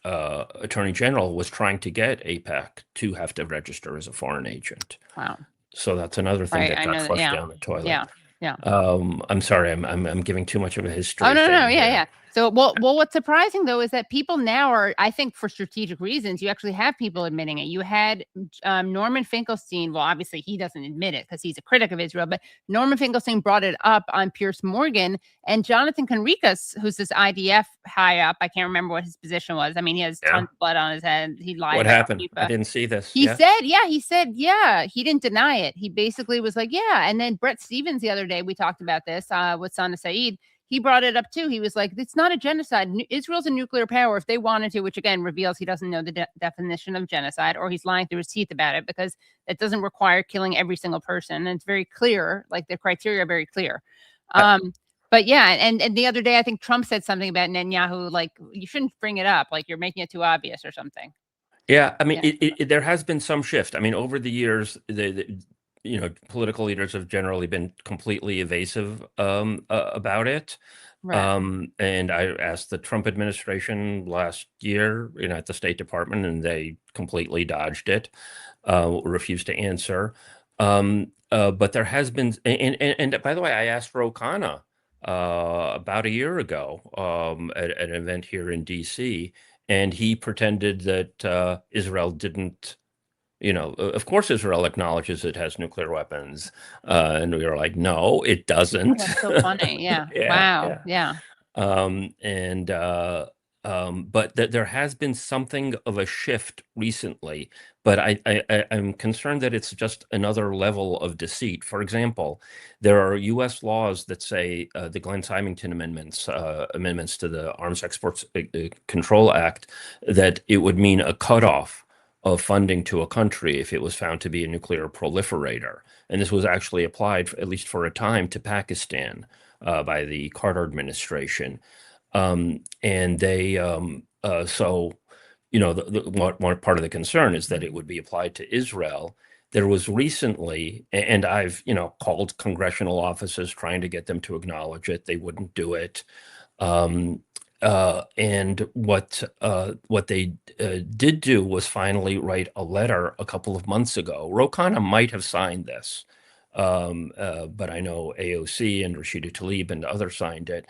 Attorney General, was trying to get AIPAC to have to register as a foreign agent. Wow. So that's another thing that got flushed down the toilet. Yeah. I'm sorry, I'm giving too much of a history. Oh, no. Yeah. So, what's surprising though is that people now are, I think, for strategic reasons, you actually have people admitting it. You had Norman Finkelstein. Well, obviously he doesn't admit it because he's a critic of Israel, but Norman Finkelstein brought it up on Piers Morgan, and Jonathan Conricus, who's this IDF high up. I can't remember what his position was. I mean, he has tons of blood on his head. He lied. What happened? I didn't see this. He said, he didn't deny it. He basically was like, yeah. And then Brett Stevens the other day, we talked about this with Sana Saeed. He brought it up too. He was like, it's not a genocide. Israel's a nuclear power if they wanted to, which again reveals he doesn't know the definition of genocide, or he's lying through his teeth about it, because it doesn't require killing every single person. And it's very clear, like the criteria are very clear. But yeah, and the other day, I think Trump said something about Netanyahu, like, you shouldn't bring it up, like you're making it too obvious or something. Yeah, I mean, there has been some shift. I mean, over the years, political leaders have generally been completely evasive about it. Right. And I asked the Trump administration last year, at the State Department, and they completely dodged it, refused to answer. But there has been, and by the way, I asked Ro Khanna about a year ago at an event here in DC, and he pretended that Israel didn't. Of course, Israel acknowledges it has nuclear weapons. And we were like, no, it doesn't. That's so funny. Yeah. Wow. Yeah. But there has been something of a shift recently, but I'm concerned that it's just another level of deceit. For example, there are U.S. laws that say the Glenn Symington amendments to the Arms Exports Control Act, that it would mean a cutoff of funding to a country if it was found to be a nuclear proliferator. And this was actually applied, at least for a time, to Pakistan by the Carter administration. And they, so, you know, one part of the concern is that it would be applied to Israel. There was recently, and I've, you know, called congressional offices trying to get them to acknowledge it. They wouldn't do it. And what they did do was finally write a letter a couple of months ago. Ro Khanna might have signed this, but I know AOC and Rashida Tlaib and others signed it.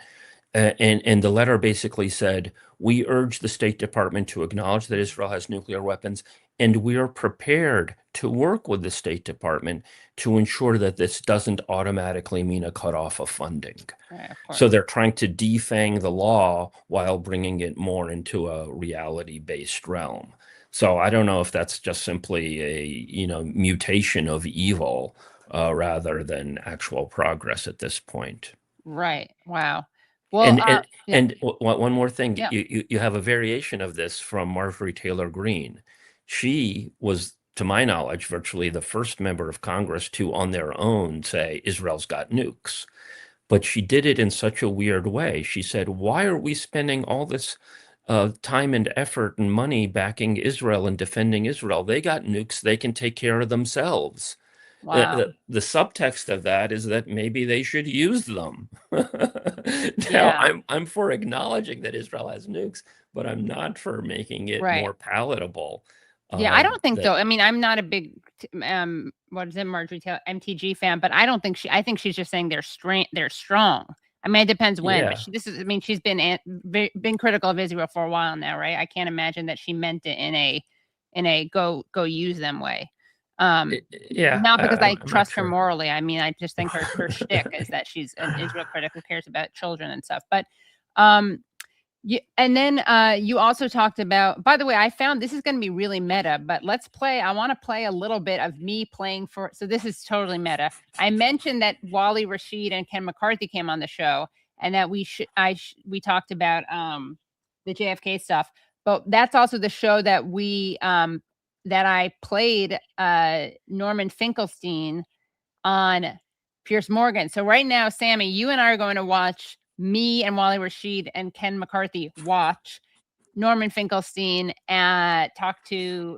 And the letter basically said, we urge the State Department to acknowledge that Israel has nuclear weapons, and we are prepared to work with the State Department to ensure that this doesn't automatically mean a cutoff of funding. Right, so they're trying to defang the law while bringing it more into a reality-based realm. So I don't know if that's just simply a, you know, mutation of evil rather than actual progress at this point. Right. Wow. Well, and one more thing, yeah. you have a variation of this from Marjorie Taylor Greene. She was, to my knowledge, virtually the first member of Congress to, on their own, say Israel's got nukes. But she did it in such a weird way. She said, why are we spending all this time and effort and money backing Israel and defending Israel? They got nukes. They can take care of themselves. Wow. The subtext of that is that maybe they should use them. Now, Yeah. I'm for acknowledging that Israel has nukes, but I'm not for making it Right. more palatable. Yeah, I don't think so. I mean, I'm not a big what is it, Marjorie Taylor MTG fan, but I don't think I think she's just saying they're strong. I mean, it depends when. Yeah. But I mean, she's been critical of Israel for a while now, right? I can't imagine that she meant it in a go use them way. Yeah, not because I I'm not trust her sure. morally. I mean, I just think her shtick is that she's an Israel critic who cares about children and stuff. But and then you also talked about, by the way, I found this is going to be really meta, but I want to play a little bit of me playing for, so this is totally meta. I mentioned that Wally Rashid and Ken McCarthy came on the show and that we talked about the JFK stuff, but that's also the show that that I played Norman Finkelstein on Piers Morgan. So right now, Sammy, you and I are going to watch me and Wally Rashid and Ken McCarthy watch Norman Finkelstein and talk to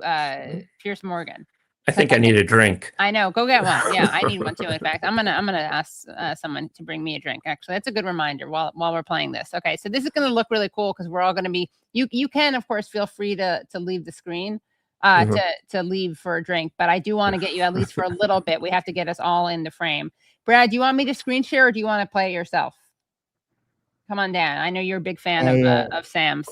Piers Morgan. I think I need a drink. I know. Go get one. Yeah, I need one too. In fact, I'm gonna ask someone to bring me a drink. Actually, that's a good reminder while we're playing this. Okay, so this is gonna look really cool because we're all gonna be. You can of course feel free to leave the screen. To leave for a drink, but I do want to get you at least for a little bit. We have to get us all in the frame. Brad, do you want me to screen share or do you want to play it yourself? Come on down. I know you're a big fan of Sam,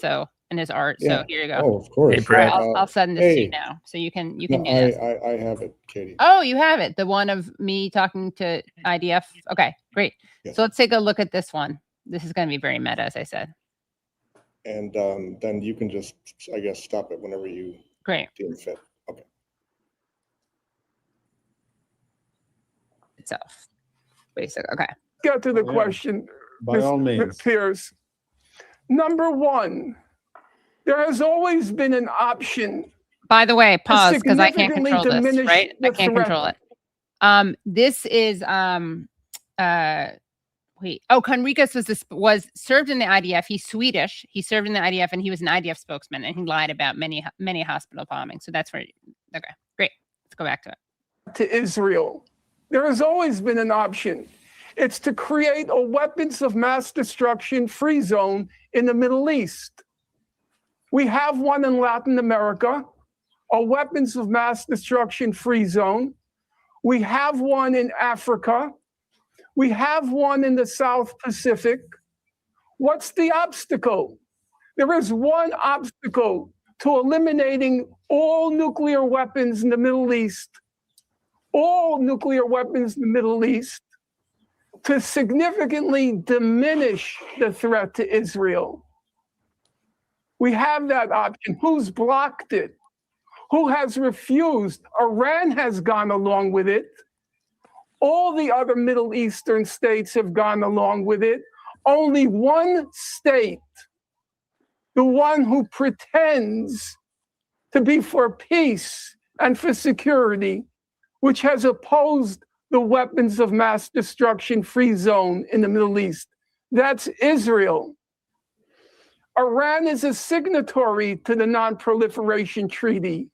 and his art. Yeah. So here you go. Oh, of course. Hey, Brad. I'll send this to you now, so you can do this. I have it, Katie. Oh, you have it. The one of me talking to IDF. Okay, great. Yes. So let's take a look at this one. This is going to be very meta, as I said. And then you can just, I guess, stop it whenever you. Great. Deem fit. Okay. Itself. Basic. Okay. Get to the question. By all means. Piers. Number one, there has always been an option. By the way, pause because I can't control this, right? I can't control it. This is wait. Oh, Conricus was served in the IDF. He's Swedish. He served in the IDF and he was an IDF spokesman and he lied about many hospital bombings. So that's where. Okay, great. Let's go back to it. To Israel, there has always been an option. It's to create a weapons of mass destruction free zone in the Middle East. We have one in Latin America, a weapons of mass destruction free zone. We have one in Africa. We have one in the South Pacific. What's the obstacle? There is one obstacle to eliminating all nuclear weapons in the Middle East, all nuclear weapons in the Middle East, to significantly diminish the threat to Israel. We have that option. Who's blocked it? Who has refused? Iran has gone along with it. All the other Middle Eastern states have gone along with it. Only one state, the one who pretends to be for peace and for security, which has opposed the weapons of mass destruction free zone in the Middle East. That's Israel. Iran is a signatory to the Non-Proliferation Treaty.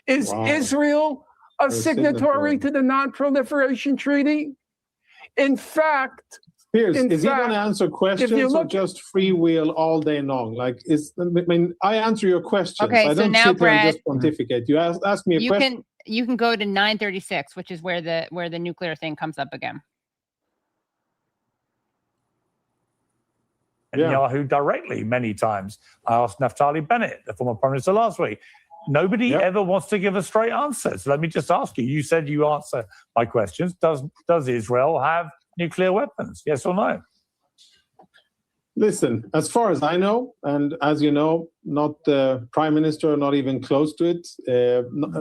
Is Israel a signatory to the Non-Proliferation Treaty? In fact, Piers, is he going to answer questions or just freewheel all day long? Like, I answer your questions. Okay, I so don't now, sit here Brad, and just pontificate. You ask me a question. You can go to 936, which is where the nuclear thing comes up again. Netanyahu directly many times. I asked Naftali Bennett, the former prime minister, last week. Nobody ever wants to give a straight answer. So let me just ask you. You said you answer my questions. Does Israel have nuclear weapons? Yes or no? Listen, as far as I know, and as you know, not the prime minister, not even close to it,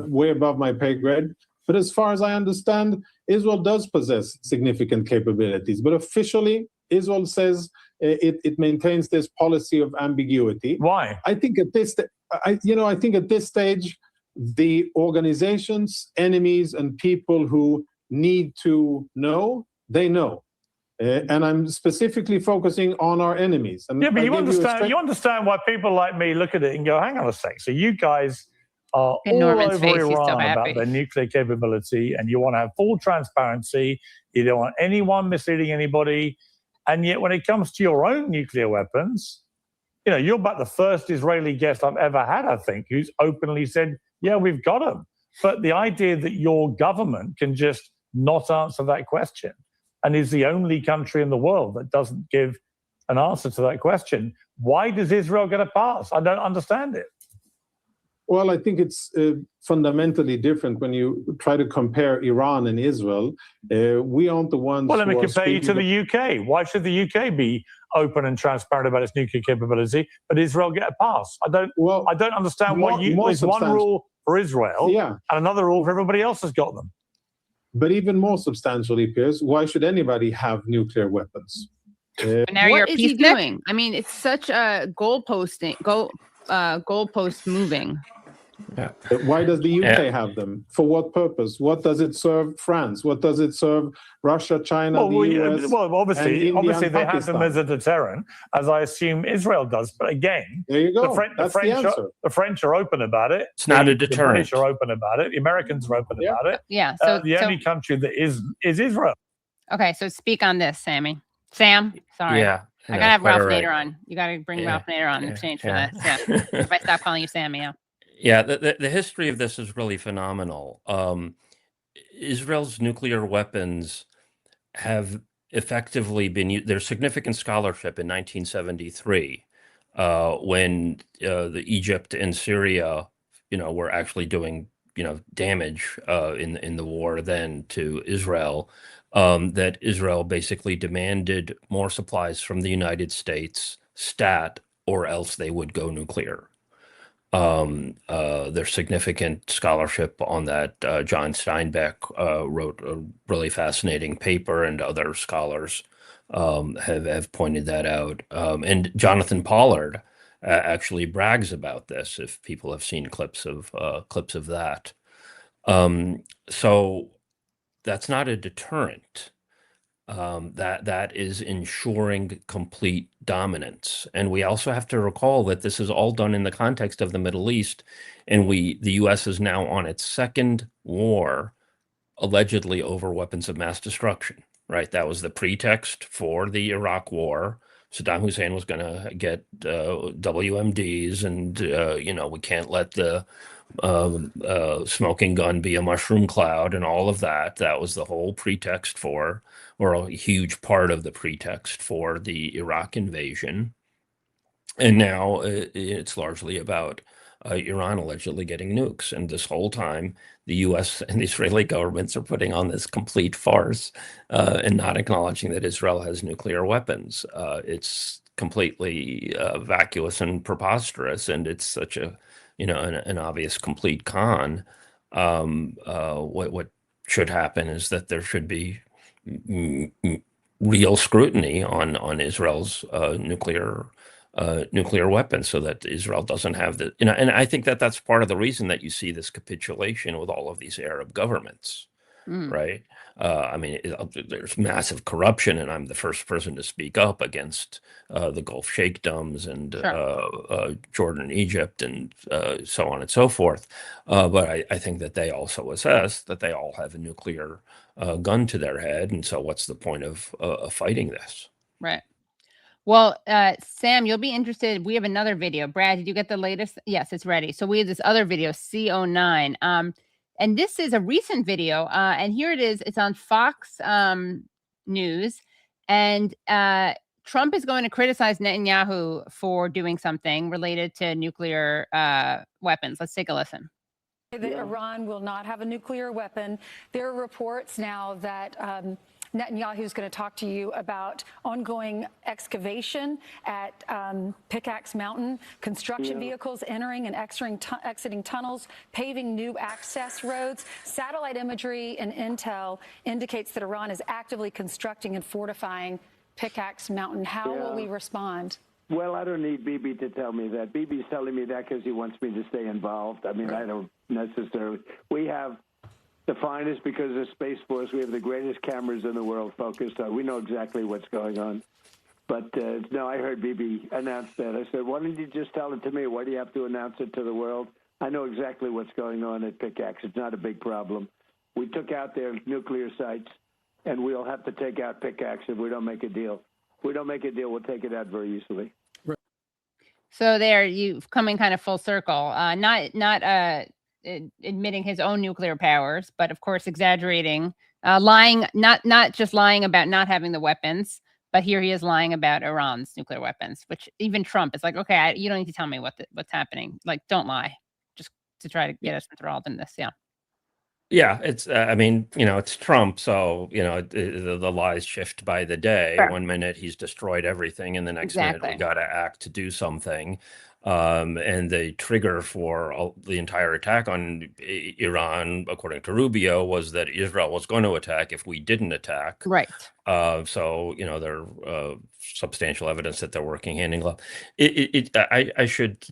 way above my pay grade. But as far as I understand, Israel does possess significant capabilities. But officially, Israel says it maintains this policy of ambiguity. Why? I think at this, I think at this stage, the organizations, enemies, and people who need to know, they know. And I'm specifically focusing on our enemies. And yeah, but you understand why people like me look at it and go, hang on a sec. So you guys are all over Iran about their nuclear capability, and you want to have full transparency. You don't want anyone misleading anybody. And yet when it comes to your own nuclear weapons, you know, you're about the first Israeli guest I've ever had, I think, who's openly said, yeah, we've got them. But the idea that your government can just not answer that question and is the only country in the world that doesn't give an answer to that question, why does Israel get a pass? I don't understand it. Well, I think it's fundamentally different when you try to compare Iran and Israel. We aren't the ones. Well, let me compare you to the UK. Why should the UK be open and transparent about its nuclear capability, but Israel get a pass? I don't understand why there's one rule for Israel and another rule for everybody else has got them. But even more substantially, Piers, why should anybody have nuclear weapons? Now you're peace doing. I mean, it's such a goalpost moving. Yeah. Why does the UK have them? For what purpose? What does it serve France? What does it serve Russia, China, the US? Well, obviously they have them as a deterrent, as I assume Israel does. But again, there you go. The French are open about it. It's not a deterrent. The British are open about it. The Americans are open about it. Yeah. The only country that is Israel. Okay, so speak on this, Sammy. Sam, sorry. Yeah. I gotta have Ralph Nader on. You gotta bring Ralph Nader on in exchange for this. Yeah. If I stop calling you Sammy, Yeah, the history of this is really phenomenal. Israel's nuclear weapons have effectively been, there's significant scholarship in 1973 when the Egypt and Syria, were actually doing, damage in the war then to Israel, that Israel basically demanded more supplies from the United States, stat, or else they would go nuclear. There's significant scholarship on that. John Steinbeck wrote a really fascinating paper, and other scholars have pointed that out. And Jonathan Pollard actually brags about this, if people have seen clips of that. So that's not a deterrent. That is ensuring complete dominance. And we also have to recall that this is all done in the context of the Middle East, and the U.S. is now on its second war, allegedly over weapons of mass destruction, right? That was the pretext for the Iraq war. Saddam Hussein was going to get WMDs, and, we can't let the smoking gun be a mushroom cloud and all of that. That was the whole pretext for, or a huge part of the pretext for, the Iraq invasion. And now it's largely about Iran allegedly getting nukes. And this whole time, the U.S. and the Israeli governments are putting on this complete farce and not acknowledging that Israel has nuclear weapons. It's completely vacuous and preposterous, and it's such a, an obvious complete con. What should happen is that there should be real scrutiny on Israel's nuclear weapons, so that Israel doesn't have the, and I think that that's part of the reason that you see this capitulation with all of these Arab governments, right? I mean, there's massive corruption, and I'm the first person to speak up against the Gulf Sheikdoms and Jordan, Egypt, and so on and so forth. But I think that they also assess that they all have a nuclear gun to their head, and so what's the point of fighting this? Right. Well, Sam, you'll be interested. We have another video. Brad, did you get the latest? Yes, it's ready. So we have this other video, C09. And this is a recent video. And here it is. It's on Fox News. And Trump is going to criticize Netanyahu for doing something related to nuclear weapons. Let's take a listen. That Iran will not have a nuclear weapon. There are reports now that Netanyahu is going to talk to you about ongoing excavation at Pickaxe Mountain, construction vehicles entering and exiting tunnels, paving new access roads. Satellite imagery and intel indicates that Iran is actively constructing and fortifying Pickaxe Mountain. How will we respond? Well, I don't need Bibi to tell me that. Bibi's telling me that because he wants me to stay involved. I mean, I don't necessarily. We have the finest, because of Space Force, we have the greatest cameras in the world focused on. We know exactly what's going on. But no, I heard Bibi announce that. I said, why don't you just tell it to me? Why do you have to announce it to the world? I know exactly what's going on at Pickaxe. It's not a big problem. We took out their nuclear sites, and we'll have to take out Pickaxe if we don't make a deal. If we don't make a deal, we'll take it out very easily. So there, you've come in kind of full circle. Not admitting his own nuclear powers, but of course exaggerating, lying, not just lying about not having the weapons, but here he is lying about Iran's nuclear weapons, which even Trump is like, okay, you don't need to tell me what's happening. Like, don't lie, just to try to get us enthralled in this. Yeah, it's, I mean, it's Trump, so, the lies shift by the day. Sure. 1 minute he's destroyed everything, and the next minute we Exactly. got to act to do something. And the trigger for the entire attack on Iran, according to Rubio, was that Israel was going to attack if we didn't attack. Right. So, there substantial evidence that they're working hand in glove. I should,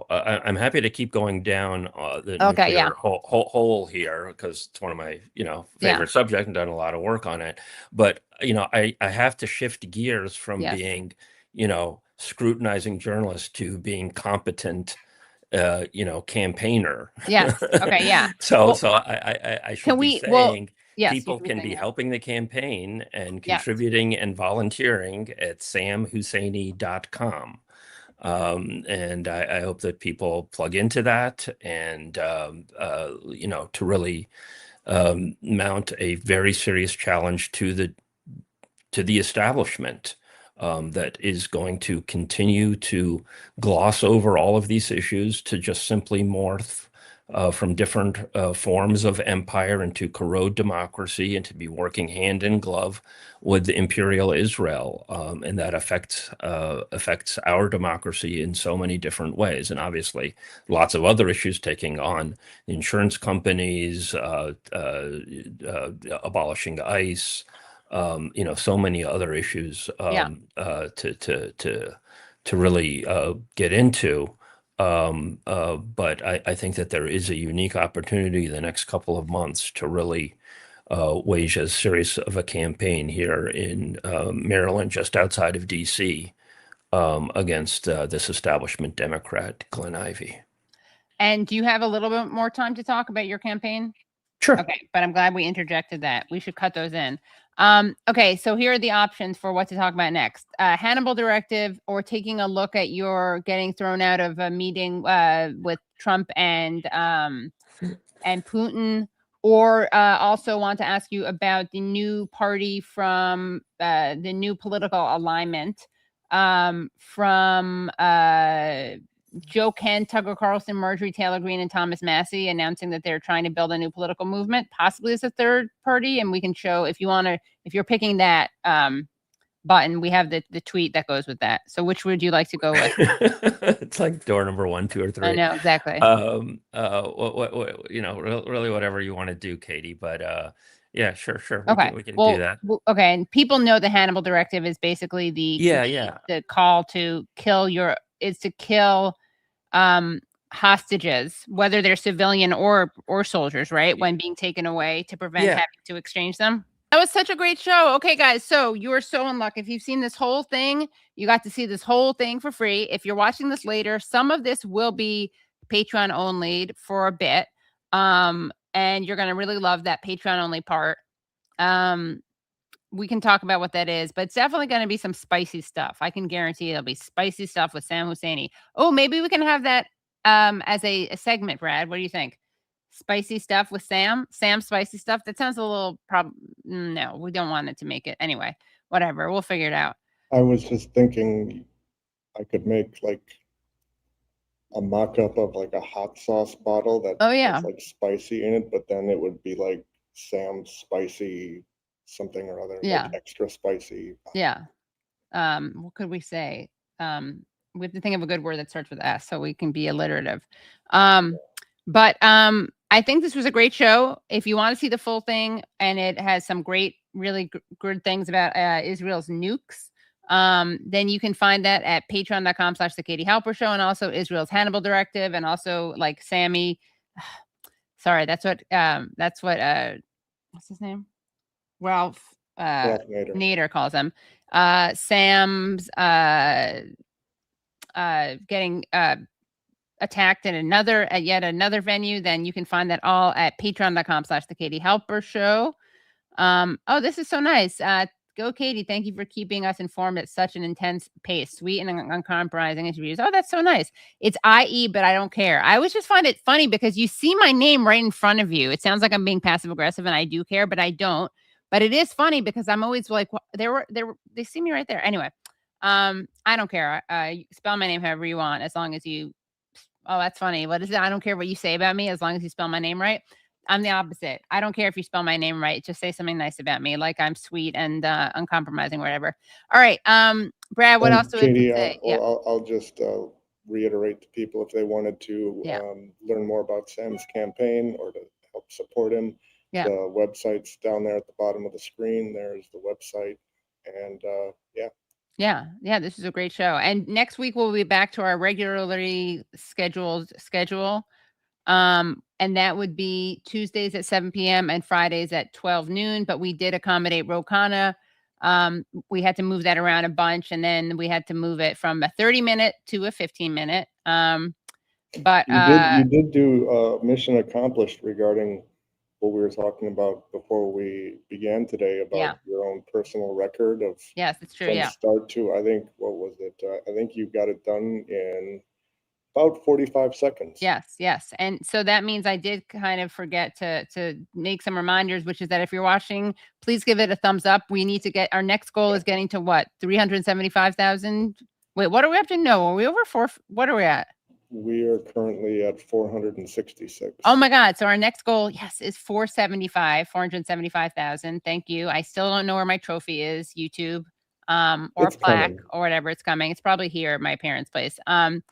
I'm happy to keep going down the nuclear hole here, because it's one of my, favorite subjects, and done a lot of work on it. But, I have to shift gears from being, scrutinizing journalist to being competent, campaigner. Yes. Okay. Yeah. So I should be saying people can be helping the campaign and contributing and volunteering at samhusseini.com. And I hope that people plug into that and, to really mount a very serious challenge to the establishment. That is going to continue to gloss over all of these issues, to just simply morph from different forms of empire and to corrode democracy, and to be working hand in glove with Imperial Israel. And that affects our democracy in so many different ways. And obviously lots of other issues, taking on insurance companies, abolishing ICE, so many other issues to really get into. But I think that there is a unique opportunity the next couple of months to really wage as serious of a campaign here in Maryland, just outside of DC, against this establishment Democrat, Glenn Ivey. And do you have a little bit more time to talk about your campaign? Sure. Okay, but I'm glad we interjected that. We should cut those in. Okay, so here are the options for what to talk about next. Hannibal Directive, or taking a look at your getting thrown out of a meeting with Trump and Putin, or also want to ask you about the new party from the new political alignment from Joe Kent, Tucker Carlson, Marjorie Taylor Greene, and Thomas Massie announcing that they're trying to build a new political movement, possibly as a third party. And we can show, if you're picking that button, we have the tweet that goes with that. So which would you like to go with? It's like door number 1, 2, or 3. I know, exactly. Really whatever you want to do, Katie. But yeah, sure. Okay, we can do that. Okay, and people know the Hannibal Directive is basically the call to kill hostages, whether they're civilian or soldiers, right? When being taken away, to prevent having to exchange them. That was such a great show. Okay, guys, so you are so in luck. If you've seen this whole thing, you got to see this whole thing for free. If you're watching this later, some of this will be Patreon only for a bit. And you're going to really love that Patreon only part. We can talk about what that is, but it's definitely going to be some spicy stuff. I can guarantee there'll be spicy stuff with Sam Husseini. Oh, maybe we can have that as a segment, Brad. What do you think? Spicy stuff with Sam spicy stuff. That sounds a little no, we don't want it to make it. Anyway, whatever. We'll figure it out. I was just thinking I could make like a mock-up of like a hot sauce bottle that's like spicy in it, but then it would be like Sam's spicy something or other, like extra spicy. What could we say? We have to think of a good word that starts with S so we can be alliterative. But I think this was a great show. If you want to see the full thing, and it has some great, really good things about Israel's nukes, then you can find that at patreon.com/The Katie Halper Show, and also Israel's Hannibal Directive, and also like Sammy. Sorry, that's what what's his name? Ralph Nader calls him. Sam's getting attacked at yet another venue. Then you can find that all at patreon.com/The Katie Halper Show. Oh, this is so nice. Go Katie. Thank you for keeping us informed at such an intense pace. Sweet and uncompromising interviews. Oh, that's so nice. It's IE, but I don't care. I always just find it funny because you see my name right in front of you. It sounds like I'm being passive aggressive and I do care, but I don't. But it is funny because I'm always like, they see me right there. Anyway, I don't care. Spell my name however you want, as long as you. Oh, that's funny. What is it? I don't care what you say about me as long as you spell my name right. I'm the opposite. I don't care if you spell my name right. Just say something nice about me, like I'm sweet and uncompromising, whatever. All right, Brad. What else do we have to say? I'll just reiterate to people if they wanted to learn more about Sam's campaign or to help support him. The website's down there at the bottom of the screen. There's the website, and Yeah, this is a great show. And next week we'll be back to our regularly scheduled schedule. And that would be Tuesdays at 7 p.m. and Fridays at 12 noon. But we did accommodate Khanna. We had to move that around a bunch, and then we had to move it from a 30-minute to a 15-minute. But you did do mission accomplished regarding what we were talking about before we began today about your own personal record of it's true. From start to, I think, what was it? I think you got it done in about 45 seconds. Yes. And so that means I did kind of forget to make some reminders, which is that if you're watching, please give it a thumbs up. We need to get, our next goal is getting to what? 375,000? Wait, what are we up to? No, are we over 4? What are we at? We are currently at 466. Oh my God. So our next goal, is 475,000. Thank you. I still don't know where my trophy is, YouTube, or it's plaque coming. Or whatever. It's coming. It's probably here at my parents' place. And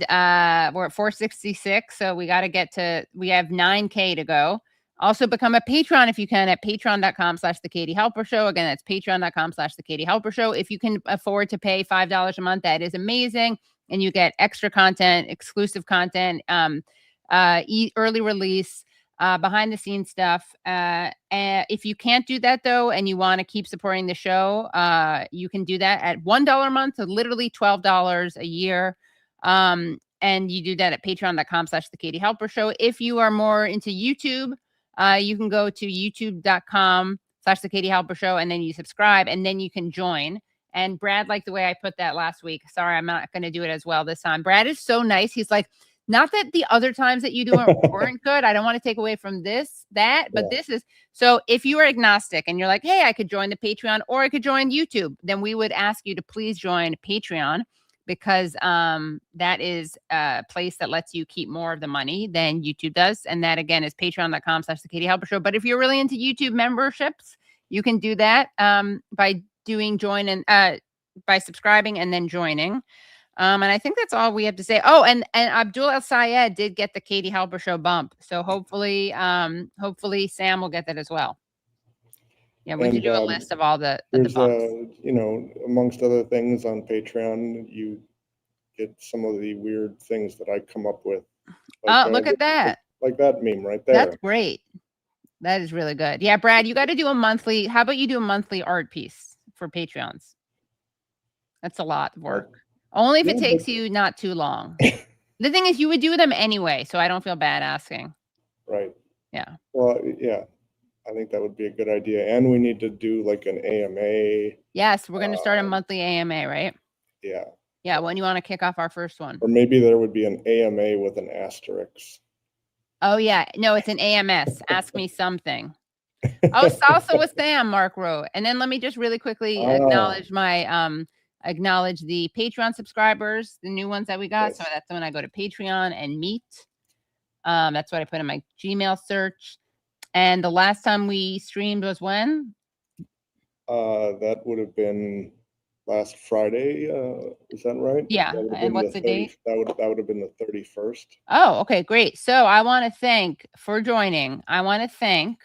we're at 466. So we got to we have 9K to go. Also become a Patreon if you can at patreon.com/The Katie Halper Show. Again, that's patreon.com/The Katie Halper Show. If you can afford to pay $5 a month, that is amazing. And you get extra content, exclusive content, early release, behind the scenes stuff. And if you can't do that though, and you want to keep supporting the show, you can do that at $1 a month, so literally $12 a year. And you do that at patreon.com/The Katie Halper Show. If you are more into YouTube, you can go to youtube.com/The Katie Halper Show, and then you subscribe, and then you can join. And Brad liked the way I put that last week. Sorry, I'm not going to do it as well this time. Brad is so nice. He's like, not that the other times that you do weren't good. I don't want to take away from but this is. So if you are agnostic and you're like, hey, I could join the Patreon or I could join YouTube, then we would ask you to please join Patreon, because that is a place that lets you keep more of the money than YouTube does. And that, again, is patreon.com/The Katie Halper Show. But if you're really into YouTube memberships, you can do that by doing join and by subscribing and then joining. And I think that's all we have to say. Oh, and Abdul El Sayed did get the Katie Halper Show bump. So hopefully Sam will get that as well. Yeah, we should do a list of all the there's amongst other things on Patreon, you get some of the weird things that I come up with. Like, look at that. Like that meme right there. That's great. That is really good. Yeah, Brad, you got to do a monthly. How about you do a monthly art piece for Patreons? That's a lot of work. Only if it takes you not too long. The thing is, you would do them anyway, so I don't feel bad asking. Right. Yeah. Well, yeah. I think that would be a good idea. And we need to do like an AMA. Yes, we're going to start a monthly AMA, right? Yeah. Yeah, when you want to kick off our first one. Or maybe there would be an AMA with an asterisk. Oh, yeah. No, it's an AMS. Ask me something. Oh, salsa with Sam, Mark wrote. And then let me just really quickly acknowledge the Patreon subscribers, the new ones that we got. Yes. So that's when I go to Patreon and meet. That's what I put in my Gmail search. And the last time we streamed was when? That would have been last Friday. Is that right? Yeah. And what's the date? That would have been the 31st. Oh, okay, great. So I want to thank for joining. I want to thank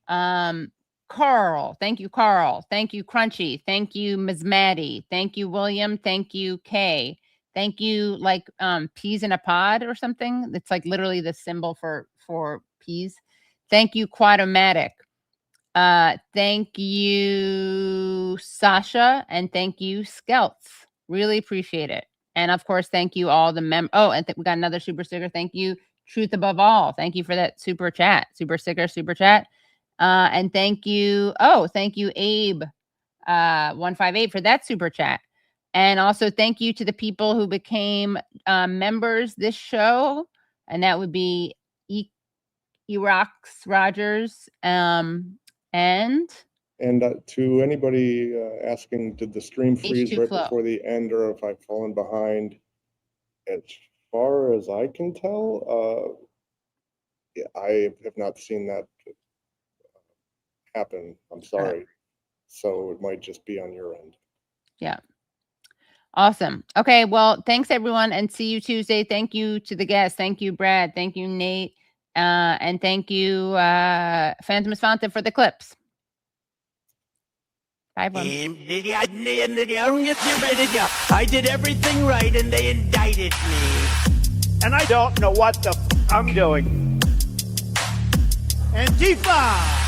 Carl. Thank you, Carl. Thank you, Crunchy. Thank you, Ms. Maddie. Thank you, William. Thank you, Kay. Thank you, like peas in a pod or something. It's like literally the symbol for peas. Thank you, Quadomatic. Thank you, Sasha, and thank you, Skelts. Really appreciate it. And of course, thank you all the and we got another super sticker. Thank you, Truth Above All. Thank you for that super chat, super sticker, super chat. And thank you, Abe 158 for that super chat. And also thank you to the people who became members this show, and that would be Erox Rogers and to anybody asking, did the stream freeze right before the end, or if I've fallen behind? As far as I can tell, yeah, I have not seen that happen. I'm sorry. So it might just be on your end. Yeah. Awesome. Okay. Well, thanks everyone, and see you Tuesday. Thank you to the guests. Thank you, Brad. Thank you, Nate. And thank you, Phantom Fanta, for the clips. Bye, everyone. I did everything right and they indicted me. And I don't know what the I'm doing. Antifa!